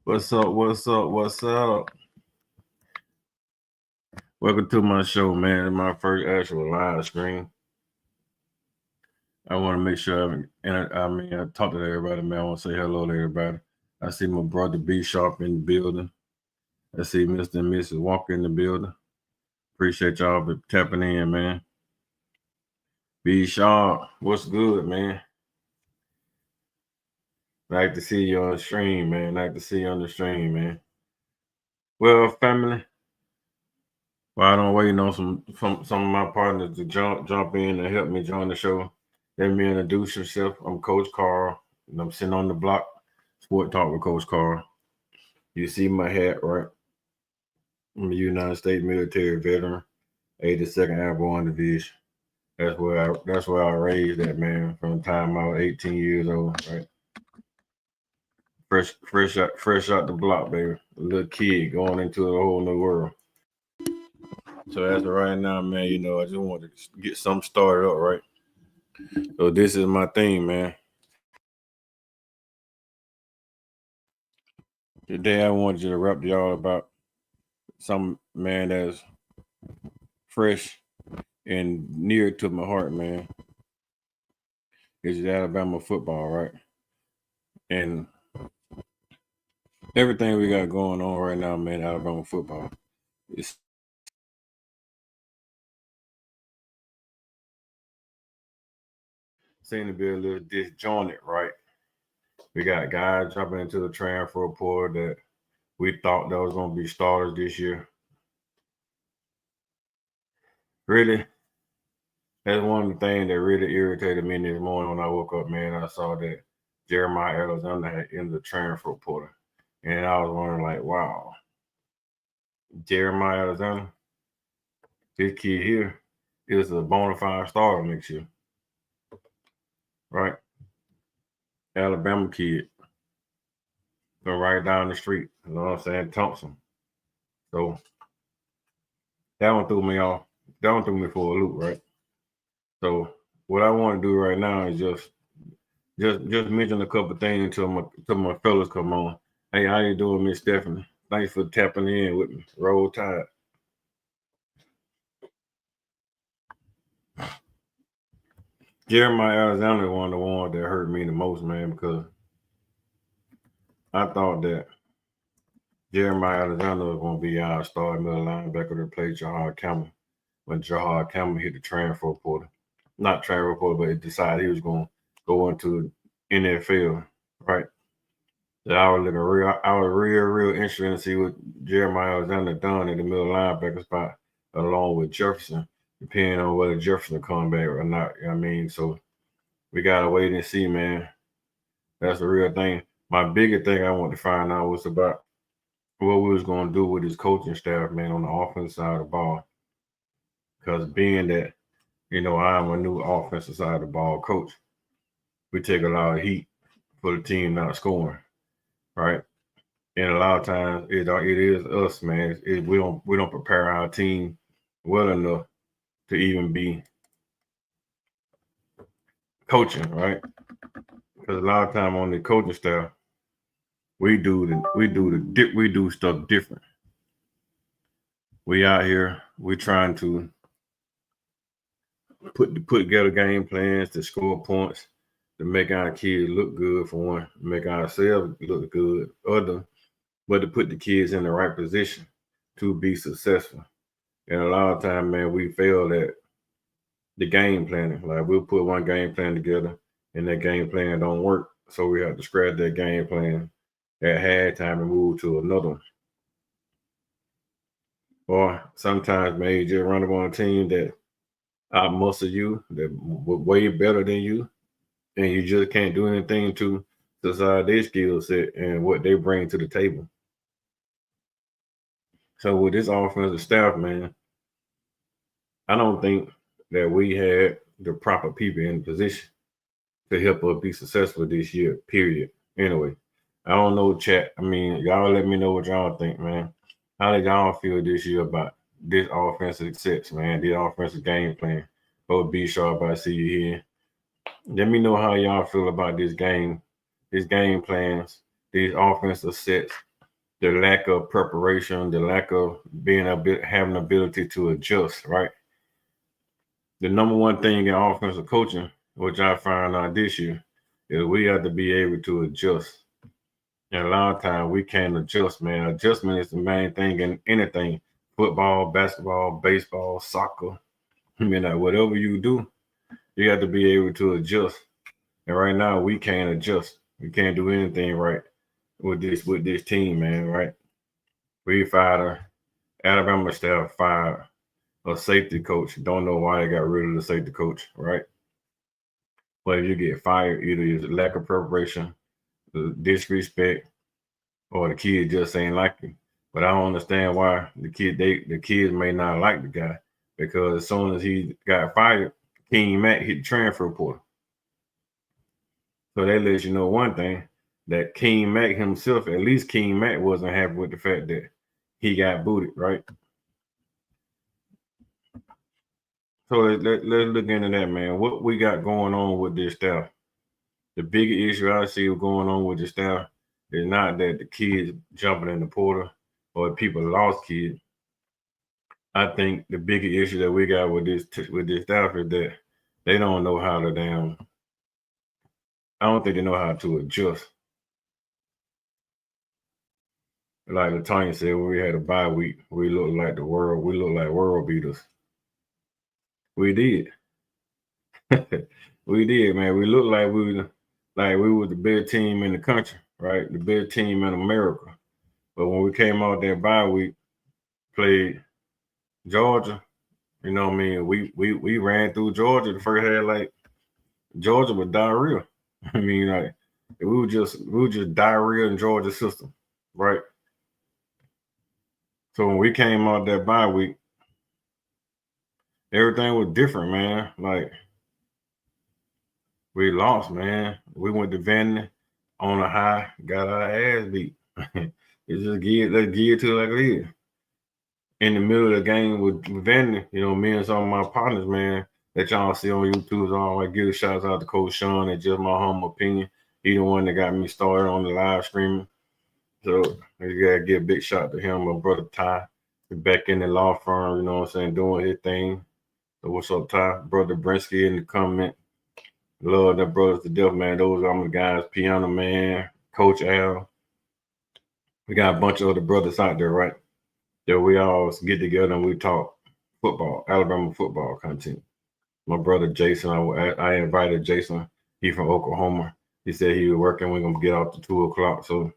What's up? What's up? What's up? Welcome to my show, man. It's my first actual live stream. I want to make sure I talk to everybody, man. I want to say hello to everybody. I see my brother B Sharp in the building. I see Mr. and Mrs. Walker in the building. Appreciate y'all for tapping in, man. B Sharp, what's good, man? Like to see you on the stream, man. Like to see you on the stream, man. Well, family, while I'm waiting on some of my partners to jump in and help me join the show, let me introduce yourself. I'm Coach Carl, and I'm sitting on the block, Sport Talk with Coach Carl. You see my hat, right? I'm a United States military veteran, 82nd Airborne Division. That's where I raised that, man, from the time I was 18 years old, right? Fresh out the block, baby. A little kid going into a whole new world. So as of right now, man, I just want to get something started up, right? So this is my thing, man. Today I wanted you to rap to y'all about some man that's fresh and near to my heart, man. It's Alabama football, right? And everything we got going on right now, man, Alabama football. It's seem to be a little disjointed, right? We got guys jumping into the transfer portal that we thought that was going to be starters this year. Really, that's one of the things that really irritated me this morning when I woke up, man. I saw that Jeremiah Alexander had entered the transfer portal. And I was wondering, like, wow, Jeremiah Alexander, this kid here is a bona fide starter next year. Right? Alabama kid. Go right down the street. You know what I'm saying? Thompson. So that one threw me off. That one threw me for a loop, right? So what I want to do right now is just mention a couple things until my fellas come on. Hey, how you doing, Miss Stephanie? Thanks for tapping in with me. Roll Tide. Jeremiah Alexander one of the ones that hurt me the most, man, because I thought that Jeremiah Alexander was going to be our starting middle linebacker to play Jahad Campbell when Jahad Campbell hit the transfer portal. Not transfer portal, but he decided he was going to go into NFL, right? So I was real interested to see what Jeremiah Alexander done in the middle linebacker spot along with Jefferson, depending on whether Jefferson come back or not. You know what I mean? So we gotta wait and see, man. That's the real thing. My bigger thing I want to find out was about what we was gonna do with his coaching staff, man, on the offensive side of the ball. Because being that, I'm a new offensive side of the ball coach, we take a lot of heat for the team not scoring, right? And a lot of times it is us, man. We don't prepare our team well enough to even be coaching, right? Because a lot of time on the coaching staff, we do stuff different. We out here, we trying to put together game plans to score points, to make our kids look good for one, make ourselves look good, but to put the kids in the right position to be successful. And a lot of time, man, we fail at the game planning. Like we'll put one game plan together and that game plan don't work. So we have to scrap that game plan at halftime and move to another one. Or sometimes maybe just run up on a team that outmuscle you, that way better than you, and you just can't do anything to decide their skill set and what they bring to the table. So with this offensive staff, man, I don't think that we had the proper people in position to help us be successful this year, period. Anyway, I don't know, chat. I mean, y'all let me know what y'all think, man. How did y'all feel this year about this offensive success, man? This offensive game plan. Both B Sharp, I see you here. Let me know how y'all feel about this game plans, these offensive sets, the lack of preparation, the lack of having ability to adjust, right? The number one thing in offensive coaching, which I found out this year, is we have to be able to adjust. And a lot of times we can't adjust, man. Adjustment is the main thing in anything. Football, basketball, baseball, soccer. I mean, like, whatever you do, you have to be able to adjust. And right now we can't adjust. We can't do anything right with this team, man, right? We fired Alabama staff fired a safety coach. Don't know why they got rid of the safety coach, right? But if you get fired, either it's lack of preparation, the disrespect, or the kid just ain't like you. But I don't understand why the kids may not like the guy, because as soon as he got fired, King Mack hit the transfer portal. So that lets you know one thing, that King Mack himself, at least King Mack wasn't happy with the fact that he got booted, right? So let's look into that, man. What we got going on with this staff? The bigger issue I see going on with the staff is not that the kids jumping in the portal or people lost kids. I think the bigger issue that we got with this staff is that they don't know how to I don't think they know how to adjust. Like Latanya said, when we had a bye week, we looked like the world. We looked like world beaters. We did. We did, man. We looked like we were the best team in the country, right? The best team in America. But when we came out there bye week, played Georgia, you know what I mean? We ran through Georgia the first half like Georgia was diarrhea. I mean, like we were just diarrhea in Georgia system, right? So when we came out that bye week, everything was different, man. Like we lost, man. We went to Vandy on a high, got our ass beat. It's just let's gear to it like it is. In the middle of the game with Vandy, you know, me and some of my partners, man, that y'all see on YouTube, I always give a shout out to Coach Sean. It's just my humble opinion. He the one that got me started on the live streaming. So you gotta give a big shout to him, my brother Ty, back in the law firm, you know what I'm saying, doing his thing. So what's up, Ty? Brother Brinsky in the comment. Love that brothers to death, man. Those are my guys, Piano Man, Coach Al. We got a bunch of other brothers out there, right? That we all get together and we talk football, Alabama football content. My brother Jason, I invited Jason. He from Oklahoma. He said he was working. We're gonna get off to 2:00, so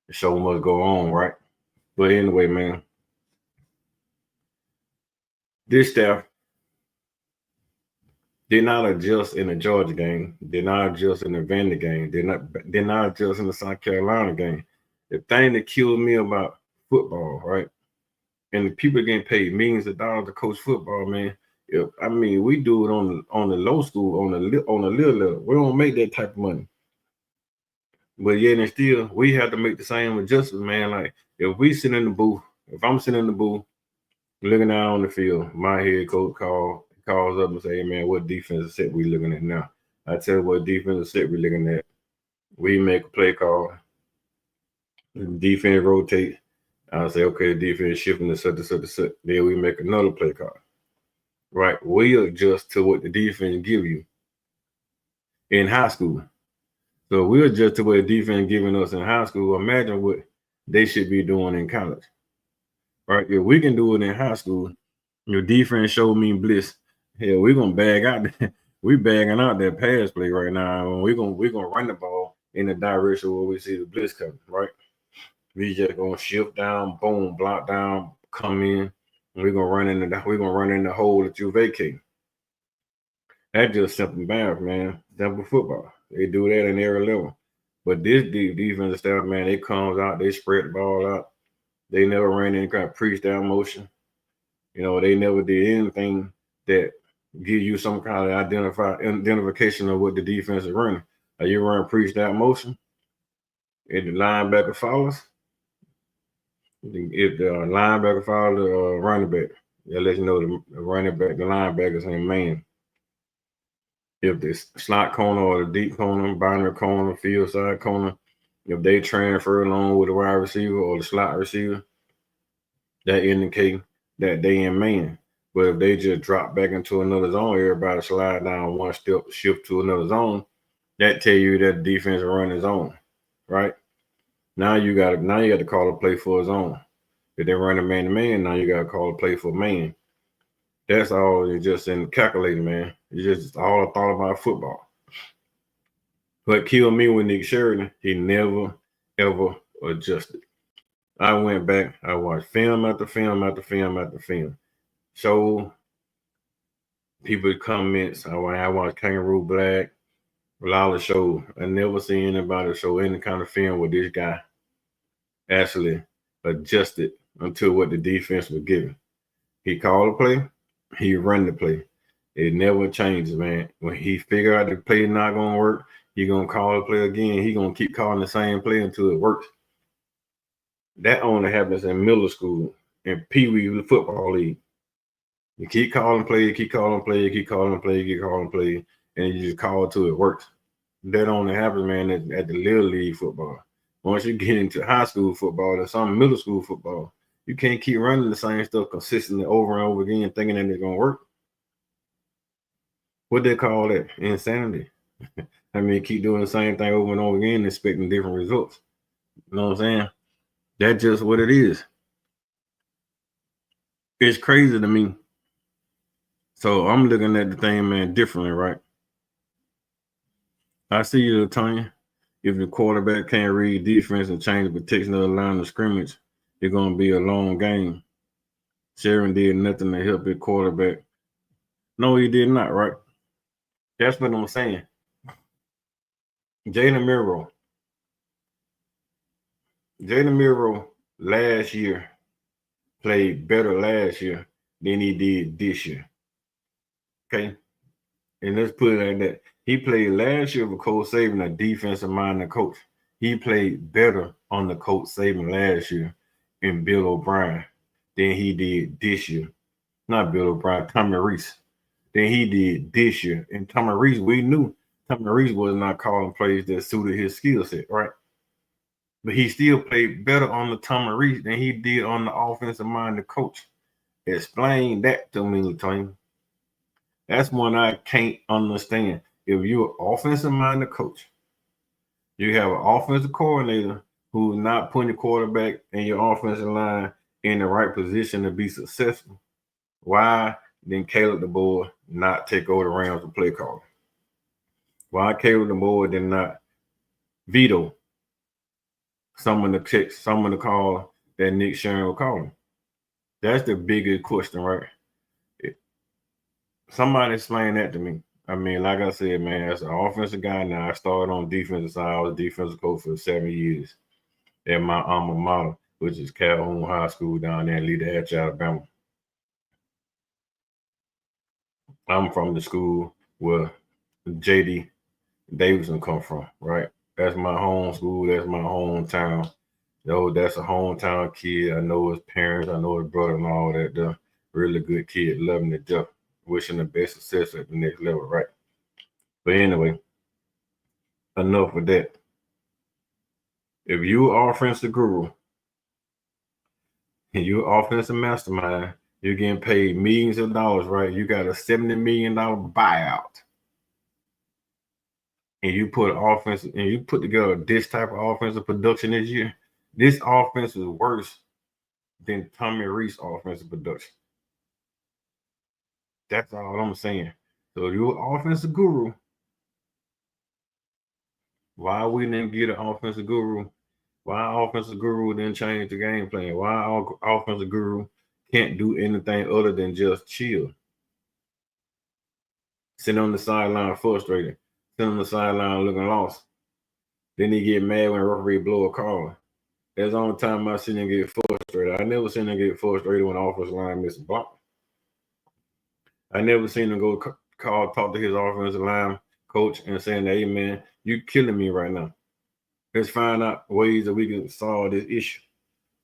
the show must go on, right? But anyway, man, this staff did not adjust in the Georgia game. Did not adjust in the Vandy game. Did not adjust in the South Carolina game. The thing that killed me about football, right? And the people getting paid millions of dollars to coach football, man. I mean, we do it on the low school, on the little level. We don't make that type of money. But yet and still, we have to make the same adjustments, man. Like if we sit in the booth, if I'm sitting in the booth looking out on the field, my head coach calls up and say, hey, man, what defensive set we looking at now? I tell you what defensive set we looking at. We make a play call. Defense rotate. I say, okay, defense shifting to such. Then we make another play call. Right? We adjust to what the defense give you in high school. So we adjust to what the defense giving us in high school. Imagine what they should be doing in college. Right? If we can do it in high school, your defense showed me bliss. Hell, we're gonna bag out. We bagging out that pass play right now. We're gonna run the ball in the direction where we see the blitz coming. Right? We just gonna shift down, boom, block down, come in. And we're gonna run in the hole that you vacate. That's just simple math, man. Simple football. They do that in every level. But this defensive staff, man, it comes out, they spread the ball out. They never ran any kind of pre-snap motion. You know, they never did anything that give you some kind of identification of what the defense is running. Are you running pre-snap motion? If the linebacker follows, if the linebacker follows the running back, that lets you know the running back, the linebackers ain't man. If the slot corner or the deep corner, binary corner, field side corner, If they transfer along with the wide receiver or the slot receiver, that indicate that they in man. But if they just drop back into another zone, everybody slide down one step, shift to another zone, that tell you that the defense is running zone, right? Now you got to call a play for a zone. If they're running man to man, now you got to call a play for man. That's all. It's just in calculating, man. It's just all I thought about football. What killed me with Nick Sheridan, he never ever adjusted. I went back, I watched film after film after film after film. Show people comments. I watched Kangaroo Black, Lala show. I never seen anybody show any kind of film where this guy actually adjusted until what the defense was giving. He called a play, he run the play. It never changes, man. When he figure out the play not gonna work, he gonna call the play again. He gonna keep calling the same play until it works. That only happens in middle school and Pee Wee football league. You keep calling play, you keep calling play, you keep calling play, you keep calling play, and you just call till it works. That only happens, man, at the little league football. Once you get into high school football or some middle school football, you can't keep running the same stuff consistently over and over again, thinking that it's gonna work. What they call that? Insanity. I mean, keep doing the same thing over and over again, expecting different results. You know what I'm saying? That's just what it is. It's crazy to me. So I'm looking at the thing, man, differently, right? I see you, Tanya. If the quarterback can't read defense and change the protection of the line of scrimmage, it's going to be a long game. Sharon did nothing to help his quarterback. No, he did not, right? That's what I'm saying. Jalen Miro last year played better last year than he did this year. Okay? And let's put it like that. He played last year with Coach Saban, a defensive-minded coach. He played better on the Coach Saban last year in Bill O'Brien than he did this year. Not Bill O'Brien, Tommy Rees. Than he did this year. And Tommy Rees, we knew Tommy Rees was not calling plays that suited his skill set, right? But he still played better on the Tommy Rees than he did on the offensive-minded coach. Explain that to me, Tony. That's one I can't understand. If you're an offensive-minded coach, you have an offensive coordinator who's not putting your quarterback and your offensive line in the right position to be successful, why did Caleb DeBoer not take over the Rams to play call? Why Caleb DeBoer did not veto some of the call that Nick Sherman was calling? That's the biggest question, right? Somebody explain that to me. I mean, like I said, man, as an offensive guy now, I started on defensive side. I was a defensive coach for 7 years at my alma mater, which is Calhoun High School down there in Leader Hatch, Alabama. I'm from the school where J.D. Davidson come from, right? That's my home school. That's my hometown. That's a hometown kid. I know his parents. I know his brother and all that. The really good kid, loving to death. Wishing the best success at the next level, right? But anyway, enough with that. If you're offensive guru and you're offensive mastermind, you're getting paid millions of dollars, right? You got a $70 million buyout. And you put together this type of offensive production this year. This offense is worse than Tommy Rees' offensive production. That's all I'm saying. So if you're an offensive guru, why we didn't get an offensive guru? Why offensive guru didn't change the game plan? Why our offensive guru can't do anything other than just chill? Sit on the sideline frustrated. Sit on the sideline looking lost. Then he get mad when referee blow a call. That's the only time I seen him get frustrated. I never seen him get frustrated when the offensive line missed a block. I never seen him go talk to his offensive line coach and saying, "Hey man, you killing me right now. Let's find out ways that we can solve this issue."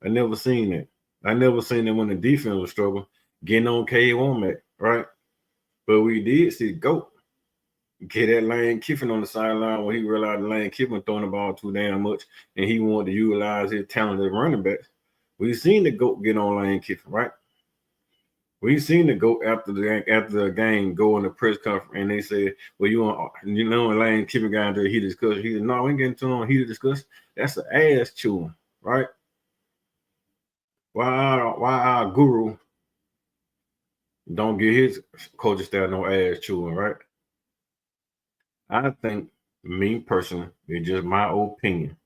I never seen that. I never seen it when the defense was struggling, getting on K. Womack, right? But we did see GOAT Get that Lane Kiffin on the sideline when he realized Lane Kiffin throwing the ball too damn much and he wanted to utilize his talent as running backs. We've seen the GOAT get on Lane Kiffin, right? We've seen the GOAT after the game go in the press conference and they say, well, you know Lane Kiffin got into a heated discussion. He said, no, we ain't getting to a heated discussion. That's an ass chewing, right? Why our guru don't get his coaching staff no ass chewing, right? I think, me personally, it's just my opinion,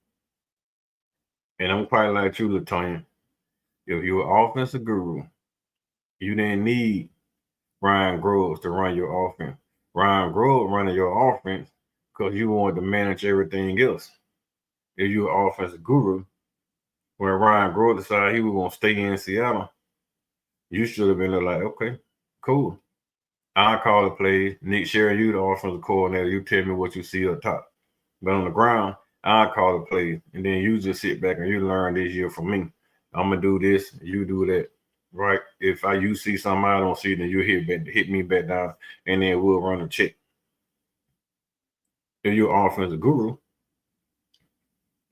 and I'm quite like you, Latonya. If you're an offensive guru, you didn't need Ryan Groves to run your offense. Ryan Groves running your offense because you wanted to manage everything else. If you're an offensive guru, when Ryan Groves decided he was going to stay in Seattle, you should have been like, okay, cool. I'll call the plays. Nick Sherry, you the offensive coordinator. You tell me what you see up top. But on the ground, I'll call the plays. And then you just sit back and you learn this year from me. I'm going to do this. You do that. Right? If you see something I don't see, then you hit me back down. And then we'll run a check. If you're an offensive guru,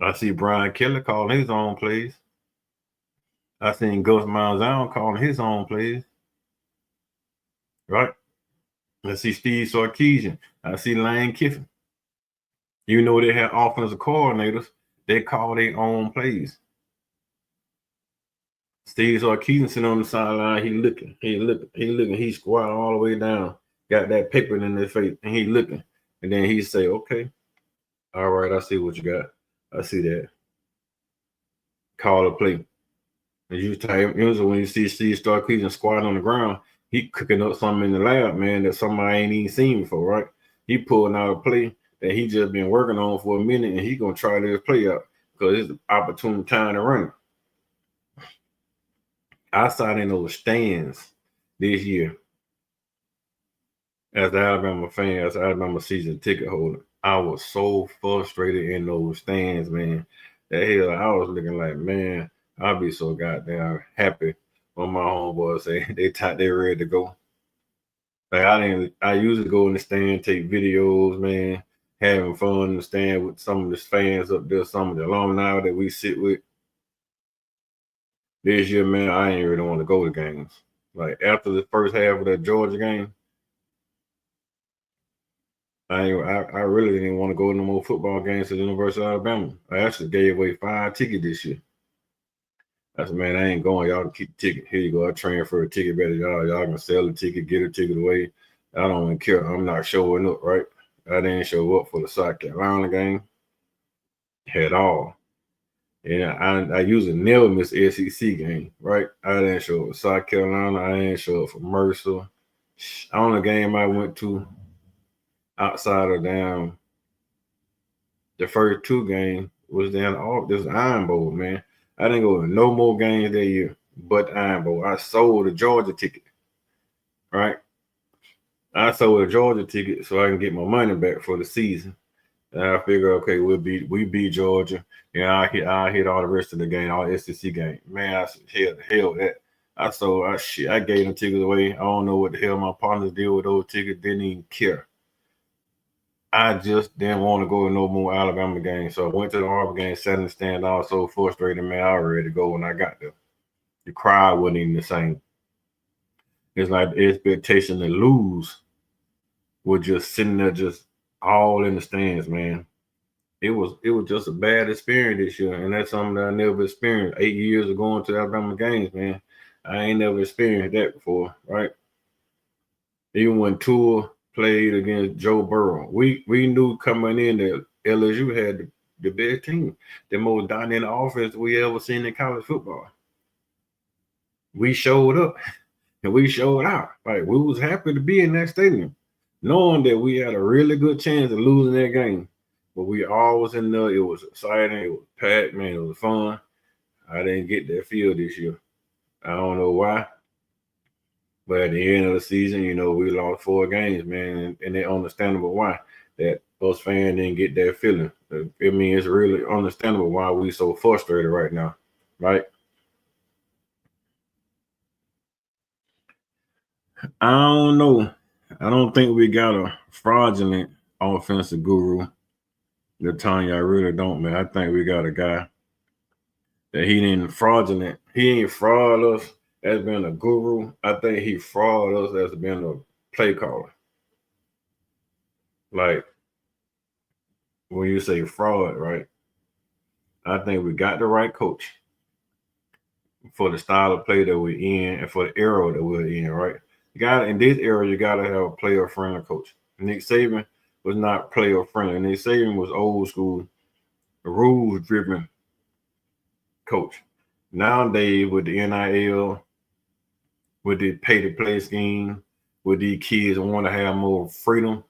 I see Brian Kelly calling his own plays. I seen Gus Malzahn calling his own plays. Right? I see Steve Sarkisian. I see Lane Kiffin. You know they have offensive coordinators. They call their own plays. Steve Sarkisian sitting on the sideline. He looking. He squat all the way down. Got that paper in his face, and he looking. And then he say, "Okay, all right, I see what you got. I see that. Call a play." And usually when you see Steve Sarkisian squatting on the ground, he cooking up something in the lab, man, that somebody ain't even seen before, right? He pulling out a play that he just been working on for a minute, and he gonna try this play out because it's an opportune time to run it. I sat in those stands this year as the Alabama fan, as the Alabama season ticket holder. I was so frustrated in those stands, man. That hell, I was looking like, man, I'll be so goddamn happy when my homeboys say they ready to go. Like I usually go in the stand, take videos, man, having fun in the stand with some of the fans up there, some of the alumni that we sit with. This year, man, I ain't really want to go to games. Like after the first half of that Georgia game, I really didn't want to go to no more football games at the University of Alabama. I actually gave away 5 tickets this year. I said, man, I ain't going. Y'all can keep the ticket. Here you go. I transfer a ticket better. Y'all can sell the ticket, get a ticket away. I don't even care. I'm not showing up, right? I didn't show up for the South Carolina game at all. And I usually never miss SEC game, right? I didn't show up for South Carolina. I didn't show up for Mercer. Only game I went to outside of the first 2 games was this Iron Bowl, man. I didn't go to no more games that year but Iron Bowl. I sold a Georgia ticket, right? I sold a Georgia ticket so I can get my money back for the season. And I figure, okay, we beat Georgia, and I hit all the rest of the game, all the SEC game. Man, I said, hell that. I gave them tickets away. I don't know what the hell my partners did with those tickets. Didn't even care. I just didn't want to go to no more Alabama games. So I went to the Auburn game, sat in the stand. I was so frustrated, man. I was ready to go when I got there. The crowd wasn't even the same. It's like the expectation to lose was just sitting there, just all in the stands, man. It was just a bad experience this year, and that's something that I never experienced. 8 years of going to Alabama games, man. I ain't never experienced that before, right? Even when Tua played against Joe Burrow, we knew coming in that LSU had the best team, the most dominant offense we ever seen in college football. We showed up and we showed out. Like we was happy to be in that stadium, knowing that we had a really good chance of losing that game. But we always in there. It was exciting. It was packed, man. It was fun. I didn't get that feel this year. I don't know why. But at the end of the season, we lost 4 games, man. And it's understandable why that us fans didn't get that feeling. I mean, it's really understandable why we so frustrated right now, right? I don't know. I don't think we got a fraudulent offensive guru, Latanya. I really don't, man. I think we got a guy that he didn't fraudulent. He ain't fraud us as being a guru. I think he fraud us as being a play caller. Like when you say fraud, right? I think we got the right coach for the style of play that we're in and for the era that we're in, right? You got in this era, you gotta have a player friendly coach. Nick Saban was not player friendly. Nick Saban was old school, rules driven coach. Nowadays with the NIL, with the pay to play scheme, with these kids want to have more freedom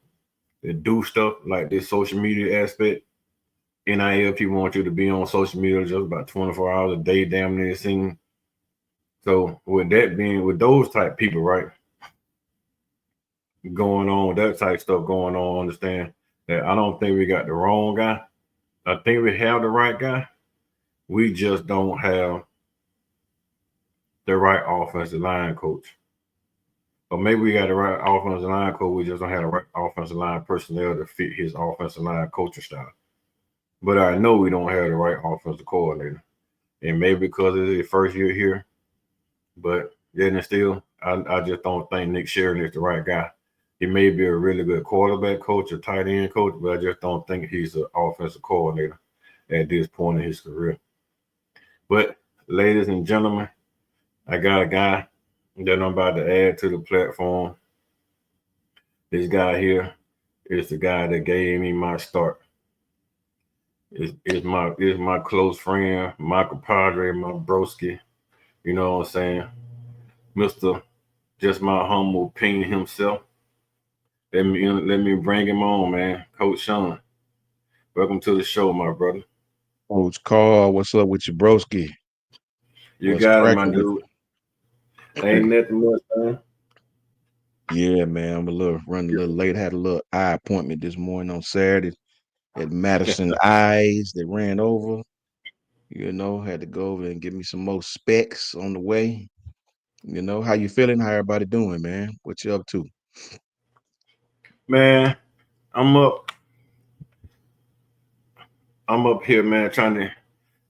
to do stuff like this social media aspect. NIL people want you to be on social media just about 24 hours a day, damn near seen. So with that being with those type people, right, going on, that type stuff going on, understand that I don't think we got the wrong guy. I think we have the right guy. We just don't have the right offensive line coach. Or maybe we got the right offensive line coach. We just don't have the right offensive line personnel to fit his offensive line coaching style. But I know we don't have the right offensive coordinator. And maybe because it's his first year here, but yet and still, I just don't think Nick Sheridan is the right guy. He may be a really good quarterback coach or tight end coach, but I just don't think he's an offensive coordinator at this point in his career. But ladies and gentlemen, I got a guy that I'm about to add to the platform. This guy here is the guy that gave me my start. Is my close friend, my compadre, my broski. You know what I'm saying, Mister. Just my humble opinion himself. Let me bring him on, man. Coach Sean, welcome to the show, my brother. Coach Carl, what's up with your broski? You What's got it, my cracking with dude. Ain't nothing much, man. you? Yeah, man. I'm running a little late. Had a little eye appointment this morning on Saturday at Madison Eyes that ran over. Had to go over and get me some more specs on the way. How you feeling? How everybody doing, man? What you up to? Man, I'm up. I'm up here, man, trying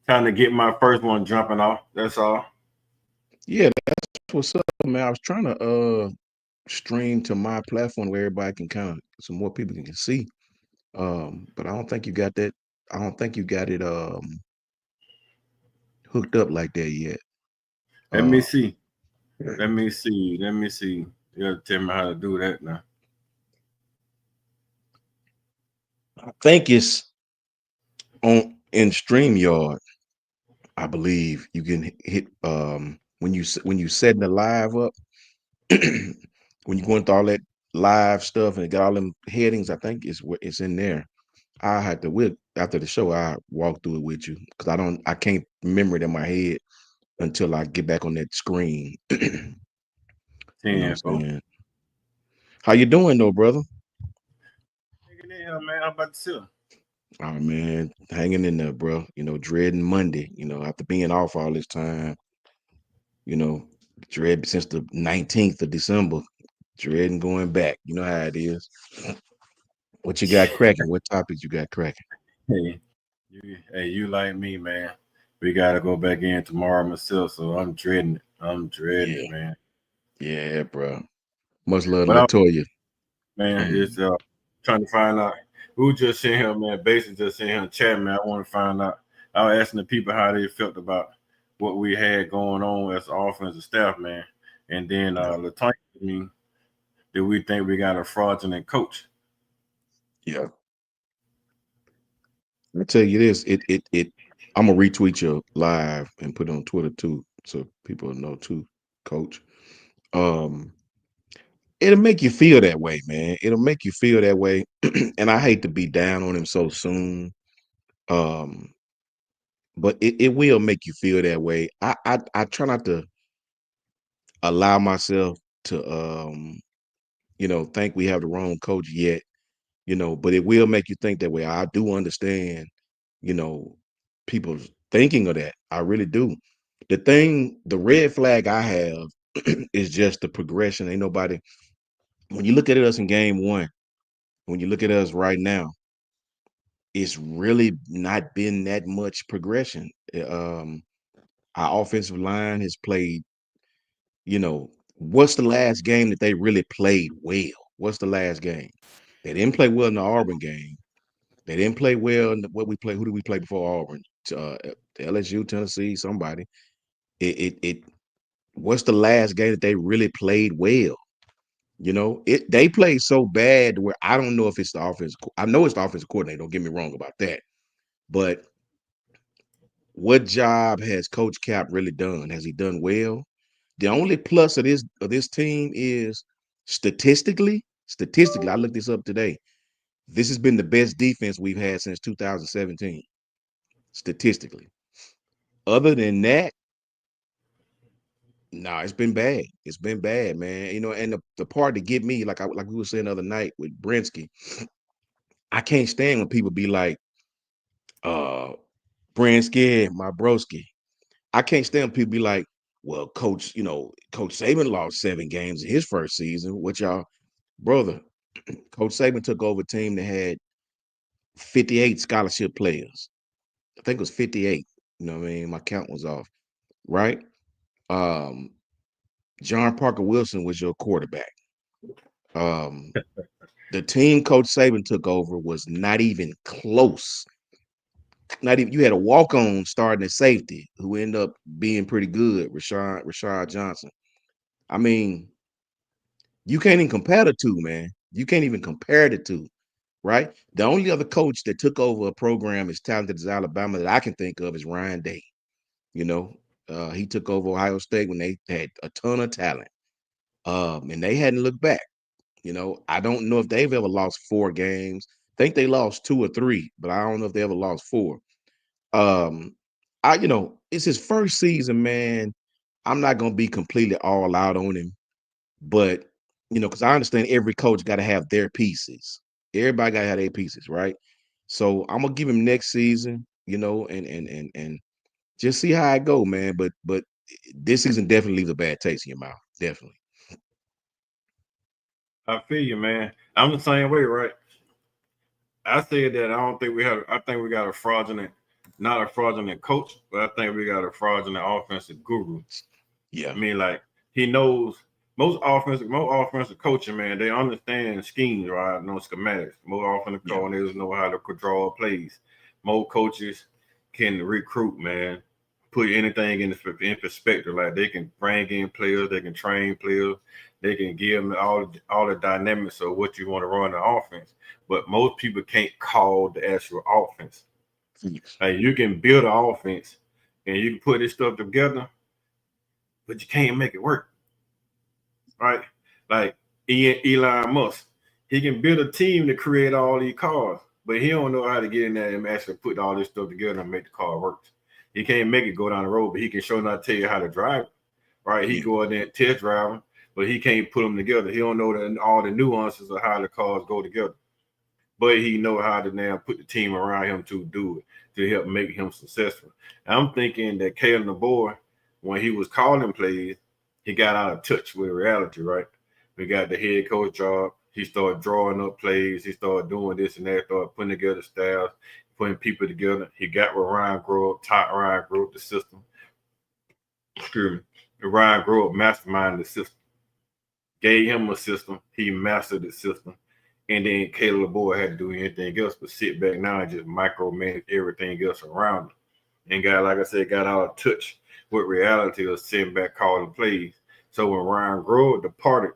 to get my first one jumping off. That's all. Yeah, that's what's up, man. I was trying to stream to my platform where everybody can kind of some more people can see. But I don't think you got that. I don't think you got it hooked up like that yet. Let me Uh, see. Let me see. Let me see. You gotta tell me how to do that now. I think it's on in StreamYard. I believe you can hit when you setting the live up when you go into all that live stuff and got all them headings. I think it's in there. I had to with after the show. I walk through it with you because I can't remember it in my head until I get back on that screen. You know 10, what I'm folks. saying? How you doing though, brother? Hanging in here, man. How about yourself? Oh man, hanging in there, bro. Dreading Monday. After being off all this time. You know, dread since the 19th of December. Dreading going back. You know how it is. What you got cracking? What topics you got cracking? Hey, you like me, man. We gotta go back in tomorrow myself, so I'm dreading it. I'm dreading Yeah, it, man. yeah, bro. Much love to But I, Latoya. man, it's trying to find out who just sitting here, man. Basically, just sitting here in chat, man. I want to find out. I was asking the people how they felt about what we had going on as offensive staff, man. And then Yeah, Latanya, I mean, do we think we got a fraudulent coach? yeah. I tell you this, it. I'm gonna retweet your live and put it on Twitter too, so people know too, Coach. Um, it'll make you feel that way, man. It'll make you feel that way, and I hate to be down on him so soon. Um, but it will make you feel that way. I try not to allow myself to think we have the wrong coach yet, but it will make you think that way. I do understand, you know, people's thinking of that. I really do. The red flag I have is just the progression. Ain't nobody when you look at us in game one, When you look at us right now, it's really not been that much progression. Our offensive line has played, what's the last game that they really played well? What's the last game? They didn't play well in the Auburn game. They didn't play well in what we play. Who did we play before Auburn? LSU, Tennessee, somebody. It. What's the last game that they really played well? They played so bad where I don't know if it's the offense. I know it's the offensive coordinator. Don't get me wrong about that. But what job has Coach Cap really done? Has he done well? The only plus of this team is statistically. Statistically, I looked this up today. This has been the best defense we've had since 2017. Statistically. Other than that, nah, it's been bad. It's been bad, man. And the part to get me, like we were saying the other night with Brinsky, I can't stand when people be like, Brinsky, my broski. I can't stand when people be like, well, Coach Saban lost 7 games in his first season. What y'all, brother? Coach Saban took over a team that had 58 scholarship players. I think it was 58. You know what I mean? My count was off, right? John Parker Wilson was your quarterback. The team Coach Saban took over was not even close. Not even. You had a walk-on starting at safety who ended up being pretty good, Rashad Johnson. I mean, you can't even compare the two, man. You can't even compare the two, right? The only other coach that took over a program as talented as Alabama that I can think of is Ryan Day. He took over Ohio State when they had a ton of talent, and they hadn't looked back. I don't know if they've ever lost 4 games. I think they lost 2 or 3, but I don't know if they ever lost 4. It's his first season, man. I'm not gonna be completely all out on him, but because I understand every coach got to have their pieces. Everybody got to have their pieces, right? So I'm gonna give him next season, and just see how I go, man. But this season definitely leaves a bad taste in your mouth. Definitely. I feel you, man. I'm the same way, right? I said that I don't think we have. I think we got a fraudulent, not a fraudulent coach, but I think we got a fraudulent offensive guru. Yeah. I mean, like he knows most offensive coaching, man. They understand schemes, right? No schematics. Most offensive coordinators know how to draw plays. Most coaches can recruit, man. Put anything in perspective. Like they can bring in players, they can train players, they can give them all the dynamics of what you want to run the offense. But most people can't call the actual offense. Yes. Like you can build an offense and you can put this stuff together, but you can't make it work, right? Like Elon Musk, he can build a team to create all these cars, but he don't know how to get in there and actually put all this stuff together and make the car work. He can't make it go down the road, but he can show not tell you how to drive it, right? He go out there and test drive them, but he can't put them together. He don't know all the nuances of how the cars go together, but he know how to now put the team around him to do it to help make him successful. And I'm thinking that Kalen DeBoer, when he was calling plays, he got out of touch with reality, right? We got the head coach job. He started drawing up plays. He started doing this and that, started putting together staff, putting people together. He got with Ryan Grove, taught Ryan Grove the system. Excuse me. Ryan Grove masterminded the system. Gave him a system. He mastered the system. And then Caleb DeBoer had to do anything else but sit back now and just micromanage everything else around him. And got, like I said, got out of touch with reality of sitting back calling plays. So when Ryan Grove departed,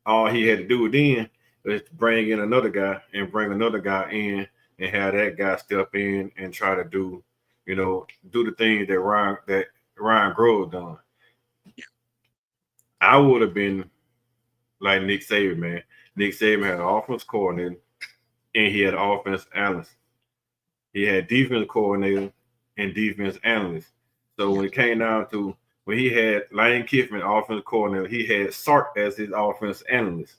all he had to do then was bring in another guy and bring another guy in and have that guy step in and try to do the things that Ryan Grove done. I would have been like Nick Saban, man. Nick Saban had an offense coordinator and he had an offense analyst. He had defense coordinator and defense analyst. So when it came down to when he had Lane Kiffin, offense coordinator, he had Sark as his offense analyst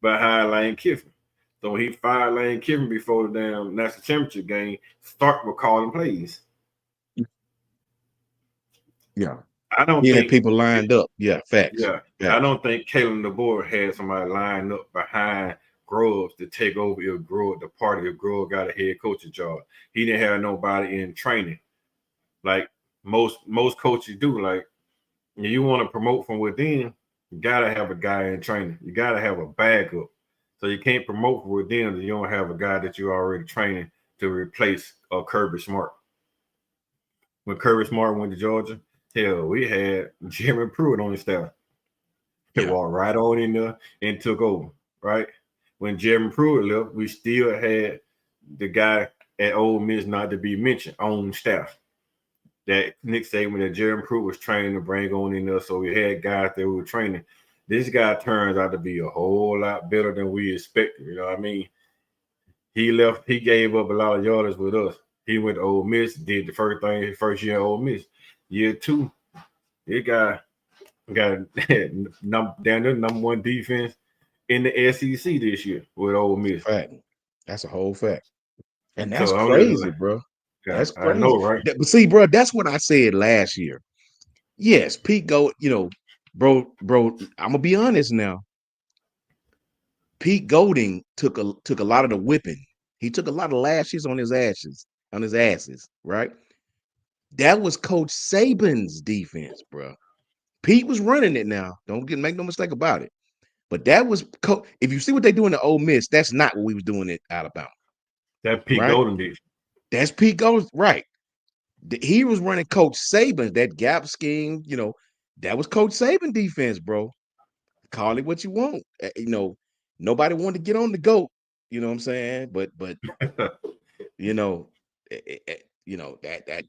behind Lane Kiffin. So when he fired Lane Kiffin before the damn national championship game, Sark was calling plays. Yeah. I don't He think had people lined up. Yeah, facts. Yeah. Facts. I don't think Kalen DeBoer had somebody lined up behind Grubbs to take over if Grubb the party if Grubb got a head coaching job. He didn't have nobody in training like most coaches do. Like you want to promote from within, you gotta have a guy in training. You gotta have a backup. So you can't promote from within if you don't have a guy that you're already training to replace Kirby Smart. When Kirby Smart went to Georgia, hell, we had Jeremy Pruitt on the staff. He walked right on in there and took over. Right when Jeremy Pruitt left, we still had the guy at Ole Miss, not to be mentioned, on staff. That Nick Saban that Jeremy Pruitt was training to bring on in there. So we had guys that were training. This guy turns out to be a whole lot better than we expected. You know what I mean? He left, he gave up a lot of yardage with us. He went to Ole Miss, did the first thing his first year at Ole Miss. Year two, he got down there number one defense in the SEC this year with Ole Miss. Fact. That's a whole fact. And that's so crazy, bro. Yeah, that's crazy. I know, right? But see, bro, that's what I said last year. Yes, Pete Golding, bro, I'm gonna be honest now. Pete Golding took a lot of the whipping. He took a lot of lashes on his asses, right? That was Coach Saban's defense, bro. Pete was running it now. Make no mistake about it. But that was if you see what they do in the Ole Miss, that's not what we was doing at Alabama. That Pete right? Golding defense. That's Pete Golding, right? He was running Coach Saban, that gap scheme. That was Coach Saban defense, bro. Call it what you want. Nobody wanted to get on the goat. You know what I'm saying? But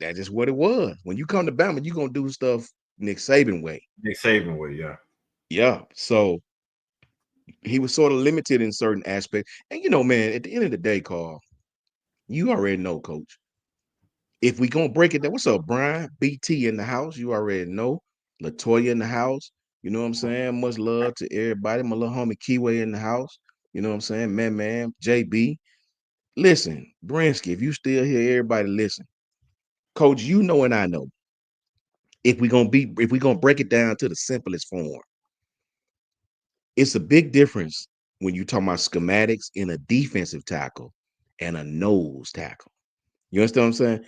that's just what it was. When you come to Bama, you're gonna do stuff Nick Saban way. Nick Saban way, yeah. Yeah. So he was sort of limited in certain aspects. And man, at the end of the day, Carl, you already know, Coach. If we gonna break it down, what's up, Brian? BT in the house. You already know. Latoya in the house. You know what I'm saying? Much love to everybody. My little homie Keyway in the house. You know what I'm saying? Man, JB. Listen, Brinsky, if you still here, everybody listen. Coach, you know and I know. If we gonna break it down to the simplest form, it's a big difference when you talk about schematics in a defensive tackle and a nose tackle. You understand what I'm saying?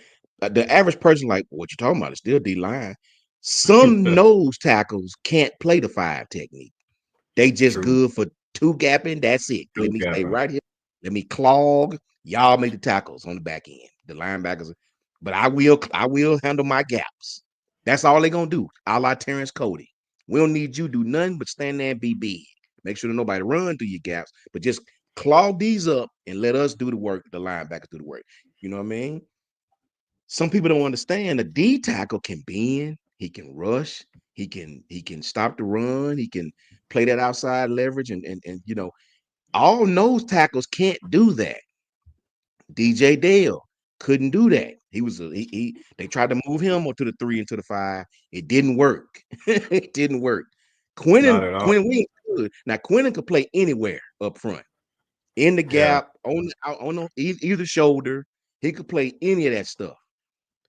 The average person, like, what you talking about? It's still D-line. Some nose tackles can't play the 5 technique. They just good for 2 gapping. That's it. Let me stay right here. Let me clog. Y'all make the tackles on the back end. The linebackers. But I will handle my gaps. That's all they're gonna do. A la Terrence Cody. We don't need you to do nothing but stand there and be big. Make sure that nobody run through your gaps, but just clog these up and let us do the work. The linebackers do the work. You know what I mean? Some people don't understand the D tackle can bend, he can rush, he can stop the run, he can play that outside leverage, and all nose tackles can't do that. DJ Dale couldn't do that. They tried to move him to the 3 and to the 5. It didn't work. It didn't work. Quinn Williams could. Now Quinn could play anywhere up front, in the gap, on either shoulder. He could play any of that stuff.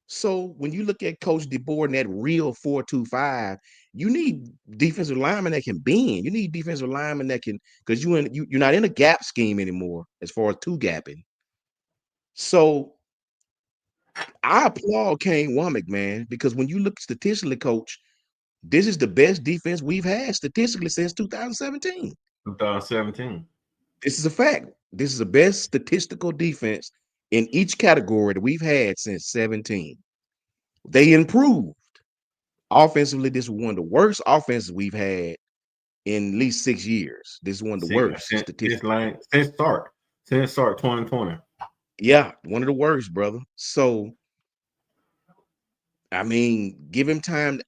So when you look at Coach DeBoer and that real 4-2-5, you need defensive linemen that can bend. You need defensive linemen that can, because you're not in a gap scheme anymore as far as 2 gapping. So I applaud Kane Womack, man, because when you look statistically, Coach, this is the best defense we've had statistically since 2017. 2017. This is a fact. This is the best statistical defense in each category that we've had since 17. They improved. Offensively, this is one of the worst offenses we've had in at least 6 years. This is one of the worst. Since start 2020. Yeah, one of the worst, brother. So, I mean, give him time.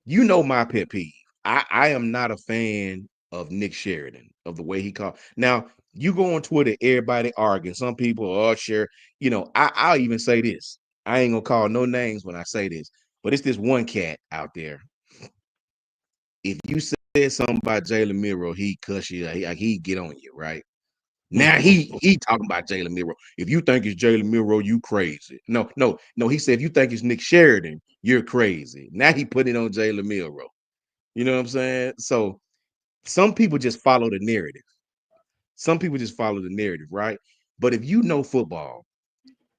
My pet peeve. I am not a fan of Nick Sheridan, of the way he called. Now, you go on Twitter, everybody arguing. Some people, share. I'll even say this. I ain't gonna call no names when I say this, but it's this one cat out there. If you said something about Jalen Milroe, he cuss you. He get on you, right? Now he talking about Jalen Milroe. If you think it's Jalen Milroe, you crazy. No. He said if you think it's Nick Sheridan, you're crazy. Now he put it on Jalen Milroe. You know what I'm saying? So some people just follow the narrative. Some people just follow the narrative, right? But if you know football,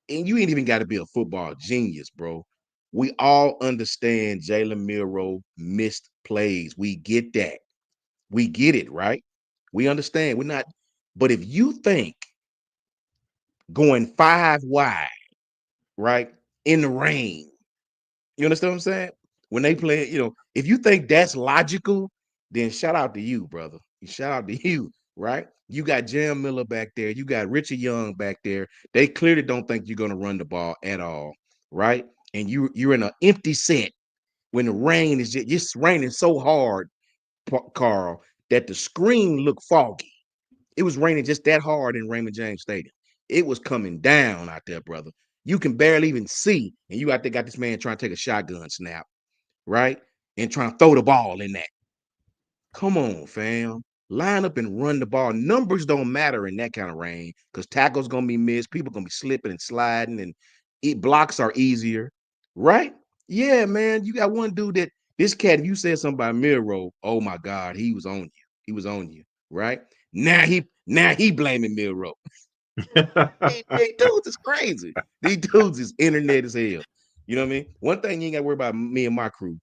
and you ain't even got to be a football genius, bro. We all understand Jalen Milroe missed plays. We get that. We get it, right? We understand. We're not, but if you think going 5 wide, right, in the rain, you understand what I'm saying? When they play, if you think that's logical, then shout out to you, brother. Shout out to you, right? You got Jam Miller back there. You got Richard Young back there. They clearly don't think you're going to run the ball at all, right? And you're in an empty set when the rain is just raining so hard, Carl, that the screen looked foggy. It was raining just that hard in Raymond James Stadium. It was coming down out there, brother. You can barely even see, and you out there got this man trying to take a shotgun snap, right? And trying to throw the ball in that. Come on, fam. Line up and run the ball. Numbers don't matter in that kind of rain because tackles gonna be missed. People gonna be slipping and sliding, and blocks are easier, right? Yeah, man. You got one dude that this cat. If you said something about Milroe, oh my God, he was on you. He was on you, right? Now he blaming Milroe. These dudes is crazy. These dudes is internet as hell. You know what I mean? One thing you ain't got to worry about me and my crew.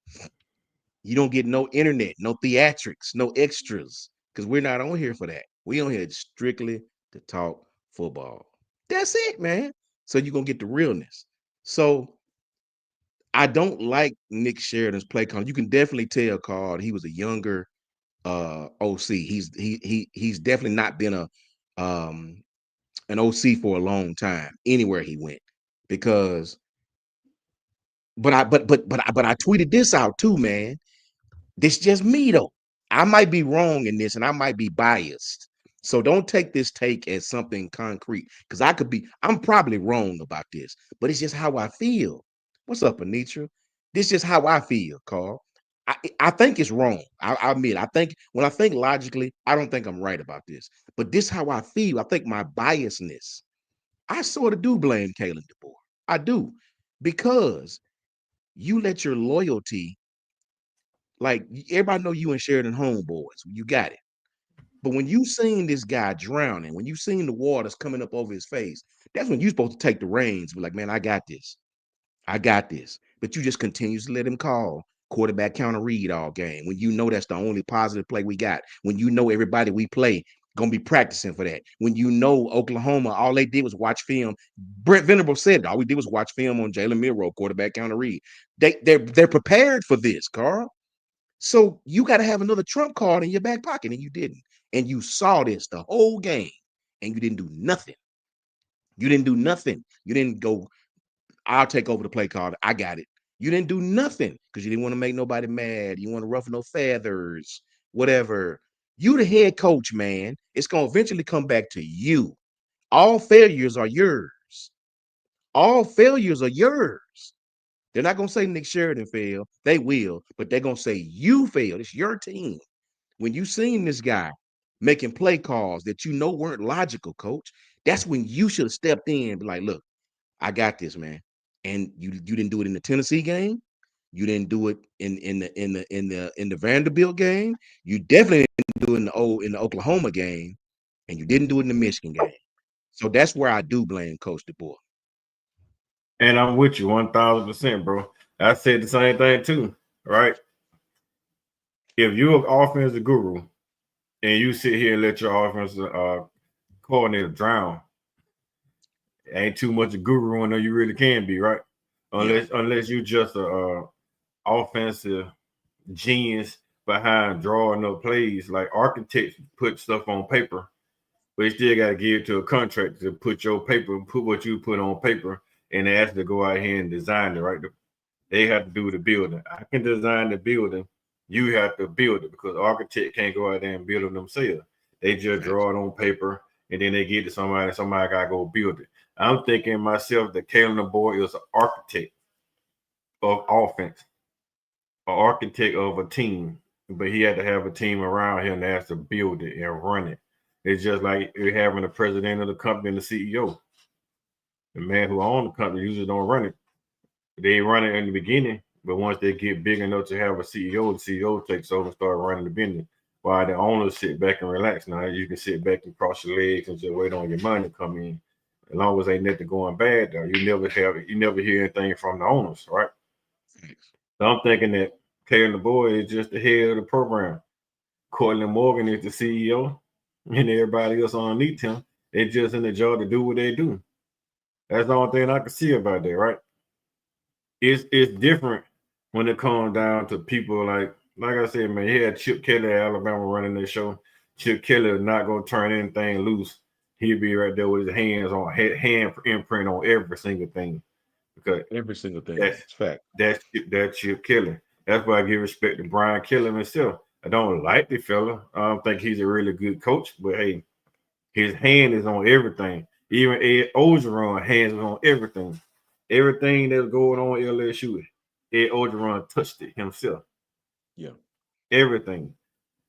You don't get no internet, no theatrics, no extras, because we're not on here for that. We on here strictly to talk football. That's it, man. So you're gonna get the realness. So I don't like Nick Sheridan's play call. You can definitely tell, Carl, he was a younger OC. He's definitely not been an OC for a long time anywhere he went because but I tweeted this out too, man. This just me though. I might be wrong in this and I might be biased. So don't take this take as something concrete because I'm probably wrong about this, but it's just how I feel. What's up, Anitra? This is just how I feel, Carl. I think it's wrong. I admit, I think when I think logically, I don't think I'm right about this, but this is how I feel. I think my biasness, I sort of do blame Kalen DeBoer. I do because you let your loyalty, like everybody know you and Sheridan homeboys. You got it. But when you seen this guy drowning, when you seen the waters coming up over his face, that's when you're supposed to take the reins. Be like, man, I got this. I got this. But you just continue to let him call quarterback counter read all game. When you know that's the only positive play we got. When you know everybody we play gonna be practicing for that. When you know Oklahoma, all they did was watch film. Brent Venerable said it. All we did was watch film on Jalen Milroe, quarterback counter read. They're prepared for this, Carl. So you got to have another trump card in your back pocket, and you didn't. And you saw this the whole game, and you didn't do nothing. You didn't do nothing. You didn't go, I'll take over the play card. I got it. You didn't do nothing because you didn't want to make nobody mad. You want to ruffle no feathers, whatever. You the head coach, man. It's going to eventually come back to you. All failures are yours. All failures are yours. They're not going to say Nick Sheridan failed. They will, but they're going to say you failed. It's your team. When you seen this guy making play calls that you know weren't logical, coach, that's when you should have stepped in and be like, look, I got this, man. And you didn't do it in the Tennessee game. You didn't do it in the Vanderbilt game. You definitely didn't do it in the Oklahoma game, and you didn't do it in the Michigan game. So that's where I do blame Coach DeBoer. And I'm with you 1,000%, bro. I said the same thing too, right? If you're an offensive guru and you sit here and let your offensive coordinator drown, ain't too much a guru in there you really can be, right? Unless you just a offensive genius behind drawing up plays. Like architects put stuff on paper, but you still got to give it to a contractor to put what you put on paper, and they ask to go out here and design it, right? They have to do the building. I can design the building. You have to build it because architect can't go out there and build it themselves. They just draw it on paper and then they get to somebody and somebody got to go build it. I'm thinking myself that Kalen DeBoer is an architect of offense, an architect of a team, but he had to have a team around him that has to build it and run it. It's just like you're having the president of the company and the CEO. The man who owns the company usually don't run it. They run it in the beginning, but once they get big enough to have a CEO, the CEO takes over and start running the business. while the owners sit back and relax. Now you can sit back and cross your legs and just wait on your money to come in. As long as ain't nothing going bad though, you never hear anything from the owners, right? So I'm thinking that Kalen DeBoer is just the head of the program. Cortland Morgan is the CEO, and everybody else underneath him. They just in the job to do what they do. That's the only thing I can see about that, right? It's different when it comes down to people like I said, man. He had Chip Kelly at Alabama running the show. Chip Kelly is not gonna turn anything loose. He'll be right there with his hand imprint on every single thing because Every single thing. that's It's fact. that's Chip Kelly. That's why I give respect to Brian Kelly himself. I don't like the fella. I don't think he's a really good coach, but hey, his hand is on everything. Even Ed Ogeron hands is on everything. Everything that's going on at LSU, Ed Ogeron touched it himself. Yeah. Everything.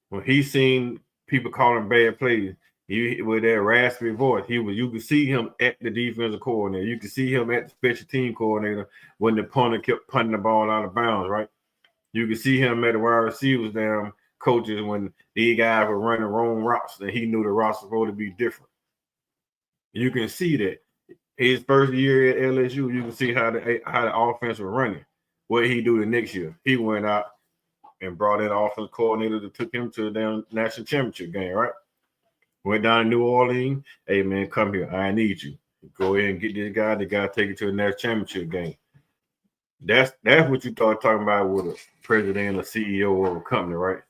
When he seen people calling bad plays, he with that raspy voice, you could see him at the defensive coordinator. You could see him at the special team coordinator when the punter kept punting the ball out of bounds, right? You could see him at the wide receivers down coaches when these guys were running wrong routes and he knew the routes were supposed to be different. You can see that his first year at LSU, you can see how the offense was running. What he do the next year? He went out and brought in an offensive coordinator that took him to the national championship game, right? Went down to New Orleans. Hey man, come here. I need you. Go ahead and get this guy. The guy take it to the national championship game. That's what you start talking about with a president or CEO of a company, right?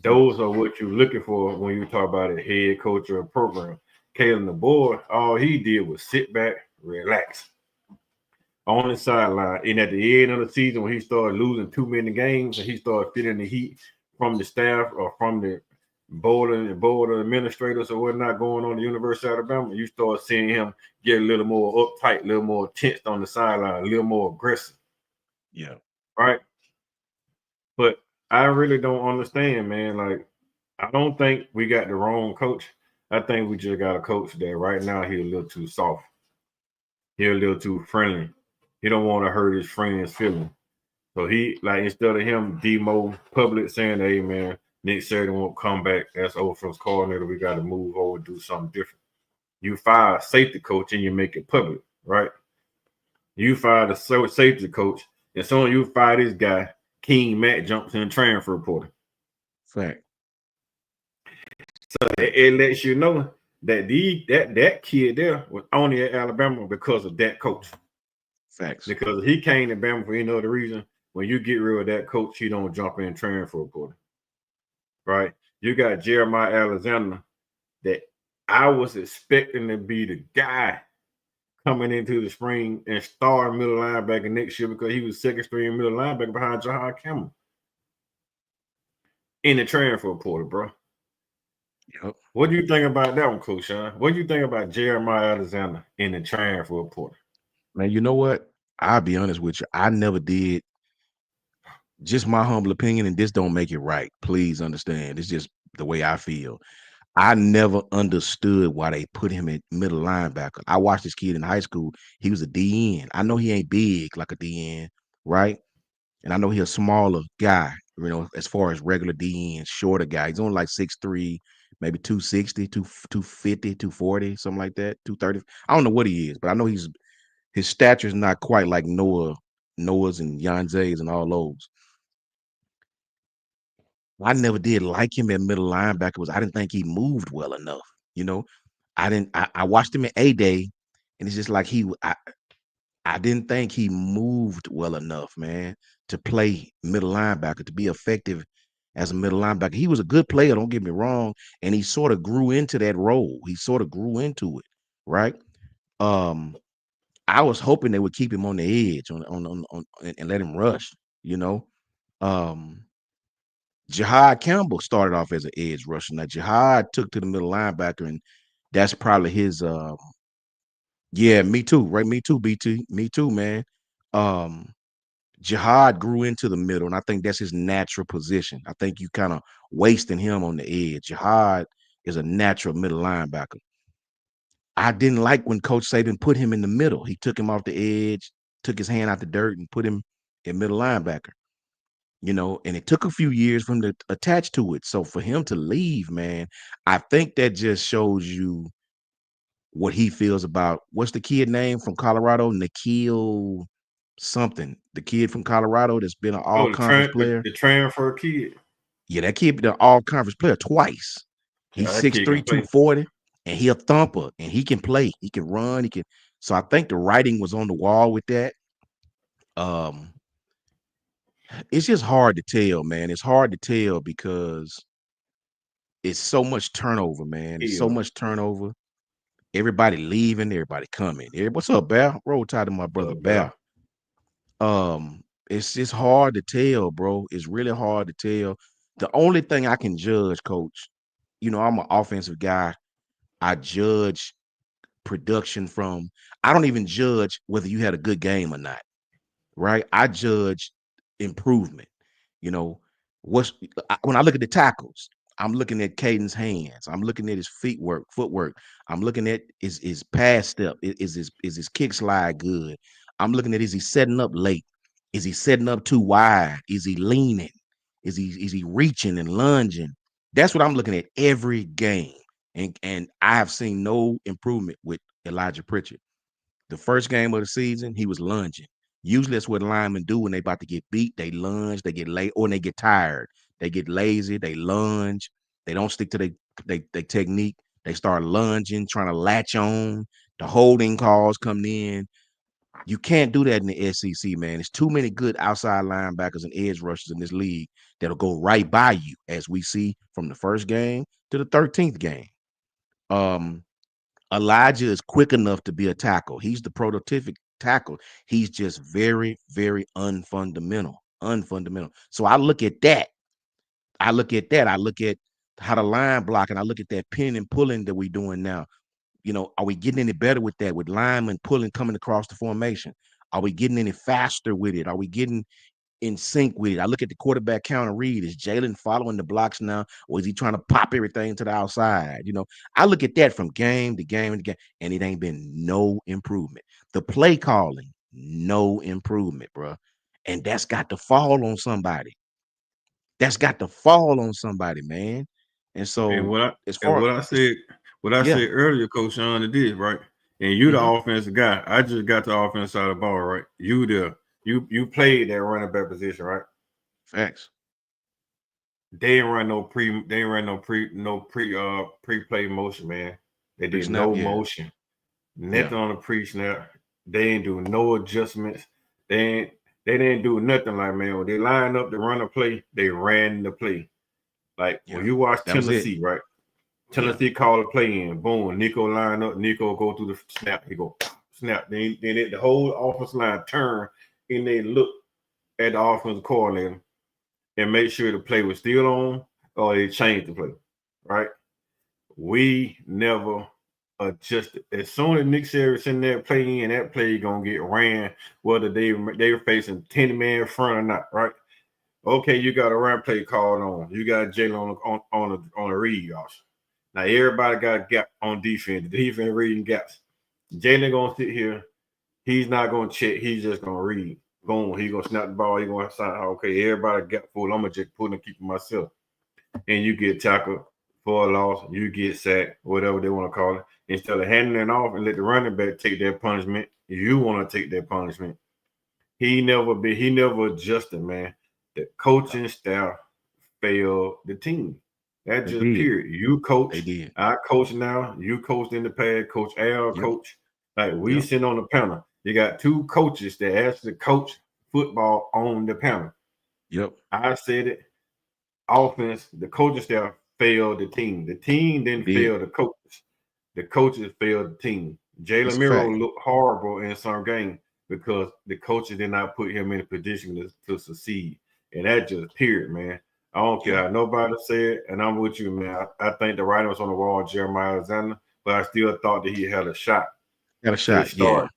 Those are what you're looking for when you talk about a head coach or a program. Kalen DeBoer, all he did was sit back, relax on the sideline. And at the end of the season, when he started losing too many games and he started feeling the heat from the staff or from the board of administrators or whatnot going on at the University of Alabama, you start seeing him get a little more uptight, a little more tensed on the sideline, a little more aggressive. Yeah. Right. But I really don't understand, man. Like, I don't think we got the wrong coach. I think we just got a coach that right now he's a little too soft. He's a little too friendly. He don't want to hurt his friends' feelings. So he like instead of him demo public saying, "Hey man, Nick Saban won't come back as offensive coordinator. We got to move over, do something different." You fire a safety coach and you make it public, right? You fire the safety coach, and soon you fire this guy. King Matt jumps in transfer portal. Fact. So it lets you know that that kid there was only at Alabama because of that coach. Facts. Because he came to Alabama for any other reason. When you get rid of that coach, he don't jump in transfer portal. Right? You got Jeremiah Alexander that I was expecting to be the guy coming into the spring and star middle linebacker next year because he was second string middle linebacker behind Jahad Campbell in the transfer portal, bro. Yep. What do you think about that one, Coach Sean? What do you think about Jeremiah Alexander in the transfer portal? Man, you know what? I'll be honest with you. I never did. Just my humble opinion, and this don't make it right. Please understand. It's just the way I feel. I never understood why they put him at middle linebacker. I watched this kid in high school. He was a DN. I know he ain't big like a DN, right? And I know he's a smaller guy, as far as regular DN, shorter guy. He's only like 6'3", maybe 260, 250, 240, something like that, 230. I don't know what he is, but I know his stature is not quite like Noah's and Yanze's and all those. I never did like him at middle linebacker. I didn't think he moved well enough. I watched him at A-Day, and it's just like I didn't think he moved well enough, man, to play middle linebacker, to be effective as a middle linebacker. He was a good player, don't get me wrong, and he sort of grew into that role. He sort of grew into it, right? I was hoping they would keep him on the edge on and let him rush, you know. Jahad Campbell started off as an edge rusher. Now Jahad took to the middle linebacker, and that's probably his yeah, me too, right? Me too, BT. Me too, man. Jahad grew into the middle, and I think that's his natural position. I think you kind of wasting him on the edge. Jahad is a natural middle linebacker. I didn't like when Coach Saban put him in the middle. He took him off the edge, took his hand out the dirt, and put him in middle linebacker. and it took a few years for him to attach to it. So for him to leave, man, I think that just shows you what he feels about what's the kid name from Colorado, Nikhil something. The kid from Colorado that's been an all Oh, conference player. the transfer kid. Yeah, that kid been an all conference player twice. He's Yeah, that kid can 6'3", play. 240, and he a thumper, and he can play. He can run. He can. So I think the writing was on the wall with that. Um, it's just hard to tell, man. It's hard to tell because it's so much turnover, man. It's so Hill. much turnover. Everybody leaving, everybody coming. What's up, Bal? Roll Tide to my brother Yeah. Bal. It's just hard to tell, bro. It's really hard to tell. The only thing I can judge, coach, I'm an offensive guy. I judge production from, I don't even judge whether you had a good game or not, right? I judge improvement. You know, when I look at the tackles, I'm looking at Caden's hands. I'm looking at his footwork. I'm looking at his pass step. Is his kick slide good? I'm looking at, is he setting up late? Is he setting up too wide? Is he leaning? Is he reaching and lunging? That's what I'm looking at every game. And I have seen no improvement with Elijah Pritchard. The first game of the season, he was lunging. Usually that's what linemen do when they about to get beat. They lunge, they get late, or they get tired. They get lazy, they lunge, they don't stick to their technique. They start lunging, trying to latch on. The holding calls coming in. You can't do that in the SEC, man. There's too many good outside linebackers and edge rushers in this league that'll go right by you, as we see from the first game to the 13th game. Elijah is quick enough to be a tackle. He's the prototypic tackle. He's just very, very unfundamental. Unfundamental. So I look at that. I look at that. I look at how the line block, and I look at that pinning and pulling that we're doing now. Are we getting any better with that? With linemen pulling, coming across the formation? Are we getting any faster with it? Are we getting in sync with it? I look at the quarterback counter read. Is Jalen following the blocks now, or is he trying to pop everything to the outside? I look at that from game to game to game, and it ain't been no improvement. The play calling, no improvement, bro. And that's got to fall on somebody. That's got to fall on somebody, man. And And so, what I as and far as what I yeah, said earlier, Coach Sean, it did right. And you the mm-hmm, offensive guy. I just got the offense side of the ball, right? You played that running back position, right? facts. They ain't run no pre-play motion, man. They did Pre-snap, no yeah, motion. yeah, Nothing on the pre-snap. They ain't do no adjustments. They ain't they didn't do nothing like, man. When they lined up to run a play, they ran the play. Like when yeah. you watch That was it. Tennessee, right? Yeah, Tennessee call a play in. Boom. Nico line up. Nico go through the snap. He go snap. Then the whole offensive line turn and they look at the offensive coordinator and make sure the play was still on or they changed the play. Right? We never adjusted. As soon as Nick Sherry's in there playing, that play gonna get ran, whether they were facing 10 man front or not, right? Okay, you got a run play called on. You got Jalen on a read, also. Now everybody got a gap on defense. The defense reading gaps. Jalen gonna sit here. He's not gonna check. He's just gonna read. Boom. He gonna snap the ball. He gonna sign. Okay, everybody got full. I'm gonna just pull and keep myself. And you get tackled for a loss. You get sacked, whatever they want to call it. Instead of handing it off and let the running back take that punishment, you want to take that punishment. He never adjusted, man. The coaching staff failed the team. That they just did. period. You They coach, did. I coach now. You coached in the past. Coach Al Yep. coach. Like we Yep. sit on the panel. You got two coaches that actually coach football on the panel. Yep. I said it. Offense, the coaching staff failed the team. The team They didn't did. fail the coaches. The coaches failed the team. It's Jalen a Miro fact. looked horrible in some game because the coaches did not put him in a position to succeed. And that just period, man. I don't care Yeah. how nobody said, and I'm with you, man. I think the writing was on the wall, Jeremiah Alexander, but I still thought that he had a shot Got a to shot. Yeah. start.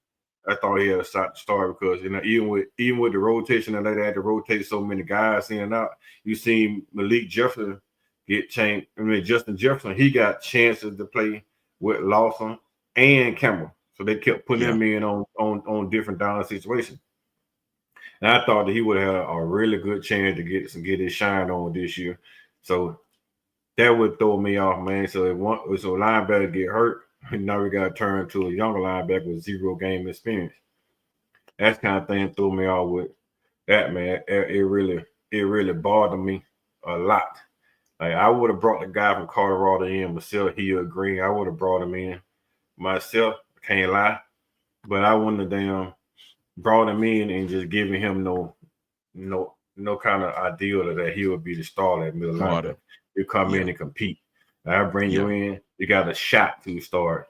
I thought he had a shot to start because even with the rotation and they had to rotate so many guys in and out. You seen Malik Jefferson get changed. I mean Justin Jefferson, he got chances to play with Lawson and Campbell. So they kept putting Yeah. him in on different down situations. And I thought that he would have a really good chance to get his shine on this year. So that would throw me off, man. So linebacker get hurt, now we got to turn to a younger linebacker with 0 game experience. That's kind of thing threw me off with that, man. It really bothered me a lot. Like I would have brought the guy from Colorado in, Marcel Hill Green. I would have brought him in myself. Can't lie, but I wouldn't have damn brought him in and just giving him no kind of ideal that he would be the star at middle Starter. linebacker. You come Yeah. in and compete. I bring Yeah. you in. You got a shot to start.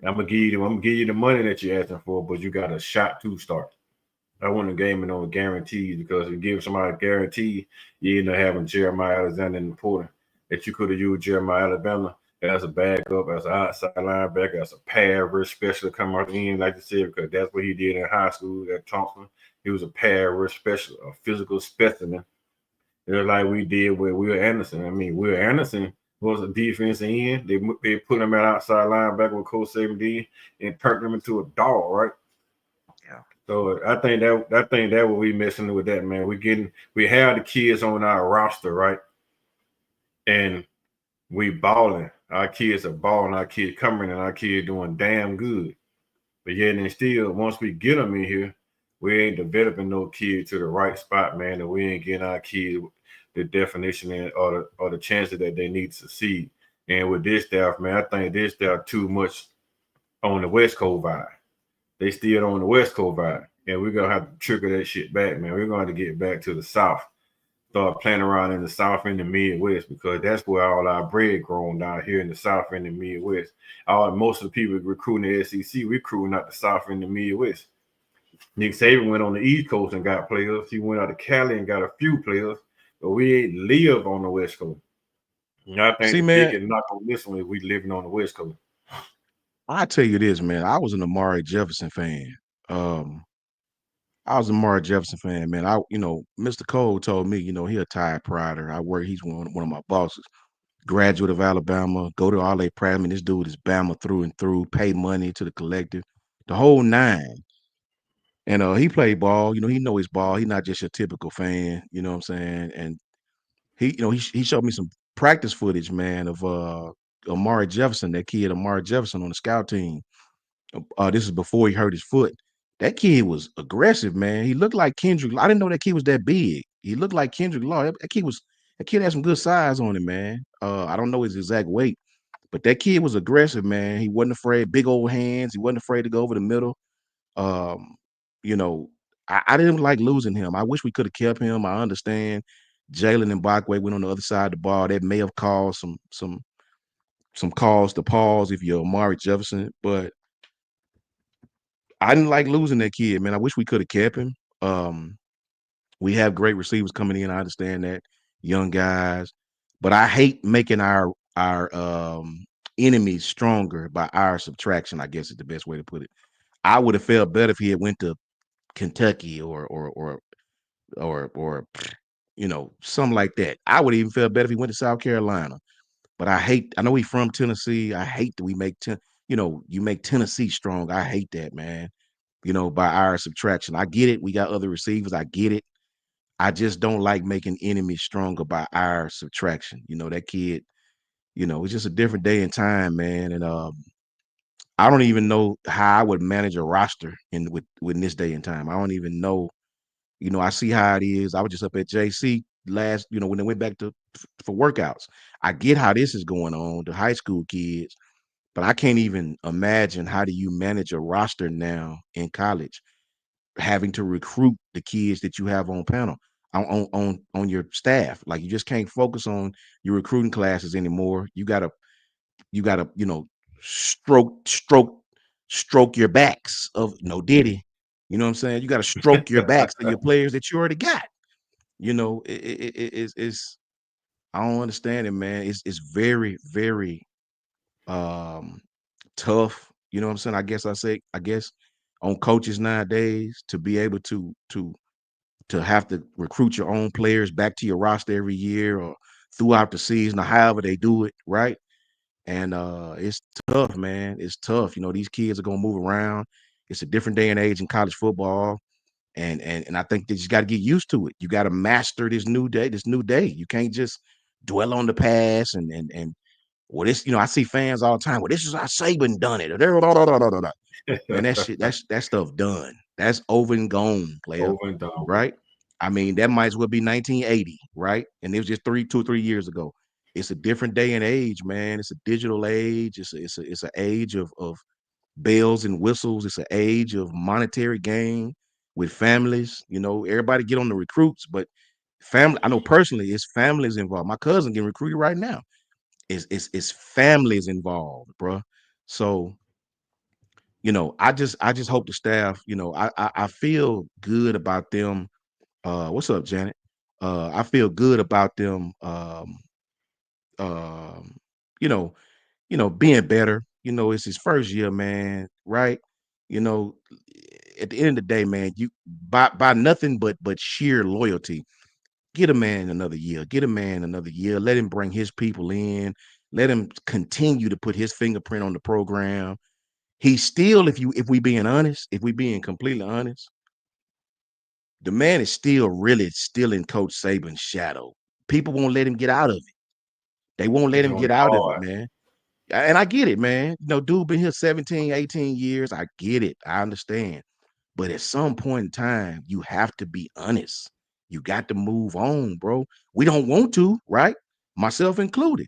I'm gonna give you the money that you're asking for, but you got a shot to start. I want a game and on guarantees because if you give somebody a guarantee, you end up having Jeremiah Alexander in the Porter that you could have used Jeremiah Alabama as a backup, as an outside linebacker, as a pad rush specialist come out the end, like you said, because that's what he did in high school at Thompson. He was a pad rush specialist, a physical specimen. It was like we did with Will Anderson. I mean, Will Anderson was a defensive end. They put him at outside linebacker with Coach Saban D and turned him into a dog, right? Yeah. So I think that what we missing with that, man. We have the kids on our roster, right? And we balling. Our kids are balling. Our kids coming, and our kids doing damn good. But yet and still, once we get them in here, we ain't developing no kid to the right spot, man, and we ain't getting our kid the definition or the chances that they need to succeed. And with this staff, man, I think this staff too much on the West Coast vibe. They still on the West Coast vibe. And we're gonna have to trigger that shit back, man. We're gonna have to get back to the South. Start playing around in the South and the Midwest because that's where all our bread grown down here in the South and the Midwest. Most of the people recruiting the SEC, recruiting out the South and the Midwest. Nick Saban went on the East Coast and got players. He went out to Cali and got a few players, but we ain't live on the West Coast. And I think See, the man, biggest knock on this one is we living on the West Coast. I tell you this, man. I was an Amari Jefferson fan. Um, I was an Amari Jefferson fan, man. Mr. Cole told me, he a Tide Prider. He's one of my bosses. Graduate of Alabama, go to all practice. I mean, this dude is Bama through and through, pay money to the collective, the whole nine. And he played ball, he know his ball. He's not just your typical fan, you know what I'm saying? And he showed me some practice footage, man, of Amari Jefferson, that kid Amari Jefferson on the scout team. This is before he hurt his foot. That kid was aggressive, man. He looked like Kendrick. I didn't know that kid was that big. He looked like Kendrick Law. That kid had some good size on him, man. I don't know his exact weight, but that kid was aggressive, man. He wasn't afraid, big old hands. He wasn't afraid to go over the middle. Um, you know, I didn't like losing him. I wish we could have kept him. I understand Jalen and Bakwe went on the other side of the ball. That may have caused some calls to pause if you're Amari Jefferson, but I didn't like losing that kid, man. I wish we could have kept him. We have great receivers coming in. I understand that, young guys, but I hate making our enemies stronger by our subtraction. I guess is the best way to put it. I would have felt better if he had went to Kentucky or something like that. I would even feel better if he went to South Carolina. But I know he's from Tennessee. I hate that we make you make Tennessee strong. I hate that, man. By our subtraction. I get it. We got other receivers. I get it. I just don't like making enemies stronger by our subtraction. That kid, it's just a different day and time, man. And I don't even know how I would manage a roster with this day and time. I don't even know. I see how it is. I was just up at JC last, when they went back for workouts. I get how this is going on, the high school kids, but I can't even imagine how do you manage a roster now in college, having to recruit the kids that you have on panel on your staff. Like you just can't focus on your recruiting classes anymore. You gotta stroke your backs of no Diddy. You know what I'm saying? You got to stroke your backs to your players that you already got. It's I don't understand it, man. It's very, very um tough. You know what I'm saying? I guess on coaches nowadays to be able to have to recruit your own players back to your roster every year or throughout the season or however they do it, right? And it's tough, man. It's tough. These kids are gonna move around. It's a different day and age in college football. And I think that you got to get used to it. You got to master this new day, You can't just dwell on the past and well, this, I see fans all the time. Well, this is how Saban done it. Man, that stuff done. That's over and gone, player. Over and done. Right? I mean, that might as well be 1980, right? And it was just 2 or 3 years ago. It's a different day and age, man. It's a digital age. It's an age of bells and whistles. It's an age of monetary gain with families. Everybody get on the recruits, but family. I know personally, it's families involved. My cousin getting recruited right now. It's families involved, bro. So I just hope the staff. I feel good about them. What's up, Janet? I feel good about them. Um, you know, being better. It's his first year, man. Right? You know, at the end of the day, man, you by nothing but sheer loyalty. Get a man another year. Get a man another year. Let him bring his people in. Let him continue to put his fingerprint on the program. He's still, if we being honest, if we being completely honest, the man is still really still in Coach Saban's shadow. People won't let him get out of it. They won't let He's him on get it out of it, hard. man. And I get it, man. Dude been here 17, 18 years. I get it. I understand. But at some point in time, you have to be honest. You got to move on, bro. We don't want to, right? Myself included.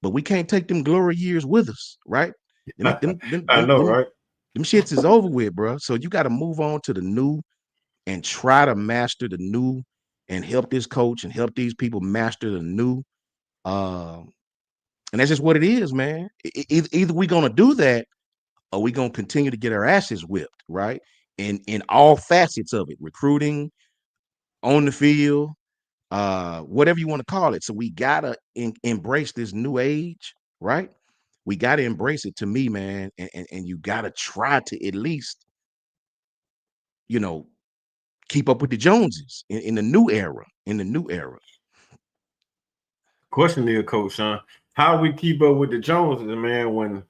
But we can't take them glory years with us, right? Them, them, them, I them, know, them, right? them shits is over with, bro. So you got to move on to the new and try to master the new and help this coach and help these people master the new. Um, and that's just what it is, man. Either we gonna do that or we gonna continue to get our asses whipped, right? In all facets of it, recruiting, on the field, whatever you want to call it. So we gotta embrace this new age, right? We gotta embrace it to me, man. And you gotta try to at least, you know, keep up with the Joneses in the new era. In the new era. Question is, Coach Sean, how we keep up with the Joneses, man, when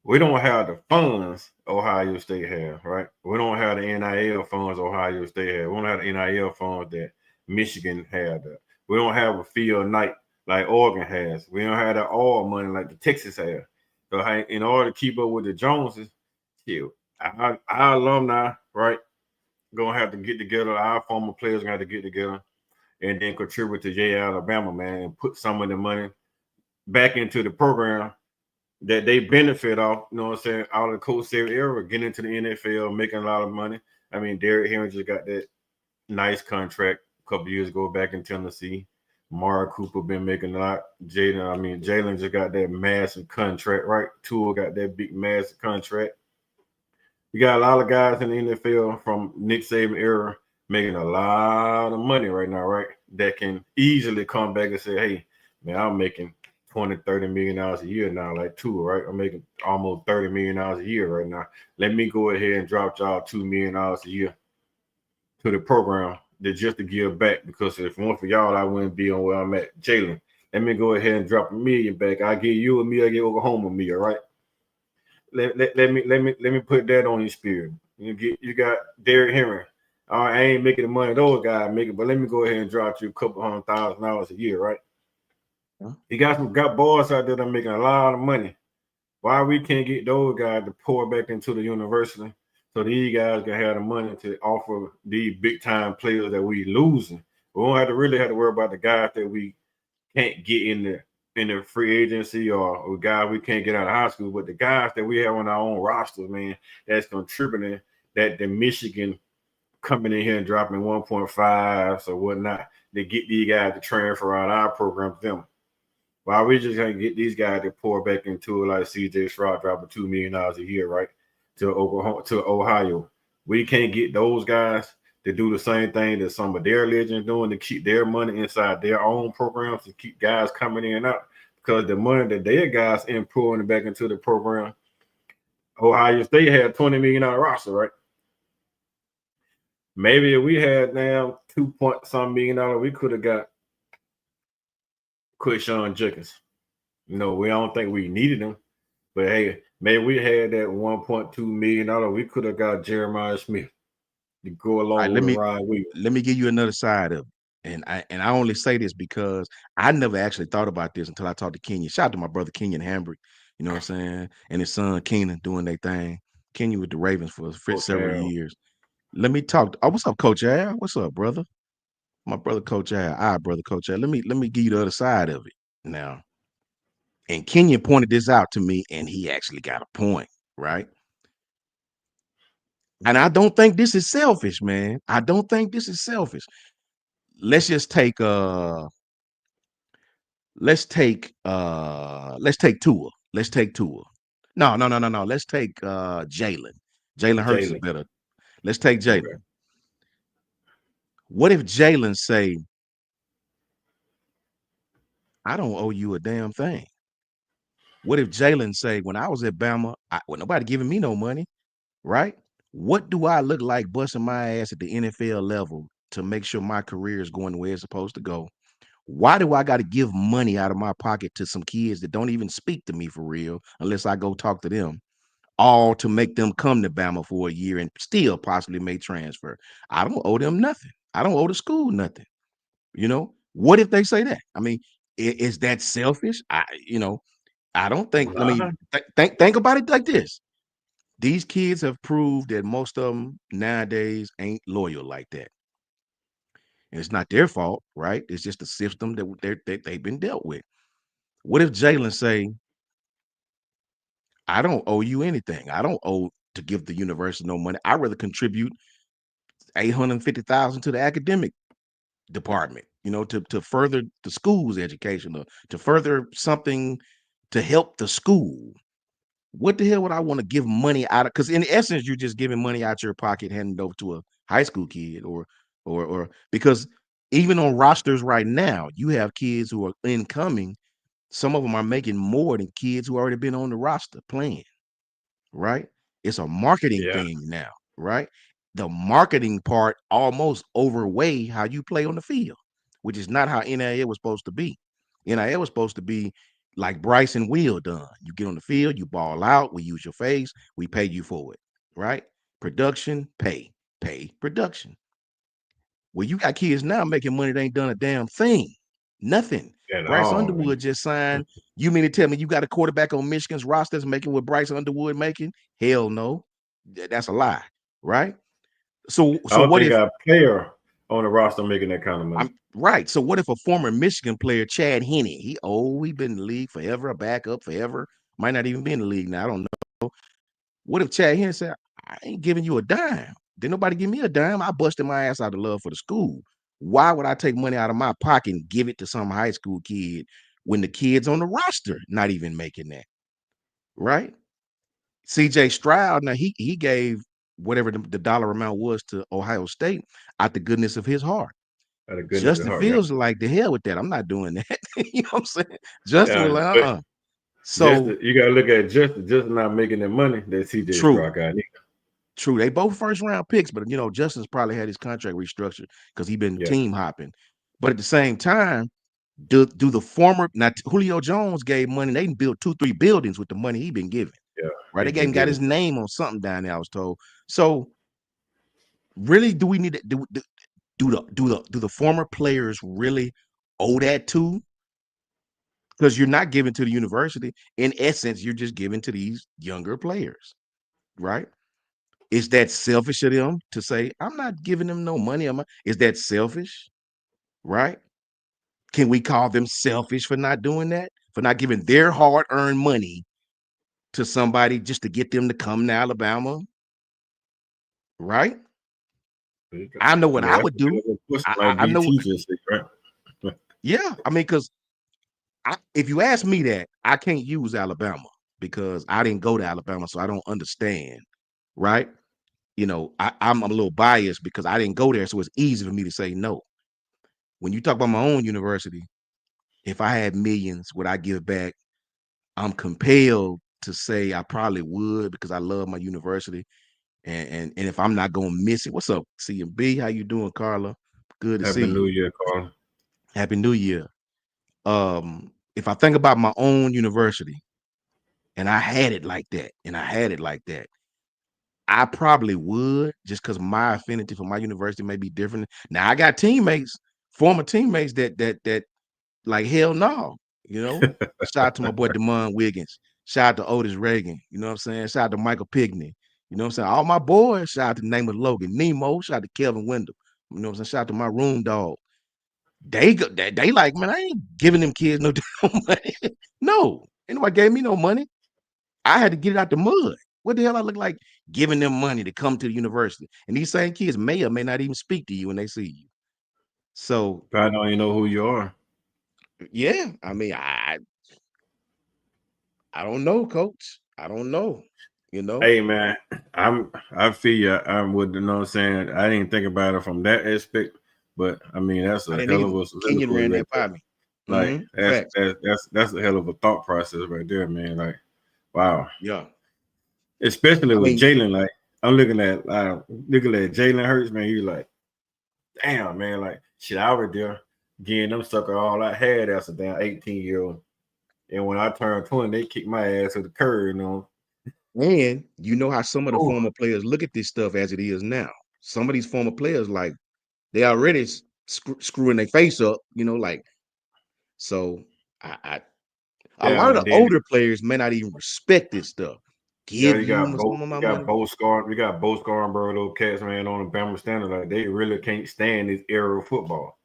we don't have the funds Ohio State have, right? We don't have the NIL funds Ohio State have. We don't have the NIL funds that Michigan had. We don't have a field night like Oregon has. We don't have the all money like the Texas have. So in order to keep up with the Joneses, our alumni, right, gonna have to get together. Our former players gonna have to get together and then contribute to J Alabama, man, and put some of the money back into the program that they benefit off, you know what I'm saying, out of the Coach Saban era, getting into the NFL, making a lot of money. I mean, Derrick Henry just got that nice contract a couple years ago back in Tennessee. Mara Cooper been making a lot. Jalen just got that massive contract, right? Tua got that big massive contract. You got a lot of guys in the NFL from Nick Saban era making a lot of money right now, right? That can easily come back and say, hey, man, I'm making 20, $30 million a year now, like Tua, right? I'm making almost $30 million a year right now. Let me go ahead and drop y'all $2 million a year to the program just to give back, because if it weren't for y'all, I wouldn't be on where I'm at. Jalen, let me go ahead and drop $1 million back. I give you $1 million, I give Oklahoma $1 million, right? Let me put that on your spirit. You got Derrick Henry. I ain't making the money those guys making, but let me go ahead and drop you a couple $100,000 a year, right? Huh? You got boys out there that are making a lot of money. Why we can't get those guys to pour back into the university so these guys can have the money to offer these big time players that we losing? We don't have to worry about the guys that we can't get in the free agency or guys we can't get out of high school, but the guys that we have on our own roster, man, that's contributing, that the Michigan coming in here and dropping 1.5 or whatnot, to get these guys to transfer out our program to them. Why we just gonna get these guys to pour back into it like CJ Stroud dropping $2 million a year, right? To Oklahoma, to Ohio. We can't get those guys to do the same thing that some of their legends doing, to keep their money inside their own programs, to keep guys coming in and out. Because the money that their guys in pouring back into the program, Ohio State had $20 million roster, right? Maybe if we had now 2 point some million, we could have got Quishon Judkins. No, we don't think we needed him. But hey, maybe we had that $1.2 million. We could have got Jeremiah Smith. to go All right, along with a ride with you. let me give you another side of it. And I only say this because I never actually thought about this until I talked to Kenyon. Shout out to my brother Kenyon Hambrick, you know what I'm saying? And his son Keenan doing their thing. Kenyon with the Ravens for Coach several Al. years. Let me talk. Oh, what's up, Coach Al? What's up, brother? My brother Coach Al. All right, brother Coach Al. Let me give you the other side of it now. And Kenyon pointed this out to me, and he actually got a point, right? And I don't think this is selfish, man. I don't think this is selfish. Let's just take let's take Tua. Let's take Tua. No. Let's take Jalen. Jalen Hurts is Jalen. better. Let's take Okay. Jalen. What if Jalen say, I don't owe you a damn thing? What if Jalen say, when I was at Bama, well, nobody giving me no money, right? What do I look like busting my ass at the NFL level to make sure my career is going where it's supposed to go? Why do I got to give money out of my pocket to some kids that don't even speak to me for real unless I go talk to them, all to make them come to Bama for a year and still possibly make transfer? I don't owe them nothing. I don't owe the school nothing. You know, what if they say that? I mean, is that selfish? I don't think. I mean, Nah. think about it like this. These kids have proved that most of them nowadays ain't loyal like that. And it's not their fault, right? It's just the system they've been dealt with. What if Jalen say, I don't owe you anything. I don't owe to give the university no money. I rather contribute 850,000 to the academic department, to further the school's education or to further something to help the school. What the hell would I want to give money out of? Because in essence, you're just giving money out your pocket, handing it over to a high school kid, or because even on rosters right now, you have kids who are incoming. Some of them are making more than kids who already been on the roster playing, right? It's a marketing Yeah. thing now, right? The marketing part almost overweigh how you play on the field, which is not how NIL was supposed to be. NIL was supposed to be like Bryce and Will done. You get on the field, you ball out, we use your face, we pay you for it, right? Production, pay, production. Well, you got kids now making money, they ain't done a damn thing. Nothing. At Bryce all. Underwood just signed. You mean to tell me you got a quarterback on Michigan's roster that's making what Bryce Underwood making? Hell no. That's a lie, right? So I so don't what think if a player on the roster making that kind of money. I'm right? So what if a former Michigan player, Chad Henne, he been in the league forever, a backup forever, might not even be in the league now. I don't know. What if Chad Henne said, I ain't giving you a dime? Didn't nobody give me a dime? I busted my ass out of love for the school. Why would I take money out of my pocket and give it to some high school kid when the kid's on the roster not even making that? Right? CJ Stroud, now he gave whatever the dollar amount was to Ohio State out the goodness of his heart. Out of goodness of Justin heart. Yeah. Fields like the hell with that. I'm not doing that. You know what I'm saying? Justin was Yeah. like, But just So you gotta look at just not making that money that CJ true, Stroud got. true. They both first round picks, but Justin's probably had his contract restructured because he been Yeah. team hopping. But at the same time, do the former now Julio Jones gave money, they built 2-3 buildings with the money he been given. Yeah. Right. He They been got getting his name on something down there, I was told. So really, do we need to do the former players really owe that too? Because you're not giving to the university. In essence, you're just giving to these younger players, right? Is that selfish of them to say, I'm not giving them no money? Is that selfish, right? Can we call them selfish for not doing that? For not giving their hard-earned money to somebody just to get them to come to Alabama, right? I know I what mean, I that's would do. a question I, like I know, BT just said, right? yeah. I mean, because if you ask me that, I can't use Alabama because I didn't go to Alabama, so I don't understand, right? I'm a little biased because I didn't go there, so it's easy for me to say no. When you talk about my own university, if I had millions, would I give back? I'm compelled to say I probably would because I love my university, and if I'm not gonna miss it, what's up, CMB? How you doing, Carla? Good to see Happy New you. Year, Carl. Happy New Year. If I think about my own university, and I had it like that, I probably would, just because my affinity for my university may be different. Now I got teammates, former teammates that like hell no, you know. Shout out to my boy Demond Wiggins. Shout out to Otis Reagan. You know what I'm saying? Shout out to Michael Pigney. You know what I'm saying? All my boys. Shout out to the name of Logan Nemo. Shout out to Kelvin Wendell. You know what I'm saying? Shout out to my room dog. They like, man, I ain't giving them kids no damn money. No, anybody gave me no money. I had to get it out the mud. What the hell I look like giving them money to come to the university? And these same kids may or may not even speak to you when they see you. So Probably don't even know who you are. yeah, I mean, I don't know, coach. I don't know. You know, Hey man, I feel you. I'm with, you know what I'm saying. I didn't think about it from that aspect, but I mean that's I a didn't hell of either. a Kenyon soliloquy ran right that there. by me. Like Facts. that's a hell of a thought process right there, man. Like, wow. Yeah. Especially I with mean, Jalen. Like I'm looking at Jalen Hurts, man. He's like, damn, man, like shit, I was there getting them sucker all I had as a damn 18-year-old. And when I turned 20, they kicked my ass to the curb, you know. and you know how some of the Ooh. former players look at this stuff as it is now. Some of these former players, like, they already screwing their face up, you know, like, so I a Yeah, lot of and the then older players may not even respect this stuff. yeah, Give you some of You my got money. Bo Scar, we got Bo Scarborough, those cats, man, on the Bama standard. Like they really can't stand this era of football.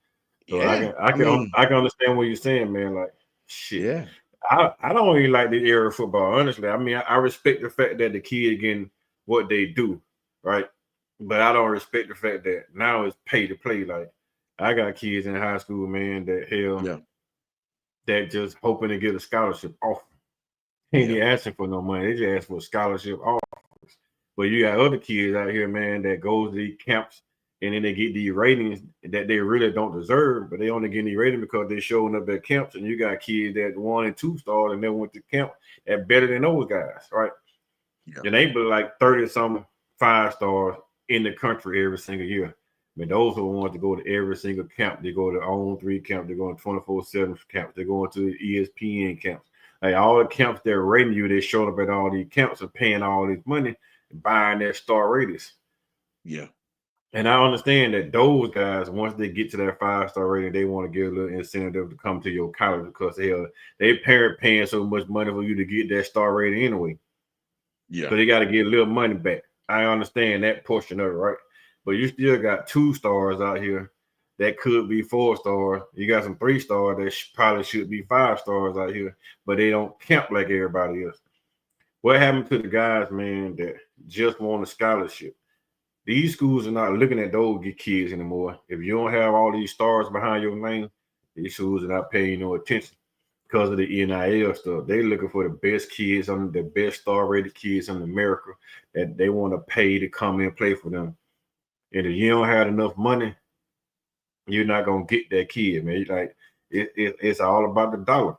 So Yeah, I mean, I can understand what you're saying, man. Like shit. yeah, I don't even like this era of football, honestly. I mean, I respect the fact that the kid getting what they do, right? But I don't respect the fact that now it's pay to play. Like I got kids in high school, man, that hell yeah, that just hoping to get a scholarship off. Ain't yeah, even asking for no money. They just ask for a scholarship off. But you got other kids out here, man, that goes to these camps and then they get these ratings that they really don't deserve, but they only get these ratings because they're showing up at camps. And you got kids that 1 and 2 stars and never went to camp that better than those guys, right? yeah, And they be like 30 some 5 stars in the country every single year. I mean, those who want to go to every single camp, they go to On3 camp, they're going 24/7 camps, they're going to ESPN camps. Like all the camps they're rating you, they showing up at all these camps and paying all this money and buying their star ratings. yeah, And I understand that those guys, once they get to that 5 star rating, they want to give a little incentive to come to your college because they parent paying so much money for you to get that star rating anyway. yeah, So they got to get a little money back. I understand that portion of it, right? But you still got 2 stars out here that could be 4 stars. You got some 3 stars that probably should be 5 stars out here, but they don't camp like everybody else. What happened to the guys, man, that just want a scholarship? These schools are not looking at those kids anymore. If you don't have all these stars behind your name, these schools are not paying no attention because of the NIL stuff. They're looking for the best kids on the best star rated kids in America that they want to pay to come and play for them. And if you don't have enough money, you're not gonna get that kid, man. Like it's all about the dollar.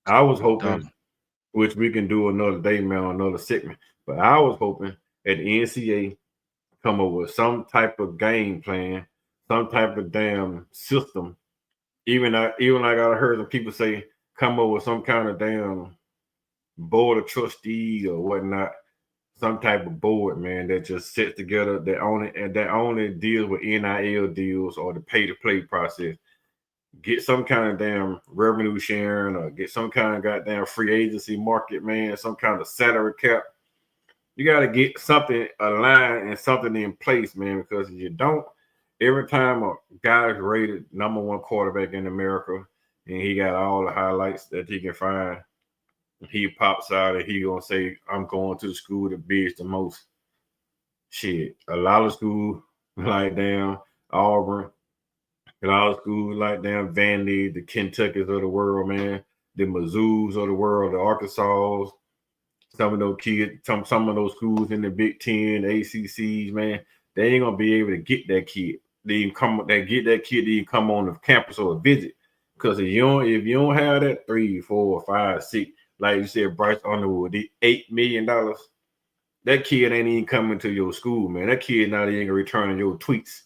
I was the dollar. hoping, which we can do another day, man, another segment. But I was hoping at the NCAA come up with some type of game plan, some type of damn system. Even like I heard some people say, come up with some kind of damn board of trustees or whatnot, some type of board, man, that just sits together that only deals with NIL deals or the pay to play process. Get some kind of damn revenue sharing or get some kind of goddamn free agency market, man, some kind of salary cap. You got to get something aligned and something in place, man, because if you don't, every time a guy is rated #1 quarterback in America and he got all the highlights that he can find, he pops out and he gonna say, I'm going to the school that bids the most. Shit. A lot of schools like damn Auburn, a lot of schools like damn Vandy, the Kentuckys of the world, man, the Mizzous of the world, the Arkansas, some of those kids, some of those schools in the Big Ten, the ACCs, man, they ain't gonna be able to get that kid. They get that kid to come on the campus or a visit. Because if you don't have that 3, 4, 5, 6, like you said, Bryce Underwood, the $8 million, that kid ain't even coming to your school, man. That kid not even returning your tweets.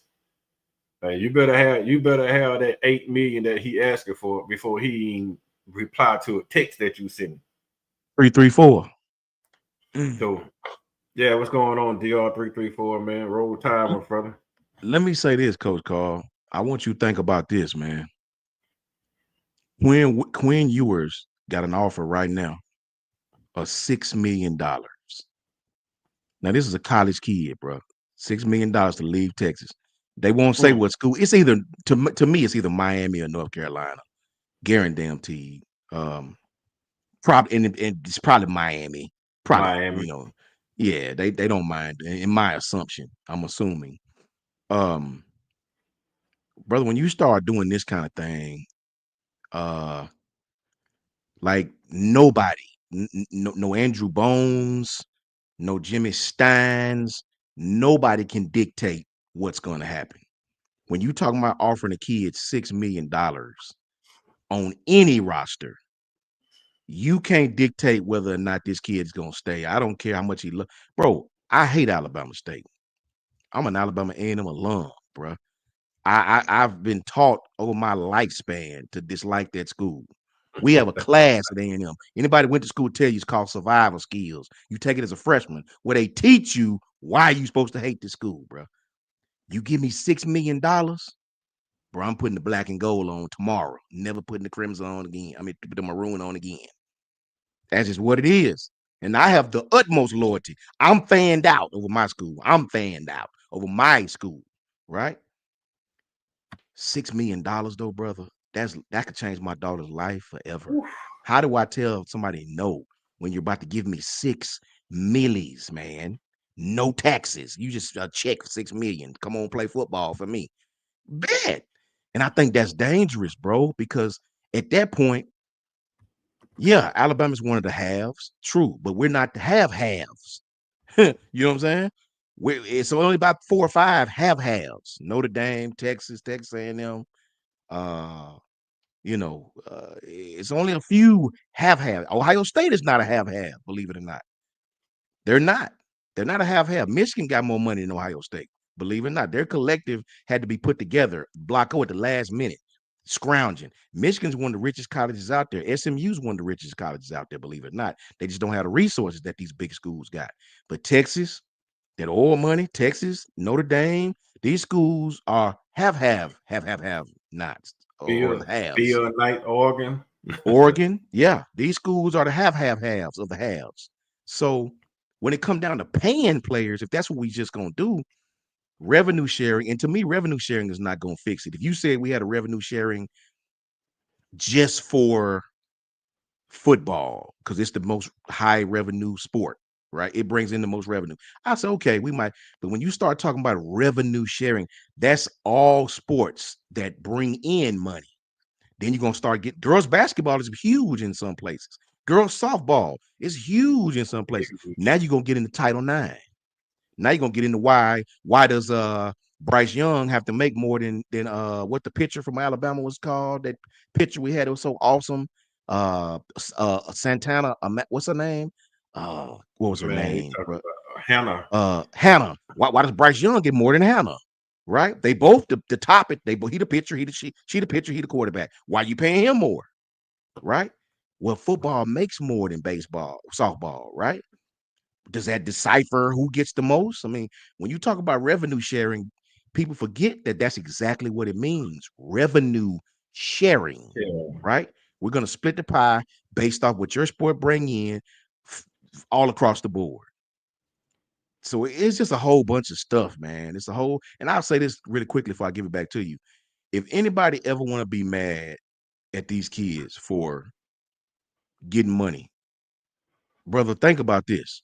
Like, you better have that 8 million that he asking for before he even reply to a text that you send. 334. So Yeah, what's going on, DR334, man? Roll Tide, my brother. Let me say this, Coach Carl. I want you to think about this, man. Quinn Ewers got an offer right now of $6 million. Now, this is a college kid, bro. $6 million to leave Texas. They won't say what school. It's either to me, it's either Miami or North Carolina. Guaranteed. Probably and it's probably Miami. Probably, Miami. yeah, they don't mind. In my assumption, I'm assuming. Brother, when you start doing this kind of thing, like nobody, no Andrew Bones, no Jimmy Steins, nobody can dictate what's going to happen. When you talking about offering a kid $6 million on any roster, you can't dictate whether or not this kid's gonna stay. I don't care how much he look, bro. I hate Alabama State. I'm an Alabama A&M alum, bro. I've been taught over my lifespan to dislike that school. We have a class at A&M. Anybody went to school tell you it's called survival skills. You take it as a freshman where they teach you why you supposed to hate this school, bro. You give me $6 million, bro. I'm putting the black and gold on tomorrow. Never putting the crimson on again. I mean, put the maroon on again. That's just what it is. And I have the utmost loyalty. I'm fanned out over my school. I'm fanned out over my school, right? $6 million though, brother. That could change my daughter's life forever. How do I tell somebody no when you're about to give me 6 millies, man? No taxes. You just check for 6 million. Come on, play football for me. Bet. And I think that's dangerous, bro, because at that point, yeah, Alabama's one of the halves, true, but we're not the halves. You know what I'm saying? It's only about 4 or 5 halves. Notre Dame, Texas A&M. It's only a few half. Ohio State is not a half, believe it or not. They're not. They're not a half. Michigan got more money than Ohio State, believe it or not. Their collective had to be put together, block at the last minute, scrounging. Michigan's one of the richest colleges out there. SMU's one of the richest colleges out there, believe it or not. They just don't have the resources that these big schools got. But Texas, that oil money, Texas, Notre Dame, these schools are have nots or the halves. Field Night, Oregon. Oregon, yeah, these schools are the halves of the halves. So when it come down to paying players, if that's what we just gonna do, revenue sharing, and to me, revenue sharing is not gonna fix it. If you said we had a revenue sharing just for football, because it's the most high revenue sport, right? It brings in the most revenue. I said, okay, we might, but when you start talking about revenue sharing, that's all sports that bring in money. Then you're gonna start getting girls basketball is huge in some places. Girls softball is huge in some places. Now you're gonna get into Title IX. Now you're gonna get into why does Bryce Young have to make more than what the pitcher from Alabama was called? That pitcher we had, it was so awesome. Santana, what's her name? What was her name? Hannah. Hannah. Why does Bryce Young get more than Hannah? Right? They both the topic. He the pitcher, she the pitcher, he the quarterback. Why you paying him more? Right? Well, football makes more than baseball, softball, right? Does that decipher who gets the most? I mean, when you talk about revenue sharing, people forget that that's exactly what it means. Revenue sharing, right? We're going to split the pie based off what your sport bring in all across the board. So it's just a whole bunch of stuff, man. It's a whole, and I'll say this really quickly before I give it back to you. If anybody ever want to be mad at these kids for getting money, brother, think about this.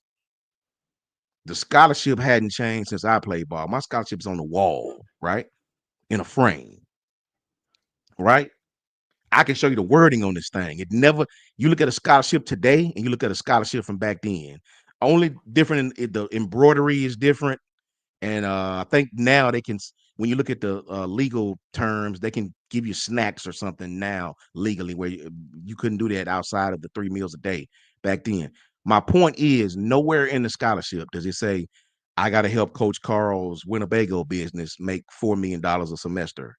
The scholarship hadn't changed since I played ball. My scholarship's on the wall, right? In a frame, right? I can show you the wording on this thing. It never, you look at a scholarship today and you look at a scholarship from back then. Only different, the embroidery is different. And I think now they can, when you look at the legal terms, they can give you snacks or something now legally where you couldn't do that outside of the 3 meals a day back then. My point is, nowhere in the scholarship does it say, I got to help Coach Carl's Winnebago business make $4 million a semester.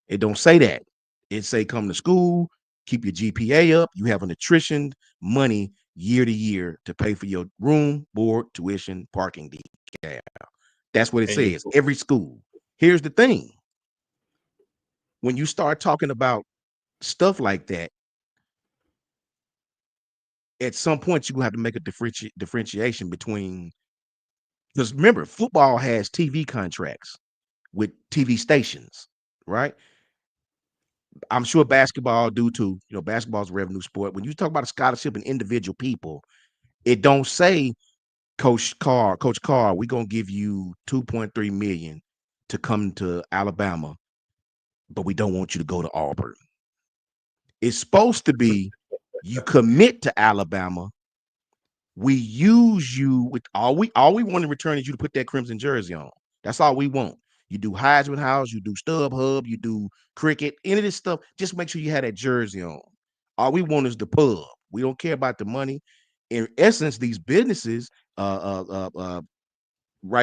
It don't say that. It say come to school, keep your GPA up. You have a nutrition money year to year to pay for your room, board, tuition, parking decal. That's what it And says. Every school. Here's the thing. When you start talking about stuff like that, at some point you're gonna have to make a differentiation between, because remember, football has TV contracts with TV stations, right? I'm sure basketball do too. You know, basketball's a revenue sport. When you talk about a scholarship and individual people, it don't say Coach Carr, we're gonna give you 2.3 million to come to Alabama, but we don't want you to go to Auburn. It's supposed to be you commit to Alabama. We use you with all we want in return is you to put that crimson jersey on. That's all we want. You do Heisman House, you do StubHub, you do cricket, any of this stuff. Just make sure you have that jersey on. All we want is the pub. We don't care about the money. In essence, these businesses, right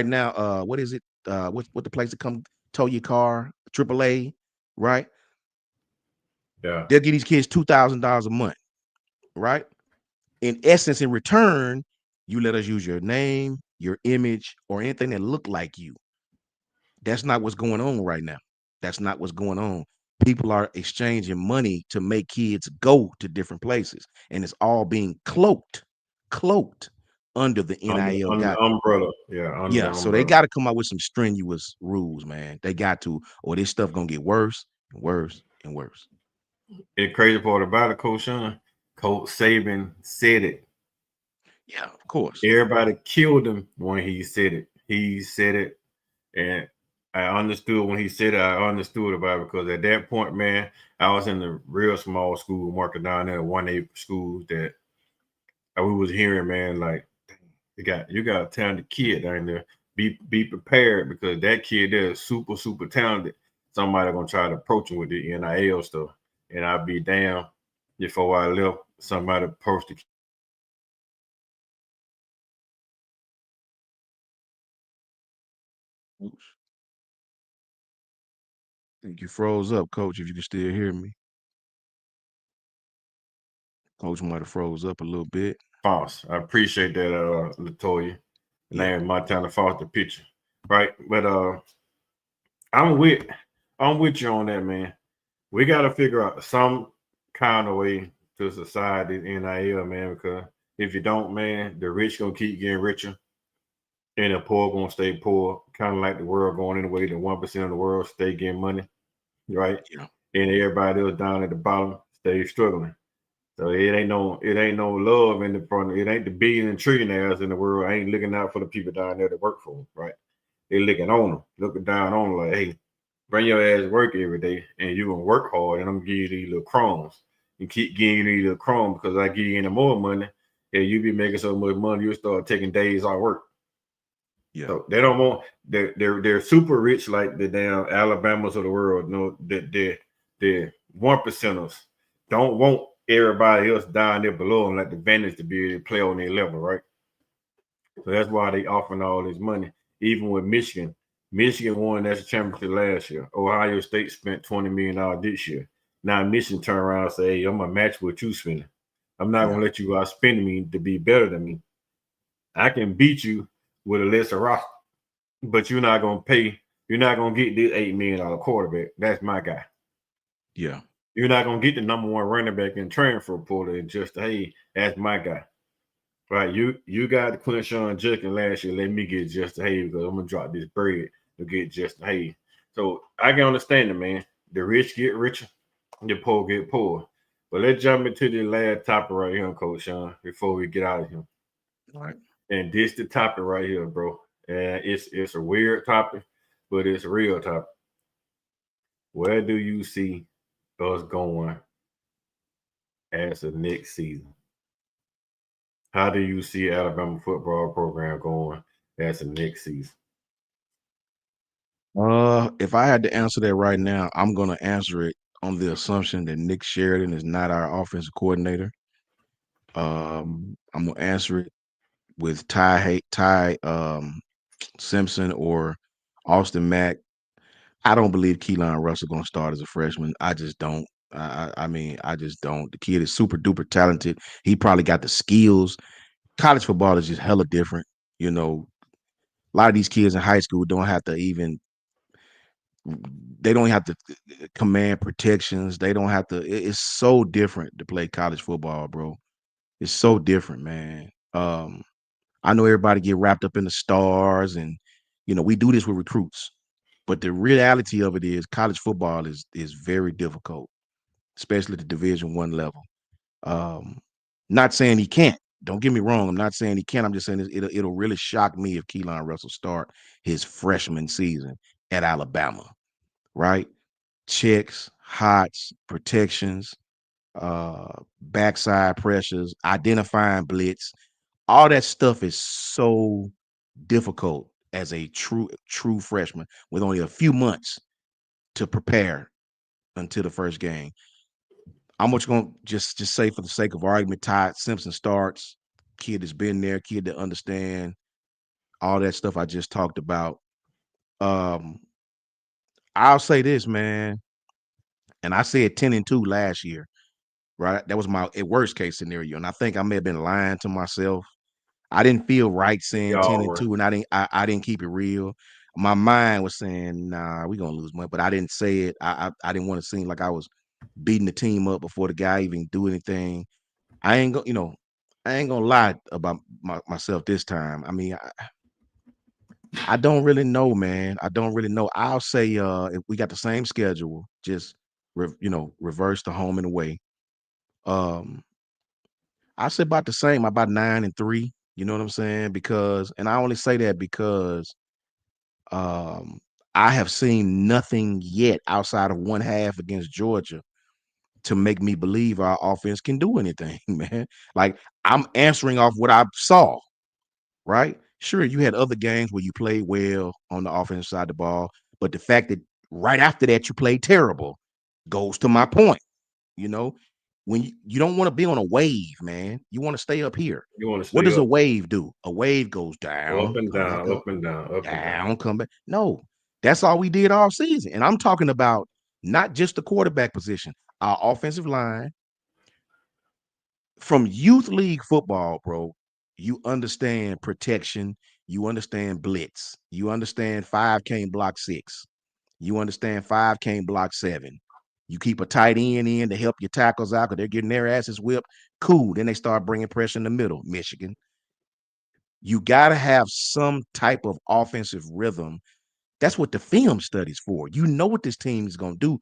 now, what is it? What the place that come tow your car, AAA, right? yeah, They'll give these kids $2,000 a month, right? In essence, in return, you let us use your name, your image, or anything that look like you. That's not what's going on right now. That's not what's going on. People are exchanging money to make kids go to different places, and it's all being cloaked under the NIL. under the umbrella. Yeah, under the Yeah, so they umbrella. got to come out with some strenuous rules, man. They got to, or this stuff gonna get worse and worse and worse. The crazy part about it, Coach Sean, Coach Saban said it. Yeah, of course. Everybody killed him when he said it. He said it, and I understood when he said it. I understood about it because at that point, man, I was in the real small school market down there, 1A schools that we was hearing, man, like you got a talented kid down there. Be prepared because that kid there is super talented. Somebody gonna try to approach him with the NIL stuff, and I'd be damn before I left. Somebody approached the Oops. I think you froze up, Coach. If you can still hear me, Coach might have froze up a little bit. Foss. I appreciate that, Latoya. The Yeah, name Montana Foss, the picture, right? But I'm with I'm with you on that, man. We got to figure out some kind of way to society NIL, man. Because if you don't, man, the rich gonna keep getting richer, and the poor gonna stay poor. Kind of like the world going in the way that 1% of the world stay getting money, right? yeah, And everybody else down at the bottom stay struggling. So it ain't no love in the front. It ain't the billion and trillionaires in the world. I ain't looking out for the people down there that work for them, right? They looking on them, looking down on them like, hey, bring your ass to work every day, and you gonna work hard, and I'm gonna give you these little crumbs, and keep giving you these little crumbs because I give you any more money, and you be making so much money, you start taking days off work. yeah, So they don't want they're super rich like the damn Alabamas of the world. No, the 1%ers don't want everybody else down there below them like the advantage to be able to play on their level, right? So that's why they offering all this money. Even with Michigan, Michigan won that championship last year. Ohio State spent $20 million this year. Now Michigan turn around and say, hey, I'm gonna match what you spending. I'm not yeah, gonna let you outspend me to be better than me. I can beat you with a lesser roster, but you're not gonna pay. You're not gonna get this $8 million quarterback. That's my guy. yeah, You're not gonna get the number one running back in transfer portal and just hey, that's my guy. Right? You got the Quinshawn Judkins last year. Let me get Justin Hayes because I'm gonna drop this bread to get Justin Hayes. So I can understand it, man. The rich get richer, the poor get poor. But let's jump into the last topic right here, Coach Sean, before we get out of here. all right. And this the topic right here, bro. And it's a weird topic, but it's a real topic. Where do you see us going as the next season? How do you see Alabama football program going as the next season? If I had to answer that right now, I'm gonna answer it on the assumption that Nick Sheridan is not our offensive coordinator. I'm gonna answer it with Ty Simpson or Austin Mack. I don't believe Keelan Russell gonna start as a freshman. I just don't. I mean, I just don't. The kid is super duper talented. He probably got the skills. College football is just hella different. You know, a lot of these kids in high school don't have to even they don't have to command protections. They don't have to. It's so different to play college football, bro. It's so different, man. I know everybody get wrapped up in the stars, and we do this with recruits. But the reality of it is, college football is very difficult, especially at the Division I level. Um, Not saying he can't. Don't get me wrong. I'm not saying he can't. I'm just saying it'll really shock me if Keelan Russell start his freshman season at Alabama, right? Checks, hots, protections, backside pressures, identifying blitz. All that stuff is so difficult as a true freshman with only a few months to prepare until the first game. I'm just gonna just say for the sake of argument, Todd Simpson starts. Kid has been there, kid that understand all that stuff I just talked about. Um, I'll say this, man, and I said 10-2 last year, right? That was my worst case scenario, and I think I may have been lying to myself. I didn't feel right saying Y'all were. 10-2, and I didn't keep it real. My mind was saying, nah, we're gonna lose money, but I didn't say it. I didn't want to seem like I was beating the team up before the guy even do anything. I ain't gonna lie about myself this time. I mean, I don't really know, man. I don't really know. I'll say if we got the same schedule, just reverse the home and away. Um, I say about the same, about 9-3. You know what I'm saying? Because, and I only say that because um I have seen nothing yet outside of one half against Georgia to make me believe our offense can do anything, man. Like, I'm answering off what I saw, right? Sure, you had other games where you played well on the offensive side of the ball, but the fact that right after that you played terrible goes to my point. You know, when you don't want to be on a wave, man. You want to stay up here. You want to What stay does a up, wave do? A wave goes up down, and come back down, up, up and down, up and down. down, come back. No, that's all we did all season. And I'm talking about not just the quarterback position, our offensive line. From youth league football, bro, you understand protection, you understand blitz, you understand five can't block six, you understand five can't block seven. You keep a tight end in to help your tackles out because they're getting their asses whipped. Cool. Then they start bringing pressure in the middle. Michigan. You got to have some type of offensive rhythm. That's what the film study's for. You know what this team is going to do.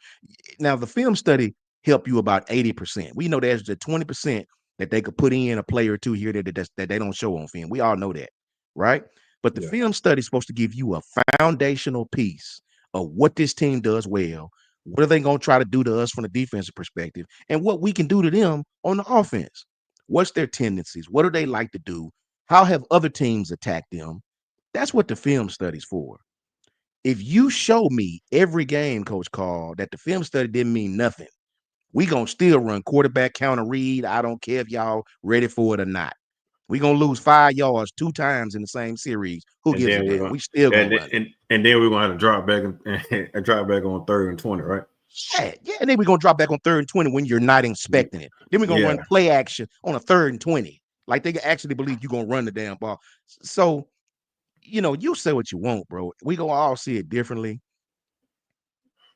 Now, the film study help you about 80%. We know there's the 20% that they could put in a player or two here that they don't show on film. We all know that, right? But the Yeah. film study is supposed to give you a foundational piece of what this team does well. What are they going to try to do to us from the defensive perspective, and what we can do to them on the offense? What's their tendencies? What do they like to do? How have other teams attacked them? That's what the film study's for. If you show me every game, Coach Carl, that the film study didn't mean nothing, we gonna still run quarterback counter read. I don't care if y'all ready for it or not. We gonna lose 5 yards 2 times in the same series. Who And gives a then we're damn? gonna We still gonna and run it. and then we're gonna have to drop back and drop back on 3rd and 20, right? Yeah, and then we're gonna drop back on 3rd and 20 when you're not expecting it. Then we're gonna Yeah. run play action on a 3rd and 20. Like they actually believe you're gonna run the damn ball. So, you say what you want, bro. We gonna all see it differently.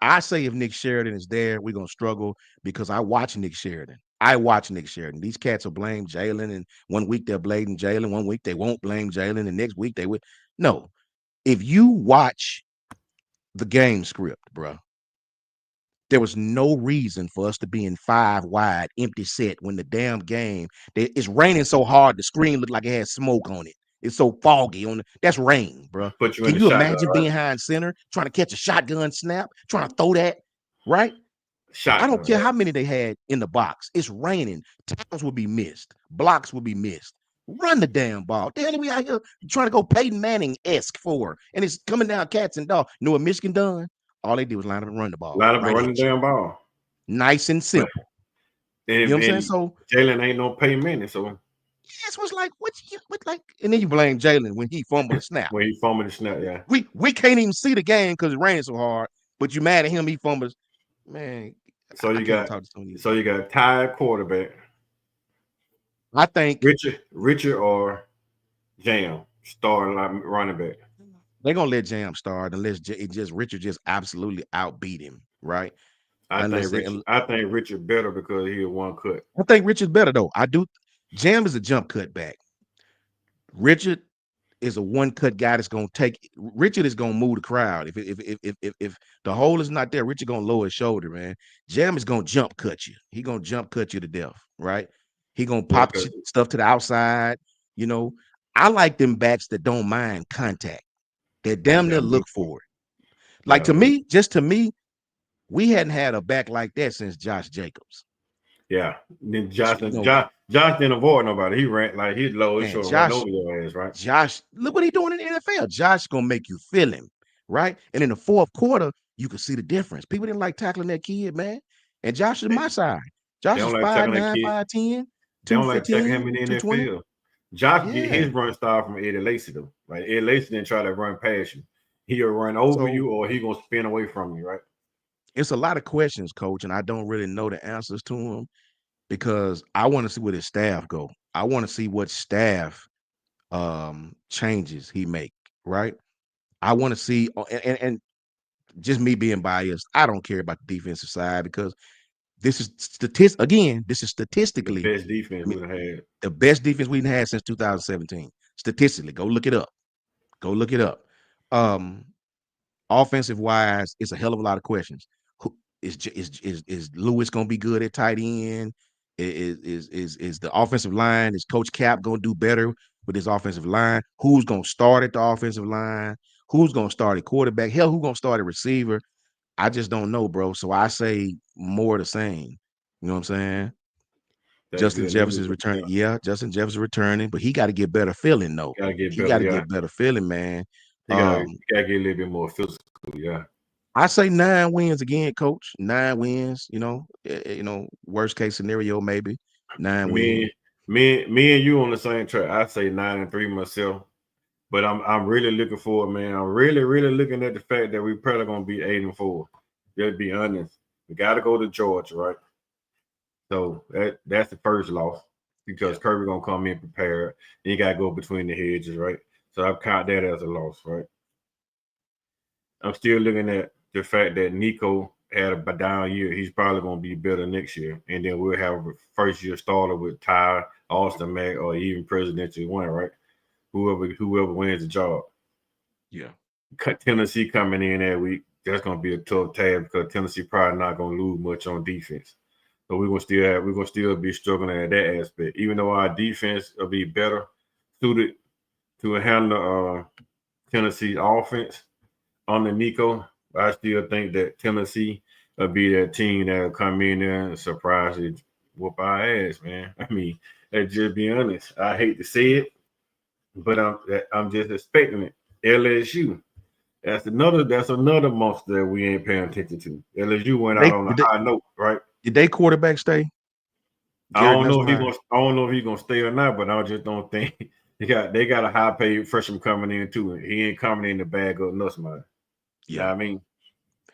I say if Nick Sheridan is there, we're gonna struggle because I watch Nick Sheridan. I watch Nick Sheridan. These cats will blame Jalen, and one week they're blaming Jalen, one week they won't blame Jalen, and next week they would. No, if you watch the game script, bro, there was no reason for us to be in 5 wide, empty set when the damn game. It's raining so hard, the screen looked like it had smoke on it. It's so foggy that's rain, bro. Put you in Can the you shotgun, imagine right? being behind center, trying to catch a shotgun snap, trying to throw that, right? I don't Shotgun, care right? how many they had in the box. It's raining. Tackles will be missed. Blocks will be missed. Run the damn ball. Damn, we out here trying to go Peyton Manning-esque for, and it's coming down cats and dogs. You know what Michigan done? All they did was line up and run the ball Line up and right run the at you. damn ball. Nice and But simple. You know what I'm saying? and So Jalen ain't no pay minute, so yes, was like, what like, and then you blame Jalen when he fumbled a snap. when he fumbled the snap, yeah. We can't even see the game because it rained so hard, but you mad at him, he fumbles. Man, So I you can't got talk to Tony. so you got Ty quarterback, I think Richard or Jam starting like running back. they're gonna let Jam start unless Richard just absolutely outbeat him, right? Unless they, I think Richard better because he had one cut. I think Richard's better though. I do. Jam is a jump cut back. Richard is a one cut guy that's gonna take. Richard is gonna move the crowd. If the hole is not there, Richard gonna lower his shoulder, man. Jam is gonna jump cut you. He gonna jump cut you to death, right? He gonna Yeah, pop stuff to the outside. You know, I like them backs that don't mind contact. They damn near look for it. Like to me, just to me, we hadn't had a back like that since Josh Jacobs. Yeah. Then Josh didn't avoid nobody. He ran like he low his shoulder run over your ass, right? Josh, look what he doing in the NFL. Josh gonna make you feel him, right? And in the fourth quarter, you can see the difference. People didn't like tackling that kid, man. And Josh is my side. Josh is like 5'9", 5'10", they don't like tackling 215, him in the 220. NFL. Josh get his run style from Eddie Lacy though. Like Eddie Lacy didn't try to run past you. He'll run over you or he gonna spin away from you, right? It's a lot of questions, coach, and I don't really know the answers to them because I want to see where his staff go. I want to see what staff changes he make, right? I want to see and just me being biased, I don't care about the defensive side because this is statistically the best defense we've had. The best defense we've had since 2017. Statistically, go look it up. Go look it up. Offensive wise, it's a hell of a lot of questions. Who is Lewis gonna be good at tight end? Is the offensive line? Is Coach Cap gonna do better with his offensive line? Who's gonna start at the offensive line? Who's gonna start at quarterback? Hell, who's gonna start at receiver? I just don't know, bro. So I say more the same. You know what I'm saying? Justin Jefferson's returning. Yeah, Justin Jefferson returning, but he got to get better feeling though. He got to get better feeling, man. He got to get a little bit more physical. Yeah. I say 9 wins again, coach. 9 wins. Worst case scenario, maybe 9 wins. Me and you on the same track. I say 9-3 myself. But I'm really looking forward, man. I'm really looking at the fact that we probably gonna be 8-4. Just be honest. We got to go to Georgia, right? So that's the first loss because Kirby gonna come in prepared. And you gotta go between the hedges, right? So I've count that as a loss, right? I'm still looking at the fact that Nico had a down year. He's probably gonna be better next year, and then we'll have a first year starter with Ty, Austin Mack, or even Presidential one, right? Whoever wins the job. Yeah. Tennessee coming in that week. That's gonna be a tough task because Tennessee probably not gonna lose much on defense. So we're gonna still be struggling at that aspect, even though our defense will be better suited to handle Tennessee offense under Nico. I still think that Tennessee will be that team that will come in there and surprise and whoop our ass, man. I mean, let's just be honest. I hate to say it, but I'm just expecting it. LSU. That's another monster that we ain't paying attention to. LSU went out on a high note, right? Did they quarterback stay? I don't know if he's gonna stay or not, but I just don't think they got a high paid freshman coming in too. He ain't coming in to bag up Nussmeier. Yeah, you know what I mean,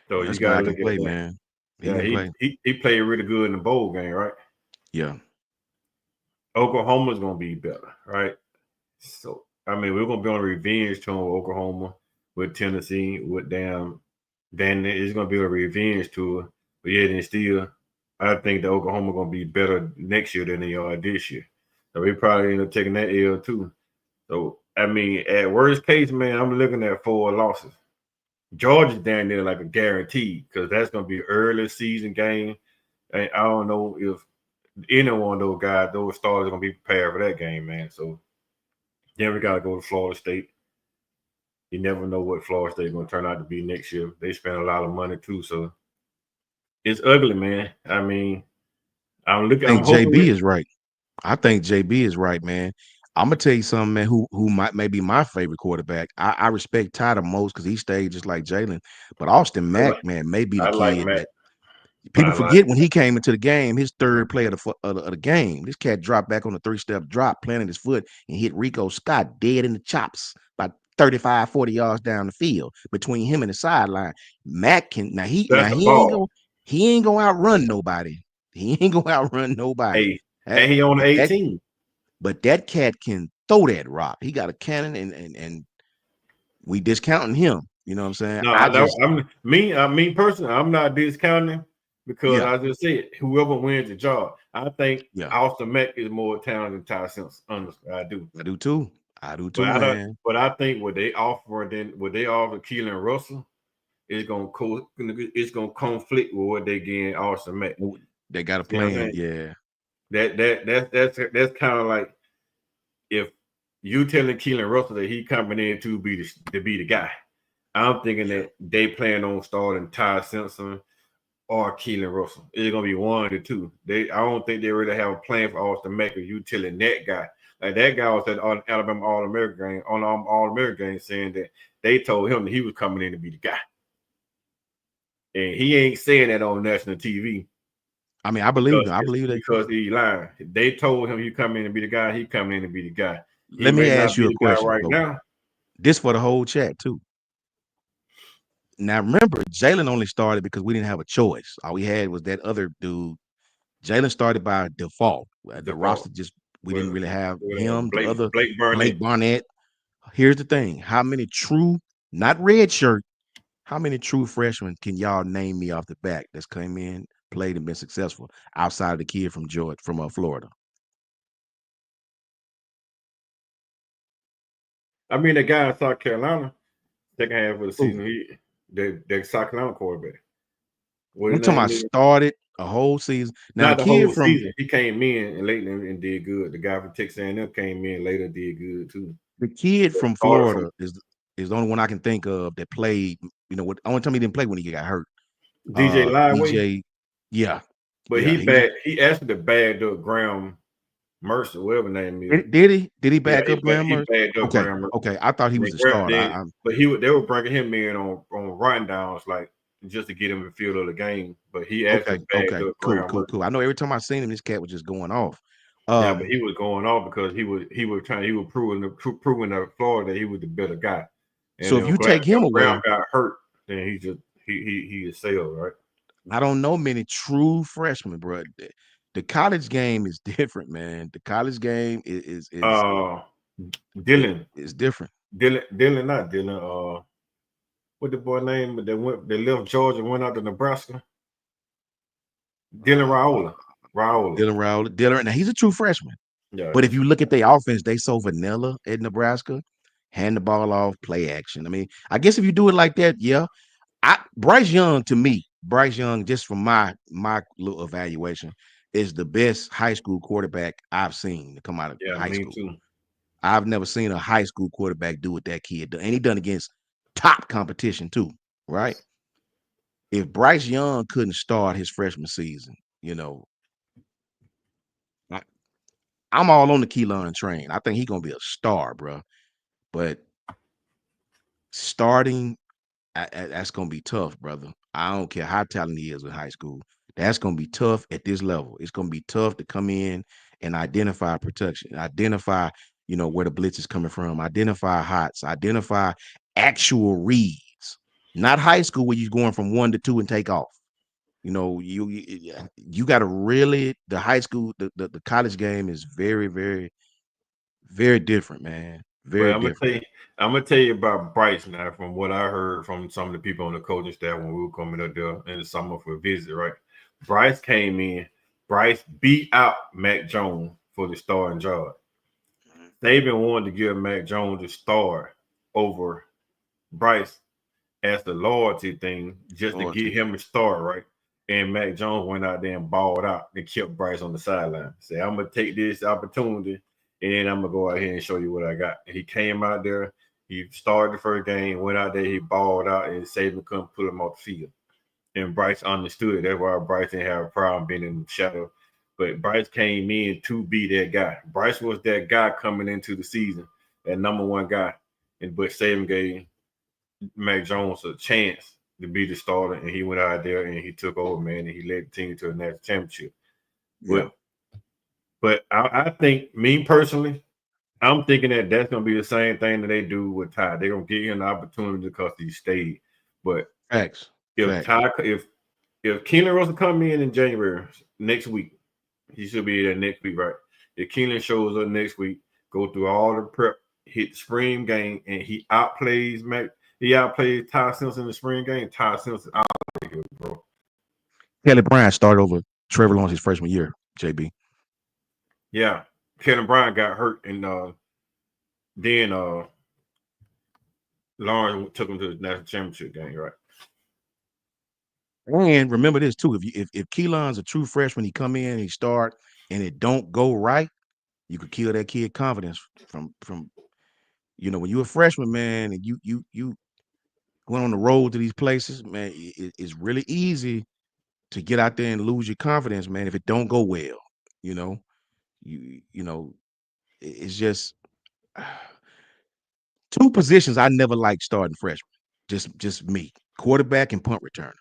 so you gotta look at that, man. He played really good in the bowl game, right? Yeah. Oklahoma's gonna be better, right? So I mean, we're gonna be on a revenge tour with Oklahoma, with Tennessee, with then it's gonna be a revenge tour. But yeah, then still, I think the Oklahoma gonna be better next year than they are this year. So we probably end up taking that L too. So I mean, at worst case, man, I'm looking at 4 losses. Georgia's down there like a guarantee because that's gonna be an early season game. And I don't know if any one of those guys, those stars, are gonna be prepared for that game, man. So then we gotta go to Florida State. You never know what Florida State is gonna turn out to be next year. They spend a lot of money too, so it's ugly, man. I mean, I'm looking. I think JB is right. I think JB is right, man. I'm gonna tell you something, man. Who may be my favorite quarterback? I respect Ty the most because he stayed just like Jalen. But Austin Mack, man, may be the kid that people forget when he came into the game. His third play of the game, this cat dropped back on the 3-step drop, planted his foot, and hit Rico Scott dead in the chops about 35, 40 yards down the field between him and the sideline. Mack can he ain't go. He ain't gonna outrun nobody. He ain't gonna outrun nobody. Hey, and he on the But that 18. but that cat can throw that rock. He got a cannon, and we discounting him. You know what I'm saying? No, I I know. just Me personally, I'm not discounting because yeah, I just said whoever wins the job. I think yeah. Austin Mack is more talented than Ty Simpson. Honestly, I do. I do too. I do But too, I don't. man. But I think what they offer Keelan Russell is it's gonna conflict with what they getting Austin Mack. They got a You know what I'm plan. saying? Yeah. That's kind of like if you telling Keelan Russell that he coming in to be the guy. I'm thinking that they plan on starting Ty Simpson or Keelan Russell. It's gonna be one of the two. I don't think they really have a plan for Austin Mack. You telling that guy, like that guy was at Alabama All-American game on All-American game, saying that they told him that he was coming in to be the guy, and he ain't saying that on national TV I mean, I believe him. I believe that. because he lying. They told him he coming in to be the guy. He coming in to be the guy. He Let me may ask not you be a the guy question. right So now. this for the whole chat too. Now remember, Jalen only started because we didn't have a choice. All we had was that other dude. Jalen started by default. The roster just we didn't really have him. The other Blake Burnett. Blake Barnett. Here's the thing: how many true, not red shirt, how many true freshmen can y'all name me off the back that's came in, played, and been successful outside of the kid from Florida? I mean, the guy in South Carolina, second half of the Ooh. season, the South Carolina quarterback. What I'm his talking name about is? started a whole season. Now Not the the kid whole from season. He came in and late and did good. The guy from Texas A&M came in later, did good too. Started from Florida is the only one I can think of that played. You know what? Only time he didn't play when he got hurt. DJ Liveway, DJ, yeah, but yeah. he actually bagged up Graham Mercer, whatever his name is. Did he Yeah, back up Graham he Mercer? bagged up Okay, Graham Mercer. okay. I thought he was a starter. But they were bringing him in on run downs, like just to get him in the field of the game. But he actually bagged up Graham Mercer. Cool. I know every time I seen him, this cat was just going off. Yeah, but he was going off because he was proving to Florida that he was the better guy. And so if you take him away, Graham got hurt, then he excelled, right? I don't know many true freshmen, bro. The college game is different, man. The college game Dylan, is different. not Dylan. What the boy name they left Georgia and went out to Nebraska? Dylan Raiola. Dylan Rowley. Dylan, now he's a true freshman. Yeah. But if you look at their offense, they so vanilla at Nebraska. Hand the ball off, play action. I mean, I guess if you do it like that, yeah. Bryce Young, to me, Bryce Young, just from my little evaluation, is the best high school quarterback I've seen to come out of high me school. too. I've never seen a high school quarterback do what that kid done. And he done against top competition too, right? If Bryce Young couldn't start his freshman season, you know, I'm all on the Keelan train. I think he's gonna be a star, bro. But starting, that's gonna be tough, brother. I don't care how talented he is in high school. That's gonna be tough at this level. It's gonna be tough to come in and identify protection, identify, where the blitz is coming from, identify hots, identify actual reads, not high school where you're going from 1 to 2 and take off. You got to really the high school, the college game is very, very, very different, man. Very But different. I'm gonna tell you about Bryce now. From what I heard from some of the people on the coaching staff when we were coming up there in the summer for a visit, right? Bryce came in. Bryce beat out Mac Jones for the starting job. They've been wanting to give Mac Jones the start over Bryce as the loyalty thing, just to get him a start, right? And Mac Jones went out there and balled out and kept Bryce on the sideline. Say, I'm gonna take this opportunity and then I'm gonna go out here and show you what I got. And he came out there, he started the first game, went out there, he balled out, and Saban couldn't put him off the field. And Bryce understood it. That's why Bryce didn't have a problem being in the shadow. But Bryce came in to be that guy. Bryce was that guy coming into the season, that number one guy. But Saban gave Mac Jones a chance to be the starter, and he went out there and he took over, man, and he led the team to a national championship. Yeah. But I think, me personally, I'm thinking that that's going to be the same thing that they do with Ty. They're going to give him an opportunity because he stayed. But Facts. if if Keelan Russell come in January next week, he should be there next week, right? If Keelan shows up next week, go through all the prep, hit the spring game, and he outplays Mac. He outplays Ty Simpson in the spring game. Ty Simpson out of here, bro. Kelly Bryant started over Trevor Lawrence his freshman year, JB. Yeah. Kevin Bryant got hurt, and then Lawrence took him to the national championship game, right? And remember this too: if Keelan's a true freshman, he come in, he start, and it don't go right, you could kill that kid confidence from when you're a freshman, man, and you going on the road to these places, man. It's really easy to get out there and lose your confidence, man, if it don't go well. You know, it's just two positions I never liked starting freshmen. Just me, quarterback and punt returner.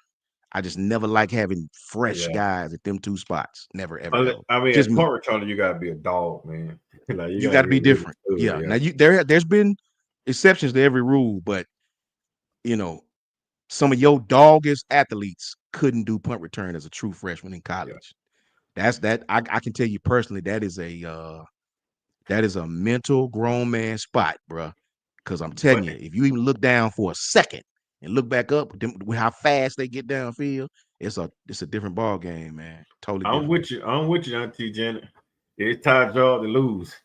I just never like having fresh Yeah. guys at them two spots. Never, ever, ever. I mean, as Just me. punt returner, you gotta be a dog, man. Like You got to be different. Yeah. Now there's been exceptions to every rule, but some of your doggest athletes couldn't do punt return as a true freshman in college. That I can tell you personally, that is a mental grown man spot, bro. Because I'm telling you, if you even look down for a second and look back up with how fast they get downfield, it's a different ball game, man. Totally different. I'm with you, Auntie Janet. It's Ty's job to lose,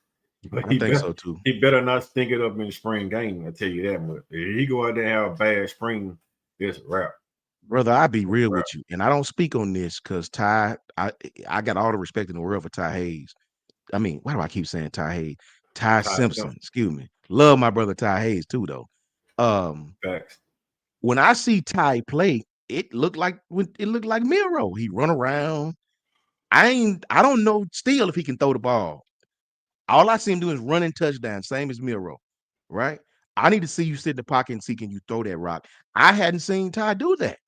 but I think so too. He better not stink it up in the spring game. I tell you that much. If he go out there and have a bad spring, it's a wrap. Brother, I'll be real with you, and I don't speak on this because Ty, I got all the respect in the world for Ty Hayes. I mean, why do I keep saying Ty Hayes? Ty Simpson, excuse me. Love my brother Ty Hayes too, though. Facts. When I see Ty play, it looked like Miro. He run around. I don't know still if he can throw the ball. All I see him doing is running touchdown, same as Miro, right? I need to see you sit in the pocket and see can you throw that rock. I hadn't seen Ty do that.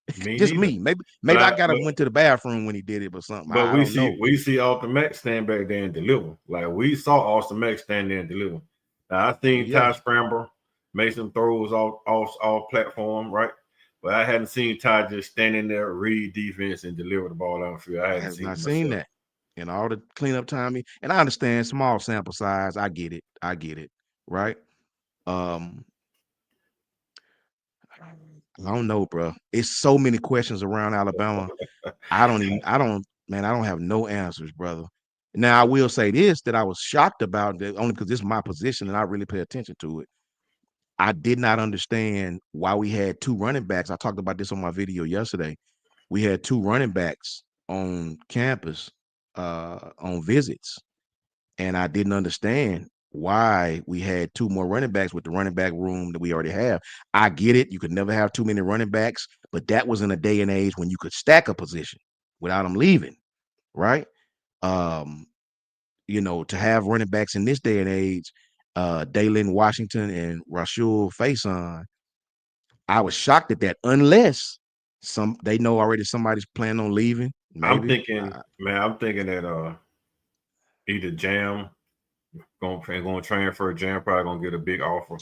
Just me. Maybe I gotta went to the bathroom when he did it or something. But I don't know. We see Austin Mack stand back there and deliver. Like we saw Austin Mack stand there and deliver. Now I seen Ty scramble, make some throws off platform, right? But I hadn't seen Ty just standing there, read defense, and deliver the ball out the field. I hadn't seen that. And all the cleanup time. And I understand small sample size. I get it. Right. I don't know, bro. It's so many questions around Alabama. I don't have no answers, brother. Now I will say this that I was shocked about that only because this is my position and I really pay attention to it. I did not understand why we had two running backs. I talked about this on my video yesterday. We had two running backs on campus on visits, and I didn't understand why we had two more running backs with the running back room that we already have. I get it. You could never have too many running backs, but that was in a day and age when you could stack a position without them leaving, right? To have running backs in this day and age, Dalen Washington and Rashul Faison, I was shocked at that, unless they know already somebody's planning on leaving. Maybe. I'm thinking that either Jam gonna transfer. Jam probably gonna get a big offer,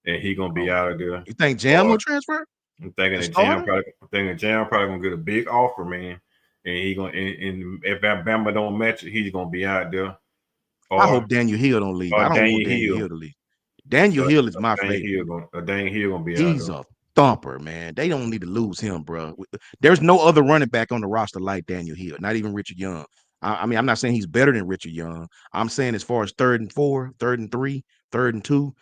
and he gonna be out of there. You think Jam will transfer? I'm thinking that Jam probably gonna get a big offer, man, and he gonna and if Bama don't match it, he's gonna be out there. I hope Daniel Hill don't leave. I don't want Daniel Hill to leave. Daniel Hill is my favorite. Daniel Hill gonna be He's a thumper, man. They don't need to lose him, bro. There's no other running back on the roster like Daniel Hill, not even Richard Young. I mean, I'm not saying he's better than Richard Young. I'm saying as far as 3rd and 4, 3rd and 3, 3rd and 2,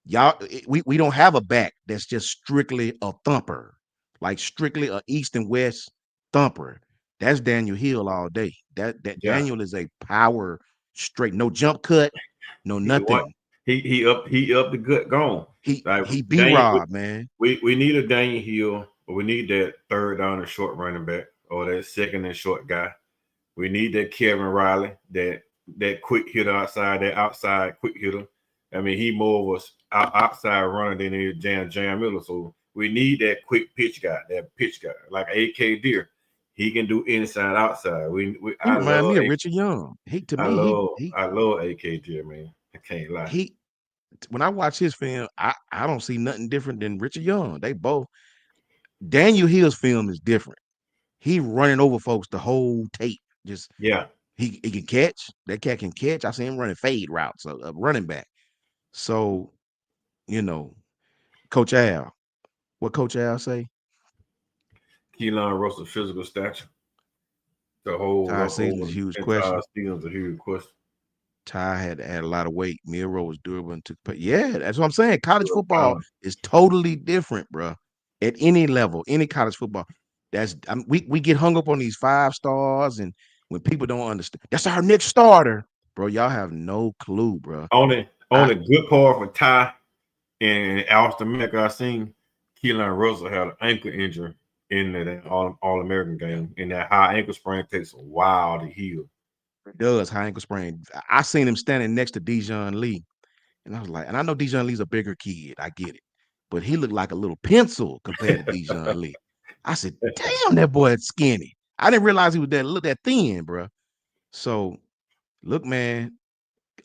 y'all, we don't have a back that's just strictly a thumper, like strictly a east and west thumper. That's Daniel Hill all day. Daniel is a power straight, no jump cut, no nothing. He up the gut gone. He be Rob, man. We need a Daniel Hill, but we need that third down and short running back or that second and short guy. We need that Kevin Riley, that quick hitter outside, that outside quick hitter. I mean, he more of a outside runner than he Jam Miller. So we need that quick pitch guy, like AK Deer. He can do inside, outside. He remind me of Richard Young. I love AK Deer, man. I can't lie. When I watch his film, I don't see nothing different than Richard Young. They both. Daniel Hill's film is different. he running over folks the whole tape. Just Yeah. he can catch. That cat can catch. I see him running fade routes, a running back. So, you know, Coach Al, what Coach Al say? Keelan Russell physical stature. The Entire whole season is a huge entire question. season's a huge question. Ty had a lot of weight. Miro was durable and took. But yeah, that's what I'm saying. College football Um, is totally different, bro. At any level, any college football. We get hung up on these 5 stars, and when people don't understand, that's our next starter, bro. Y'all have no clue, bro. only good part for Ty and Austin Mack I seen Keelan Russell had an ankle injury in that All-American game. And that high ankle sprain takes a while to heal. It does high ankle sprain. I seen him standing next to Dijon Lee, and I was like, and I know Dijon Lee's a bigger kid. I get it, but he looked like a little pencil compared to Dijon Lee. I said, damn, that boy is skinny. I didn't realize he was that thin, bro. So look, man,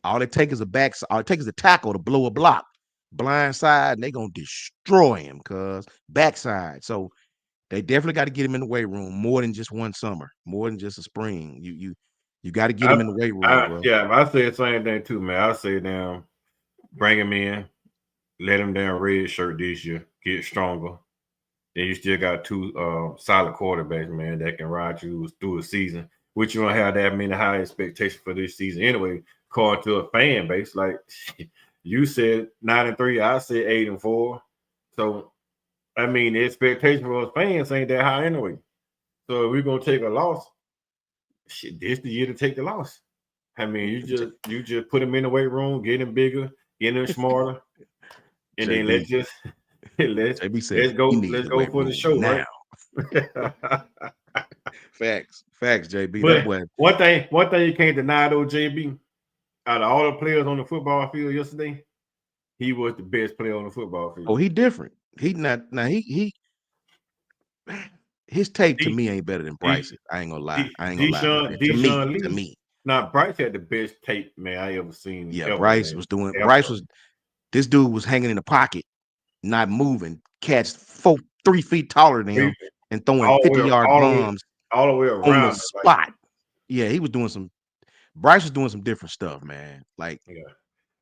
all it takes is all it takes is a tackle to blow a block. Blind side, and they gonna destroy him, cuz backside. So they definitely got to get him in the weight room more than just one summer, more than just a spring. You got to get him in the weight room, bro. Yeah, I say the same thing too, man. I say down, bring him in, let him down red shirt this year, get stronger. Then you still got 2 solid quarterbacks, man, that can ride you through a season. Which you don't have that many high expectations for this season anyway, according to a fan base. Like you said 9-3, I said 8-4. So I mean the expectation for us fans ain't that high anyway. So if we're gonna take a loss, shit, this the year to take the loss. I mean, you just put him in the weight room, get him bigger, get him smarter, and then JB, let's JB said go he needs the go weight for the room show, now. right? Facts, JB. That But boy. one thing you can't deny though, JB, out of all the players on the football field yesterday, he was the best player on the football field. Oh, he different. He not now. He his tape to me ain't better than Bryce's. I ain't gonna lie. I ain't gonna lie about that. Deshaun To Lee. me. Now Bryce had the best tape, man, I ever seen. Yeah, Ever, Bryce man. was doing. Ever. Bryce was. This dude was hanging in the pocket, not moving. Catch 3 feet taller than him and throwing 50-yard bombs all the way on the around. spot. Yeah, he was doing some. Bryce was doing some different stuff, man. Like, Yeah.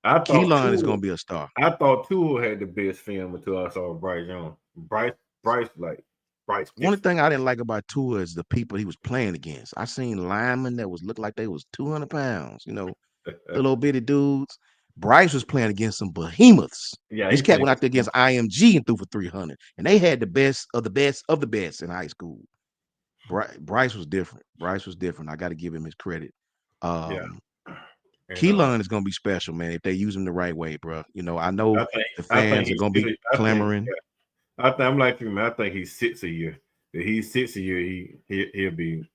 I thought Keelan is gonna be a star. I thought Tua had the best film until I saw Bryce Young. Bryce. One thing I didn't like about Tua is the people he was playing against. I seen linemen that looked like they was 200 pounds. You know, the little bitty dudes. Bryce was playing against some behemoths. Yeah, This cat went out there against IMG and threw for 300, and they had the best of the best of the best in high school. Bryce was different. Bryce was different. I got to give him his credit. Keelan is gonna be special, man, if they use him the right way, bro. You know, I know the fans are gonna be clamoring. I'm like you, man. I think he sits a year. If he sits a year, he'll be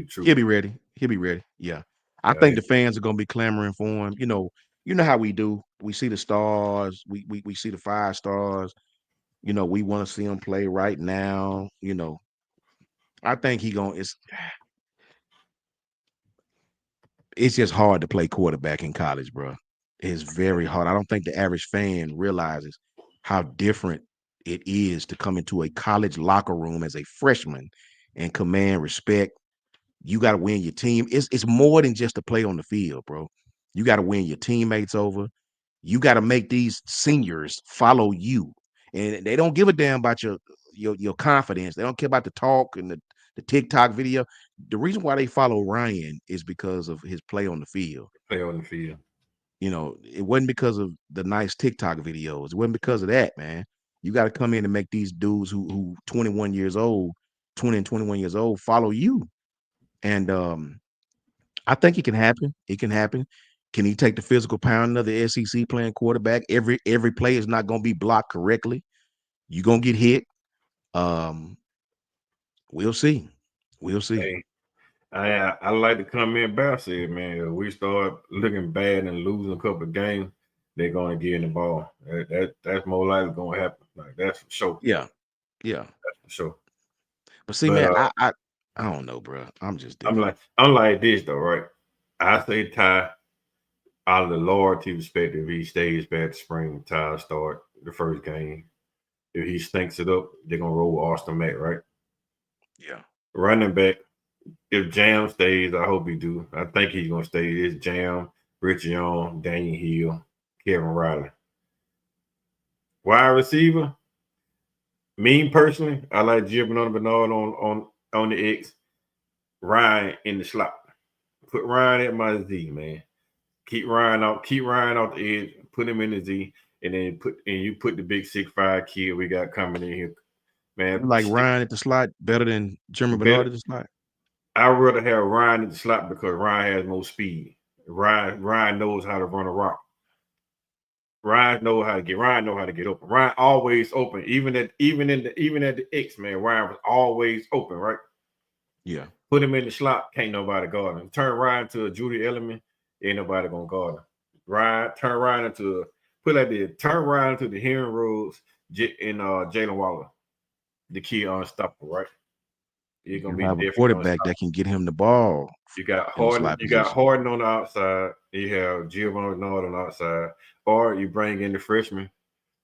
true. He'll be ready. He'll be ready. Yeah. I think the fans are gonna be clamoring for him. You know how we do. We see the stars, we see the 5 stars. You know, we want to see him play right now. You know, I think it's just hard to play quarterback in college, bro. It's very hard. I don't think the average fan realizes how different it is to come into a college locker room as a freshman and command respect. You got to win your team. It's more than just to play on the field, bro. You got to win your teammates over. You got to make these seniors follow you, and they don't give a damn about your confidence. They don't care about the talk and the TikTok video. The reason why they follow Ryan is because of his play on the field. You know, it wasn't because of the nice TikTok videos. It wasn't because of that, man. You got to come in and make these dudes who 21 years old, 20 and 21 years old follow you. And I think it can happen. It can happen. Can he take the physical pounding of the SEC playing quarterback? Every play is not going to be blocked correctly. You're going to get hit. We'll see. We'll see. Hey, I like to come in back said, man, if we start looking bad and losing a couple of games, they're going to get in the ball. That's more likely going to happen. Like that's for sure. Yeah. That's for sure. But see, man, I don't know, bro. I'm just different. I'm like this though, right? I say Ty, out of the loyalty perspective, he stays back to spring. Ty start the first game. If he stinks it up, they're gonna roll Austin Mack, right? Yeah. Running back, if Jam stays, I hope he do. I think he's gonna stay. It's Jam, Rich Young, Daniel Hill, Kevin Riley. Wide receiver, me personally, I like Gio Bernard on the X. Ryan in the slot. Put Ryan at my Z, man. Keep Ryan out the edge, put him in the Z, and then you put the big 6'5" kid we got coming in here. You Man, like Ryan at the slot better than Jimmy Bernard better. at the slot? I'd rather have Ryan at the slot because Ryan has more speed. Ryan knows how to run a route. Ryan know how to get open. Ryan always open. Even at the X, man, Ryan was always open, right? Yeah. Put him in the slot, can't nobody guard him. Turn Ryan to a Judy Element, ain't nobody gonna guard him. Turn Ryan into the Henry Rhodes and Jalen Waller, the key unstoppable, right? You're gonna You be have a different. quarterback that can get him the ball. You got in the Harden. slot You got position. Harden on the outside. You have Giovanni Bernard on the outside, or you bring in the freshman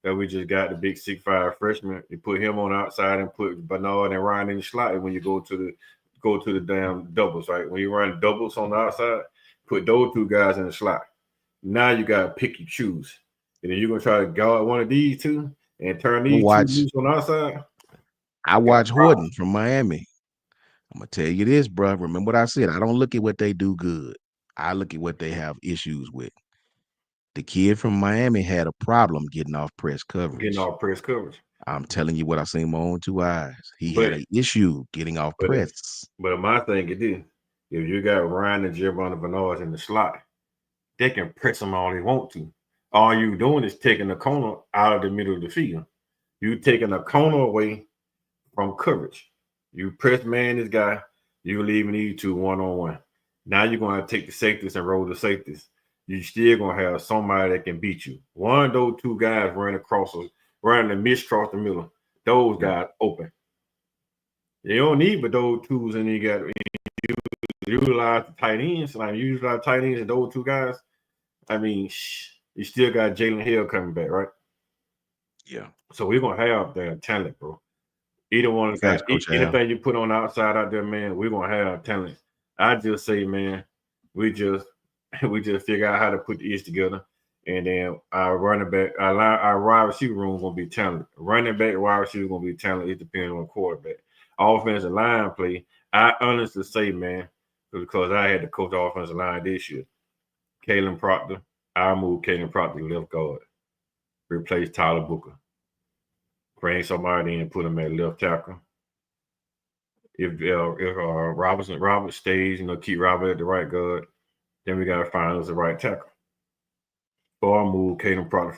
that we just got, the big 6'5" freshman. You put him on the outside and put Bernard and Ryan in the slot. And when you go to the damn doubles, right? When you run doubles on the outside, put those two guys in the slot. Now you got to pick your choose. And then you're gonna try to guard one of these two and turn these two loose on the outside. I watch Horton from Miami. I'm gonna tell you this, bro. Remember what I said. I don't look at what they do good. I look at what they have issues with. The kid from Miami had a problem getting off press coverage. I'm telling you what I seen with my own two eyes. He had an issue getting off press. But my thing is this: if you got Ryan and Giovanni Bernard in the slot, they can press them all they want to. All you doing is taking the corner out of the middle of the field. You taking a corner away from coverage. You press man this guy, you leaving these two one-on-one. Now you're going to take the safeties and roll the safeties. You still going to have somebody that can beat you. One of those two guys running the miss across the middle. Those guys open. You don't need but those twos, and you got utilize the tight ends. Like you utilize tight ends and those two guys. I mean, you still got Jalen Hill coming back, right? Yeah. So we're gonna have that talent, bro. Either one of the guys, anything you put on the outside out there, man, we're gonna have talent. I just say, man, we just figure out how to put the ish together, and then our running back, our wide receiver room gonna be talented. Running back, wide receiver gonna be talented. It depends on the quarterback. Offensive line play, I honestly say, man, because I had to coach offensive line this year. Kalen Proctor, I'll move Kalen Proctor to left guard, replace Tyler Booker. Bring somebody in and put him at left tackle. If Robert stays, keep Robert at the right guard, then we got to find us the right tackle. Or I'll move Caden Proctor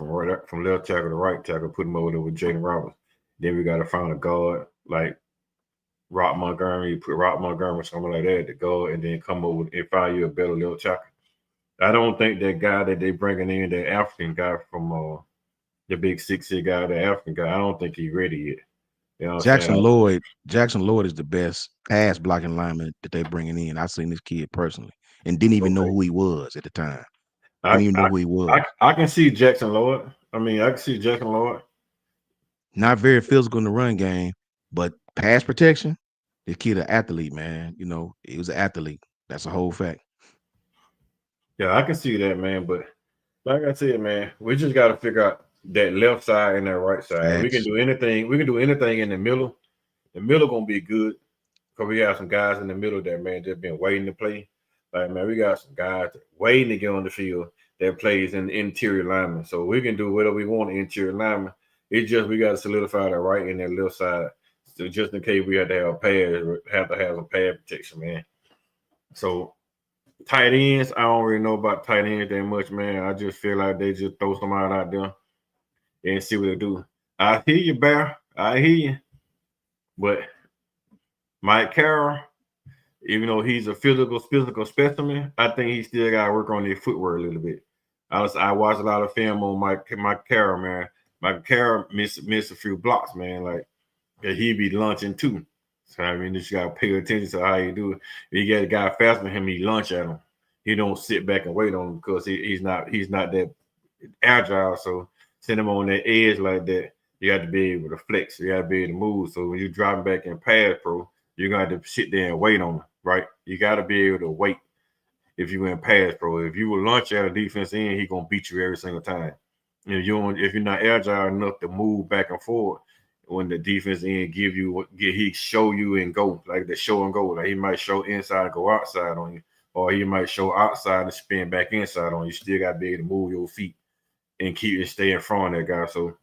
from left tackle to right tackle, put him over there with Jaden Roberts. Then we got to find a guard like Rock Montgomery, put Rock Montgomery or something like that to go, and then come over and find you a better left tackle. I don't think that guy that they bringing in, that African guy from the big 6'6" guy, the African guy, I don't think he's ready yet. You know Jackson Lloyd is the best pass blocking lineman that they're bringing in. I seen this kid personally and didn't even know who he was at the time. I didn't even know who he was. I can see Jackson Lloyd. I can see Jackson Lloyd. Not very physical in the run game, but pass protection. This kid an athlete, man. He was an athlete. That's a whole fact. Yeah, I can see that, man. But like I said, man, we just got to figure out that left side and that right side. Facts. We can do anything. We can do anything in the middle. The middle gonna be good because we got some guys in the middle that, man, just been waiting to play. Like, man, we got some guys waiting to get on the field that plays in the interior lineman. So we can do whatever we want in interior lineman. It's just we got to solidify that right and that left side. So just in case we have to have some pad protection, man. So tight ends, I don't really know about tight ends that much, man. I just feel like they just throw somebody out there and see what they do. I hear you, Bear. I hear you. But Mike Carroll, even though he's a physical specimen, I think he still got to work on his footwork a little bit. I watched a lot of film on Mike Carroll, man. Mike Carroll missed a few blocks, man. Like, he be lunching too. So, you just got to pay attention to how you do it. If you get a guy faster than him, he lunch at him. He don't sit back and wait on him because he's not that agile. So send him on that edge like that. You got to be able to flex. You got to be able to move. So when you drop back in pass pro, You got to sit there and wait on him, right? You got to be able to wait. If you in pass pro, if you will launch at a defense end, he gonna beat you every single time. If you're not agile enough to move back and forward when the defense end he show you and go like the show and go. Like he might show inside and go outside on you, or he might show outside and spin back inside on you. You still got to be able to move your feet and stay in front of that guy. So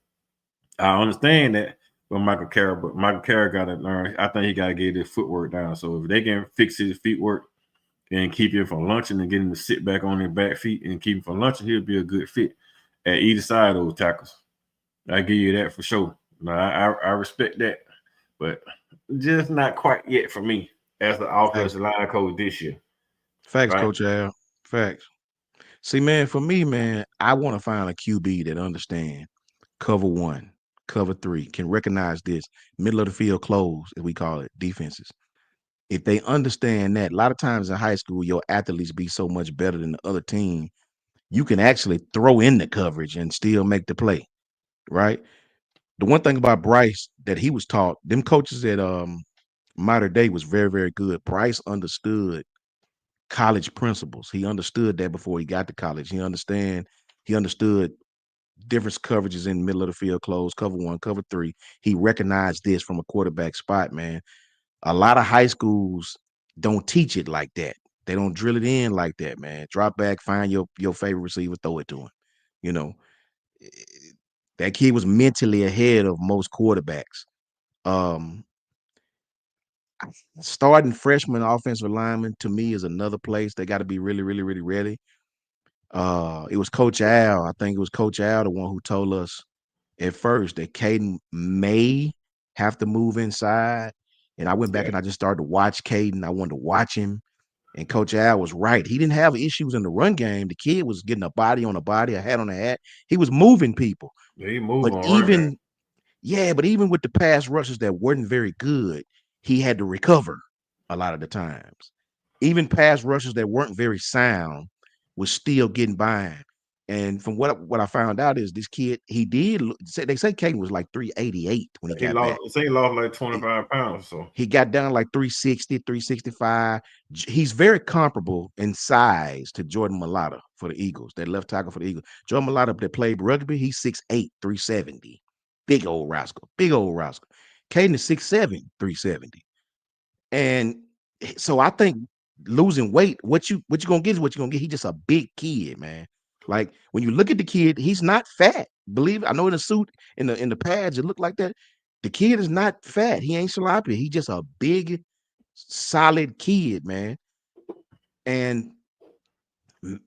I understand that with Michael Carroll, but Michael Carroll got to learn. I think he got to get his footwork down. So if they can fix his feet work and keep him from lunching and get him to sit back on their back feet and keep him from lunching, he'll be a good fit at either side of those tackles. I give you that for sure. I respect that, but just not quite yet for me as the offensive line coach this year. Facts, right? Coach Al. Facts. See, man, for me, man, I want to find a QB that understand cover one, cover three, can recognize this middle of the field close, as we call it, defenses. If they understand that, a lot of times in high school, your athletes be so much better than the other team, you can actually throw in the coverage and still make the play, right? The one thing about Bryce that he was taught, them coaches at Mater Dei was very, very good. Bryce understood college principles. He understood that before he got to college. He understood different coverages in the middle of the field close, cover one, cover three. He recognized this from a quarterback spot, man. A lot of high schools don't teach it like that. They don't drill it in like that, man. Drop back, find your favorite receiver, throw it to him. You know, that kid was mentally ahead of most quarterbacks. Starting freshman offensive lineman to me is another place they got to be really, really, really ready. It was Coach Al. I think it was Coach Al, the one who told us at first that Caden may have to move inside. And I went back and I just started to watch Caden. I wanted to watch him. And Coach Al was right. He didn't have issues in the run game. The kid was getting a body on a body, a hat on a hat. He was moving people. Yeah, he moved on but even with the pass rushes that weren't very good, he had to recover a lot of the times. Even pass rushes that weren't very sound was still getting by him. And from what I found out is this kid, they say Caden was like 388 when he got back. He lost like 25 pounds. So he got down like 360, 365. He's very comparable in size to Jordan Mailata for the Eagles, that left tackle for the Eagles. Jordan Mailata that played rugby, he's 6'8", 370. Big old rascal. Caden is 6'7", 370. And so I think losing weight, what you gonna get is what you're gonna get. He's just a big kid, man. Like when you look at the kid, he's not fat. Believe it. I know in the suit, in the pads, it looked like that. The kid is not fat. He ain't sloppy. He's just a big, solid kid, man. And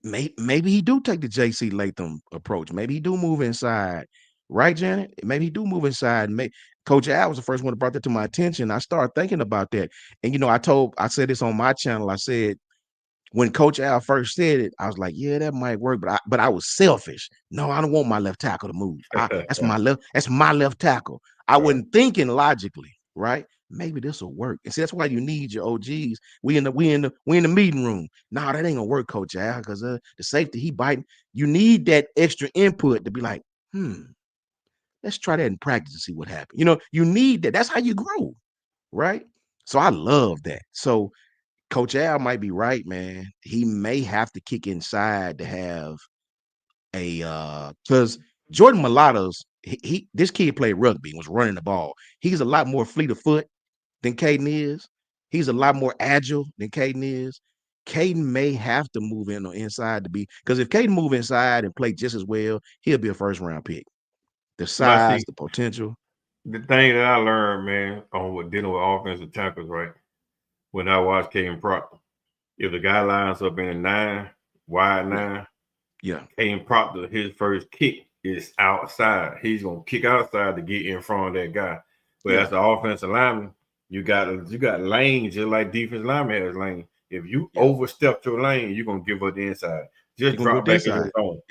maybe he do take the JC Latham approach. Maybe he do move inside. Right, Janet? Maybe he do move inside. Coach Al was the first one that brought that to my attention. I started thinking about that. And, I said this on my channel. I said, when Coach Al first said it, I was like, yeah, that might work. But I was selfish. No, I don't want my left tackle to move. That's my left tackle. I wasn't thinking logically, right? Maybe this will work. And see, that's why you need your OGs. We in the meeting room. No, that ain't gonna work, Coach Al, because the safety, he biting. You need that extra input to be like, let's try that in practice and see what happens. You need that. That's how you grow, right? So I love that. So Coach Al might be right, man. He may have to kick inside to have because Jordan Mailata's this kid played rugby and was running the ball. He's a lot more fleet of foot than Caden is. He's a lot more agile than Caden is. Caden may have to move in or inside to be, because if Caden move inside and play just as well, he'll be a first round pick. The size, the potential. The thing that I learned, man, on dealing with offensive tackles, right? When I watched Caden Proctor, if the guy lines up in a 9, wide 9, Caden Proctor, his first kick is outside. He's gonna kick outside to get in front of that guy. But as the offensive lineman, you got lanes just like defense lineman has lane. If you overstep your lane, you're gonna give up the inside. Just drop back in his zone.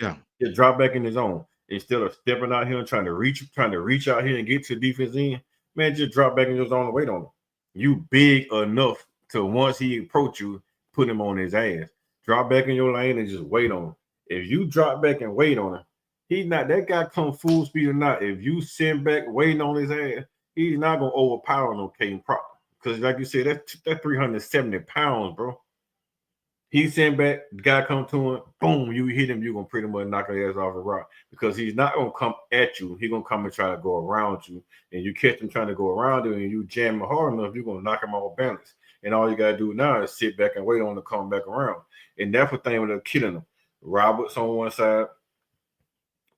Just drop back in his zone. Instead of stepping out here and trying to reach out here and get to defense end, man, just drop back in your zone and wait on him. You big enough to, once he approach you, put him on his ass. Drop back in your lane and just wait on him. If you drop back and wait on him, he's not, that guy come full speed or not. If you send back waiting on his ass, he's not gonna overpower no Caden Proctor, because like you said, that's 370 pounds, bro. He's sitting back, the guy come to him, boom, you hit him, you're gonna pretty much knock his ass off the rock because he's not gonna come at you, he's gonna come and try to go around you, and you catch him trying to go around you and you jam him hard enough, you're gonna knock him off balance. And all you gotta do now is sit back and wait on him to come back around. And that's the thing with the killing him. Roberts on one side,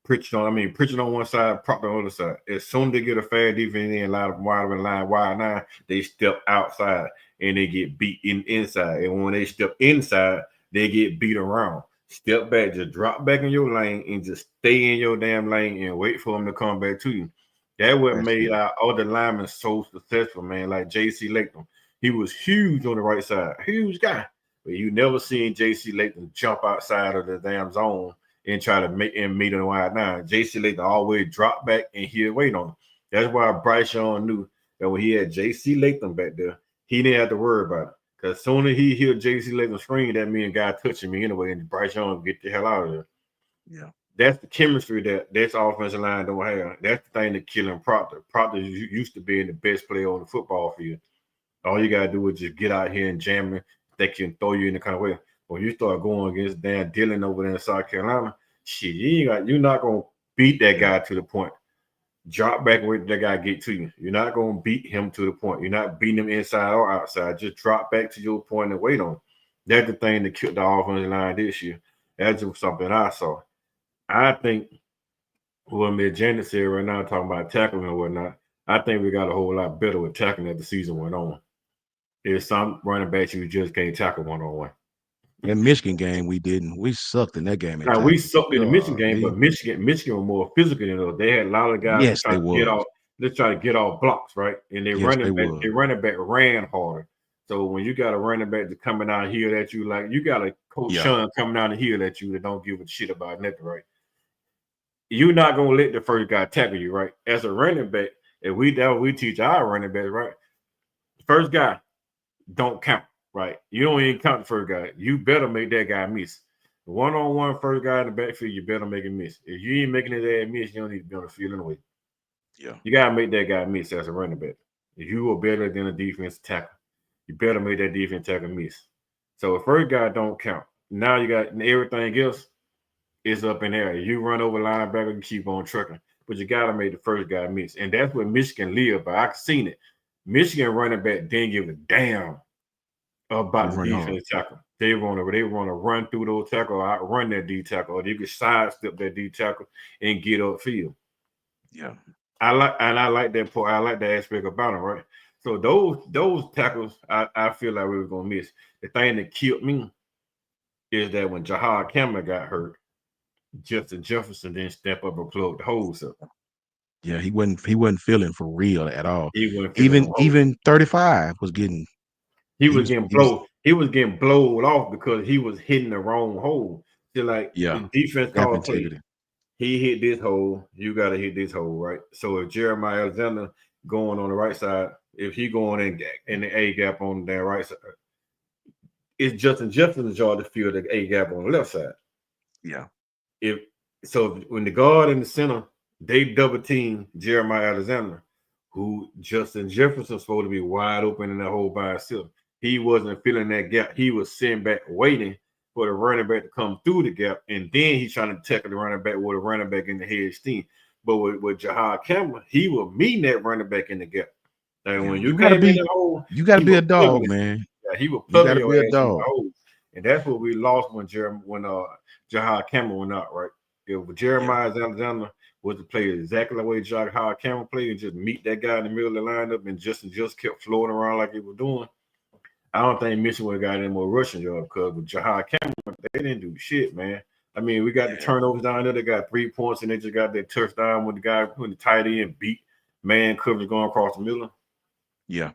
Pritchard on one side, Proctor on the other side. As soon as they get a fair defense in, line wide nine, they step outside and they get beat inside. And when they step inside, they get beat around. Step back, just drop back in your lane and just stay in your damn lane and wait for them to come back to you. That's what made our other linemen so successful, man. Like J.C. Latham. He was huge on the right side, huge guy. But you never seen J.C. Latham jump outside of the damn zone and try to meet on the wide nine. J.C. Latham always drop back and he'll wait on him. That's why Bryce Young knew that when he had J.C. Latham back there, he didn't have to worry about it. Because as soon as he heard J.C. Latham scream, that mean guy touching me anyway, and Bryce Young get the hell out of there. Yeah. That's the chemistry that this offensive line don't have. That's the thing that killing Proctor. Proctor used to being the best player on the football field. All you gotta do is just get out here and jam it. They can throw you in the kind of way. When you start going against Dan Dillon over there in South Carolina, shit, you're not gonna beat that guy to the point. Drop back where that guy get to you. You're not gonna beat him to the point. You're not beating him inside or outside. Just drop back to your point and wait on him. That's the thing that killed the offensive line this year. That's just something I saw. I think what Miss Janet said right now, talking about tackling and whatnot, I think we got a whole lot better with tackling as the season went on. There's some running backs you just can't tackle one-on-one. In Michigan game, we didn't. We sucked in that game. Now we sucked in the Michigan game, but Michigan was more physical than us. They had a lot of guys yes, trying to get off. Let's try to get off blocks, right? And they running back ran harder. So when you got a running back that's coming out here at you, like you got a Coach Sean coming out here at you that don't give a shit about nothing, right? You're not gonna let the first guy tackle you, right? As a running back, if we teach our running backs, right? First guy don't count, right? You don't even count the first guy. You better make that guy miss. One-on-one first guy in the backfield, you better make him miss. If you ain't making his ass miss, you don't need to be on the field anyway. Yeah. You gotta make that guy miss as a running back. If you are better than a defense tackle, you better make that defense tackle miss. So if first guy don't count, now you got everything else is up in there. You run over linebacker, you keep on trucking, but you gotta make the first guy miss. And that's what Michigan live by. I've seen it. Michigan running back didn't give a damn about the defense tackle. They want to run through those tackle, outrun that D tackle, or they could sidestep that D tackle and get upfield. Yeah, I like that part. I like that aspect about them, right? So those tackles, I feel like we were gonna miss. The thing that killed me is that when Jahad Cameron got hurt, Justin Jefferson didn't step up and plug the holes up. Yeah, he wasn't feeling for real at all. He wasn't even 35 was getting. He was getting blowed off because he was hitting the wrong hole. So like the defense called play. He hit this hole, you got to hit this hole, right? So if Jeremiah Alexander going on the right side, if he going in the A gap on the right side, it's Justin Jefferson's job to fill the A gap on the left side. Yeah. When the guard in the center, they double team Jeremiah Alexander, who Justin Jefferson's supposed to be wide open in that hole by himself. He wasn't filling that gap. He was sitting back waiting for the running back to come through the gap, and then he's trying to tackle the running back with a running back in the head steam. But with Jahad Cameron, he was meeting that running back in the gap. And when you gotta be a dog, man. Yeah, he was plugging your ass in the hole. And that's what we lost when Jahad Cameron went out, right? If Jeremiah Alexander was to play exactly the way Jahad Cameron played and just meet that guy in the middle of the lineup and just kept floating around like he was doing, I don't think Michigan would have got any more rushing yards because with Jahad Cameron, they didn't do shit, man. I mean, we got the turnovers down there. They got 3 points, and they just got that touchdown with the guy putting the tight end beat man coverage going across the middle. Yeah.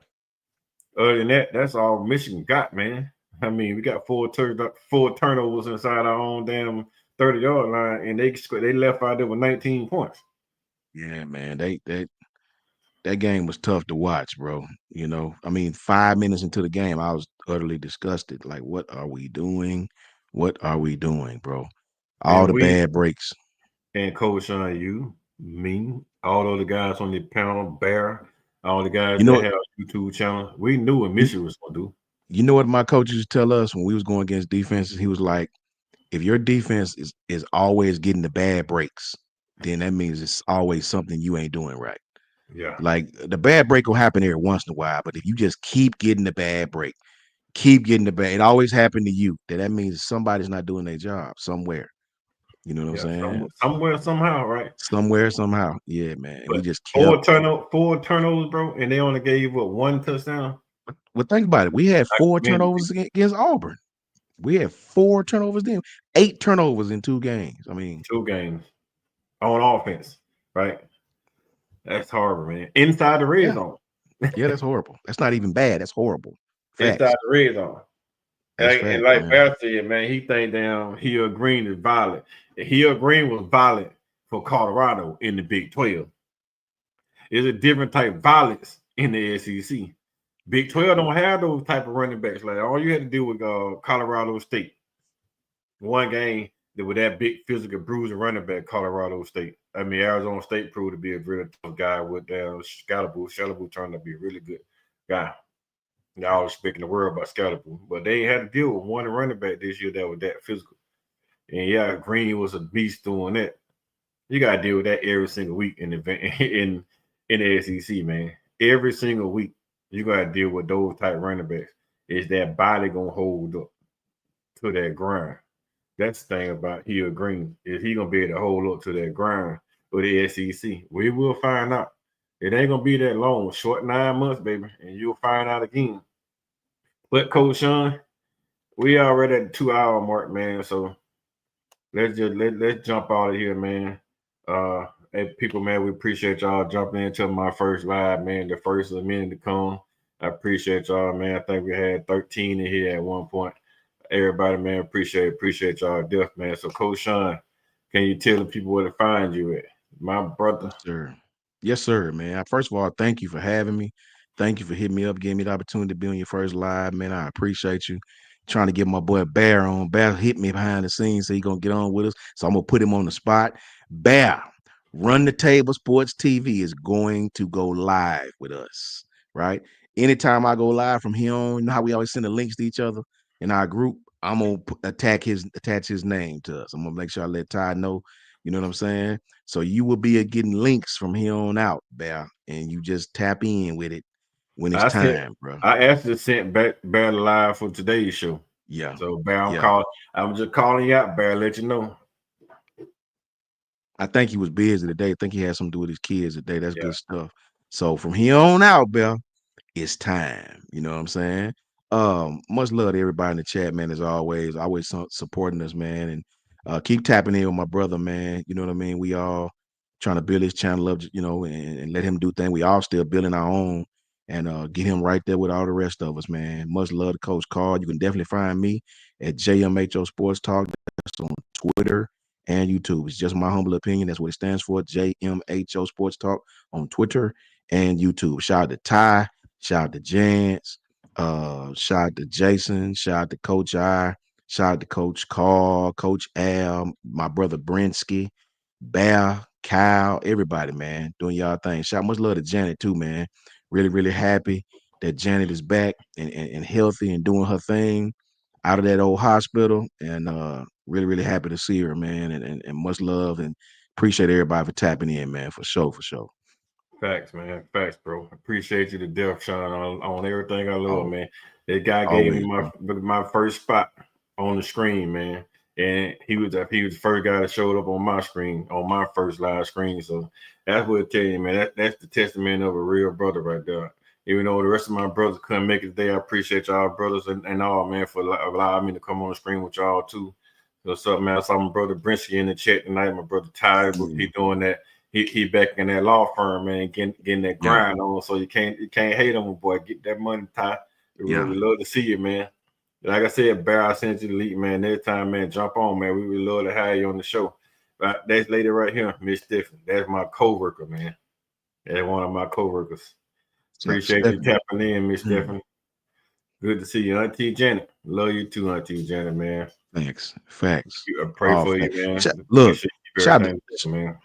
Other than that, that's all Michigan got, man. I mean, we got 4 turnovers inside our own damn 30-yard line, and they left out there with 19 points. Yeah, man. That game was tough to watch, bro. You know, I mean, 5 minutes into the game, I was utterly disgusted. Like, what are we doing? What are we doing, bro? All the bad breaks. And Coach Sean, you, me, all those guys on the panel, Bear, All the guys You know that what? have YouTube channel, we knew what Michigan was gonna do. You know what my coach used to tell us when we was going against defenses? He was like, if your defense is always getting the bad breaks, then that means it's always something you ain't doing right. Yeah, Like the bad break will happen every once in a while, but if you just keep getting the bad break, keep getting the bad, it always happened to you. That means somebody's not doing their job somewhere. You know what I'm yeah, saying? somewhere, somehow, right? Somewhere, somehow. Yeah, man. And we But just kept. four turnovers, bro, and they only gave what one touchdown. Well, think about it. We had I 4 commend the turnovers people. against Auburn. We had 4 turnovers then. 8 turnovers in 2 games. I mean, 2 games on offense, right? That's horrible, man. Inside the red yeah. zone. Yeah, that's horrible. That's not even bad. That's horrible. Inside Facts. the red zone. That's And facts, like man. Bear said, man, he think down Hill Green is violent. And Hill Green was violent for Colorado in the Big 12. It's a different type of violence in the SEC. Big 12 don't have those type of running backs. Like all you had to do with Colorado State. One game that with that big physical bruising running back, Colorado State. I mean, Arizona State proved to be a really tough guy with Scalaboo turned to be a really good guy. Y'all speaking the word about Scalaboo, but they had to deal with one running back this year that was that physical. And yeah, Green was a beast doing that. You gotta deal with that every single week in the in the SEC, man. Every single week, you gotta deal with those type running backs. Is that body gonna hold up to that grind? That's the thing about Hill Green. Is he gonna be able to hold up to that grind with the SEC? We will find out. It ain't gonna be that long, short 9 months, baby, and you'll find out again. But Coach Sean, we already at the 2 hour mark, man. So let's jump out of here, man. Hey, people, man, we appreciate y'all jumping into my first live, man. The first of a minute to come. I appreciate y'all, man. I think we had 13 in here at one point. Everybody, man, appreciate y'all death, man. So, Coach Sean, can you tell the people where to find you at? My brother. Yes, sir. Yes, sir, man. First of all, thank you for having me. Thank you for hitting me up, giving me the opportunity to be on your first live, man. I appreciate you. Trying to get my boy Bear on. Bear hit me behind the scenes, so he gonna get on with us. So I'm gonna put him on the spot. Bear, Run the Table Sports TV is going to go live with us, right? Anytime I go live from here on, you know how we always send the links to each other in our group. I'm gonna attach his name to us. I'm gonna make sure I let Ty know. You know what I'm saying? So you will be getting links from here on out, Bear, and you just tap in with it when it's I said time, bro. I actually sent Bear live for today's show. Yeah, So Bear, yeah. I'm just calling you out, Bear, let you know. I think he was busy today. I think he had something to do with his kids today. That's Yeah. good stuff. So from here on out, Bear, it's time. You know what I'm saying? Much love to everybody in the chat, man. As always, supporting us, man, and keep tapping in with my brother, man. You know what I mean? We all trying to build his channel up, you know, and let him do things. We all still building our own, and get him right there with all the rest of us, man. Much love to Coach Carl. You can definitely find me at JMHO Sports Talk. That's on Twitter and YouTube. It's just my humble opinion. That's what it stands for. JMHO Sports Talk on Twitter and YouTube. Shout out to Ty. Shout out to Jance. Shout out to Jason. Shout out to Coach I. Shout out to Coach Carl, Coach Al, my brother Brinsky, Bear, Kyle, everybody, man, doing y'all thing. Shout much love to Janet too, man. Really, really happy that Janet is back and healthy and doing her thing out of that old hospital. And really, really happy to see her, man. And much love and appreciate everybody for tapping in, man, for sure, for sure. Facts, man. Facts, bro. Appreciate you to death, Sean, on everything I love, Oh, man. That guy gave me always, bro. my first spot on the screen, man. And he was the first guy that showed up on my screen, on my first live screen. So that's what it tell you, man. That's the testament of a real brother right there. Even though the rest of my brothers couldn't make it today, I appreciate y'all brothers and all, man, for allowing me to come on the screen with y'all too. What's up, man? I saw my brother Brinsky in the chat tonight. My brother Ty, he doing that. He back in that law firm, man, getting that grind on. So you can't hate on him, boy. Get that money, Ty. We love to see you, man. Like I said, Bear, I sent you the link, man. Next time, man, jump on, man. We would love to have you on the show. That's lady right here, Miss Stephanie. That's my co-worker, man. That's one of my co-workers. Appreciate you tapping in, Miss Stephanie. Good to see you, Auntie Janet. Love you too, Auntie Janet, man. Facts. I pray for you, man. Look, Appreciate you, shout man.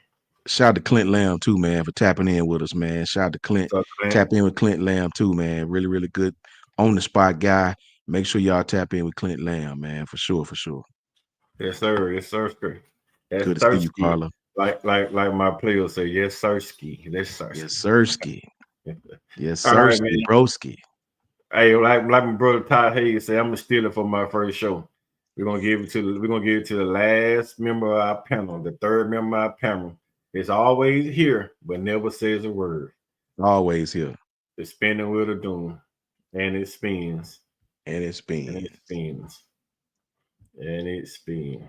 shout out to Clint Lamb too, man, for tapping in with us, man. Shout out to Clint. So, man, Tap in with Clint Lamb too, man. Really, really good on the spot guy. Make sure y'all tap in with Clint Lamb, man, for sure, for sure. yes, sir. Yes, sir. Sir. That's Good to see you, thirsty. Carla. Like my players say, yes, sir, ski. That's thirsty. Yes, sirski. Yes, All right, sirski, man. broski. Hey, like my brother Todd Hayes said, I'm gonna steal it for my first show. We're gonna give it to the last member of our panel, the third member of our panel. It's always here, but never says a word. Always here. The spinning wheel of doom, and it spins, And it's and been. it spins, and it spins.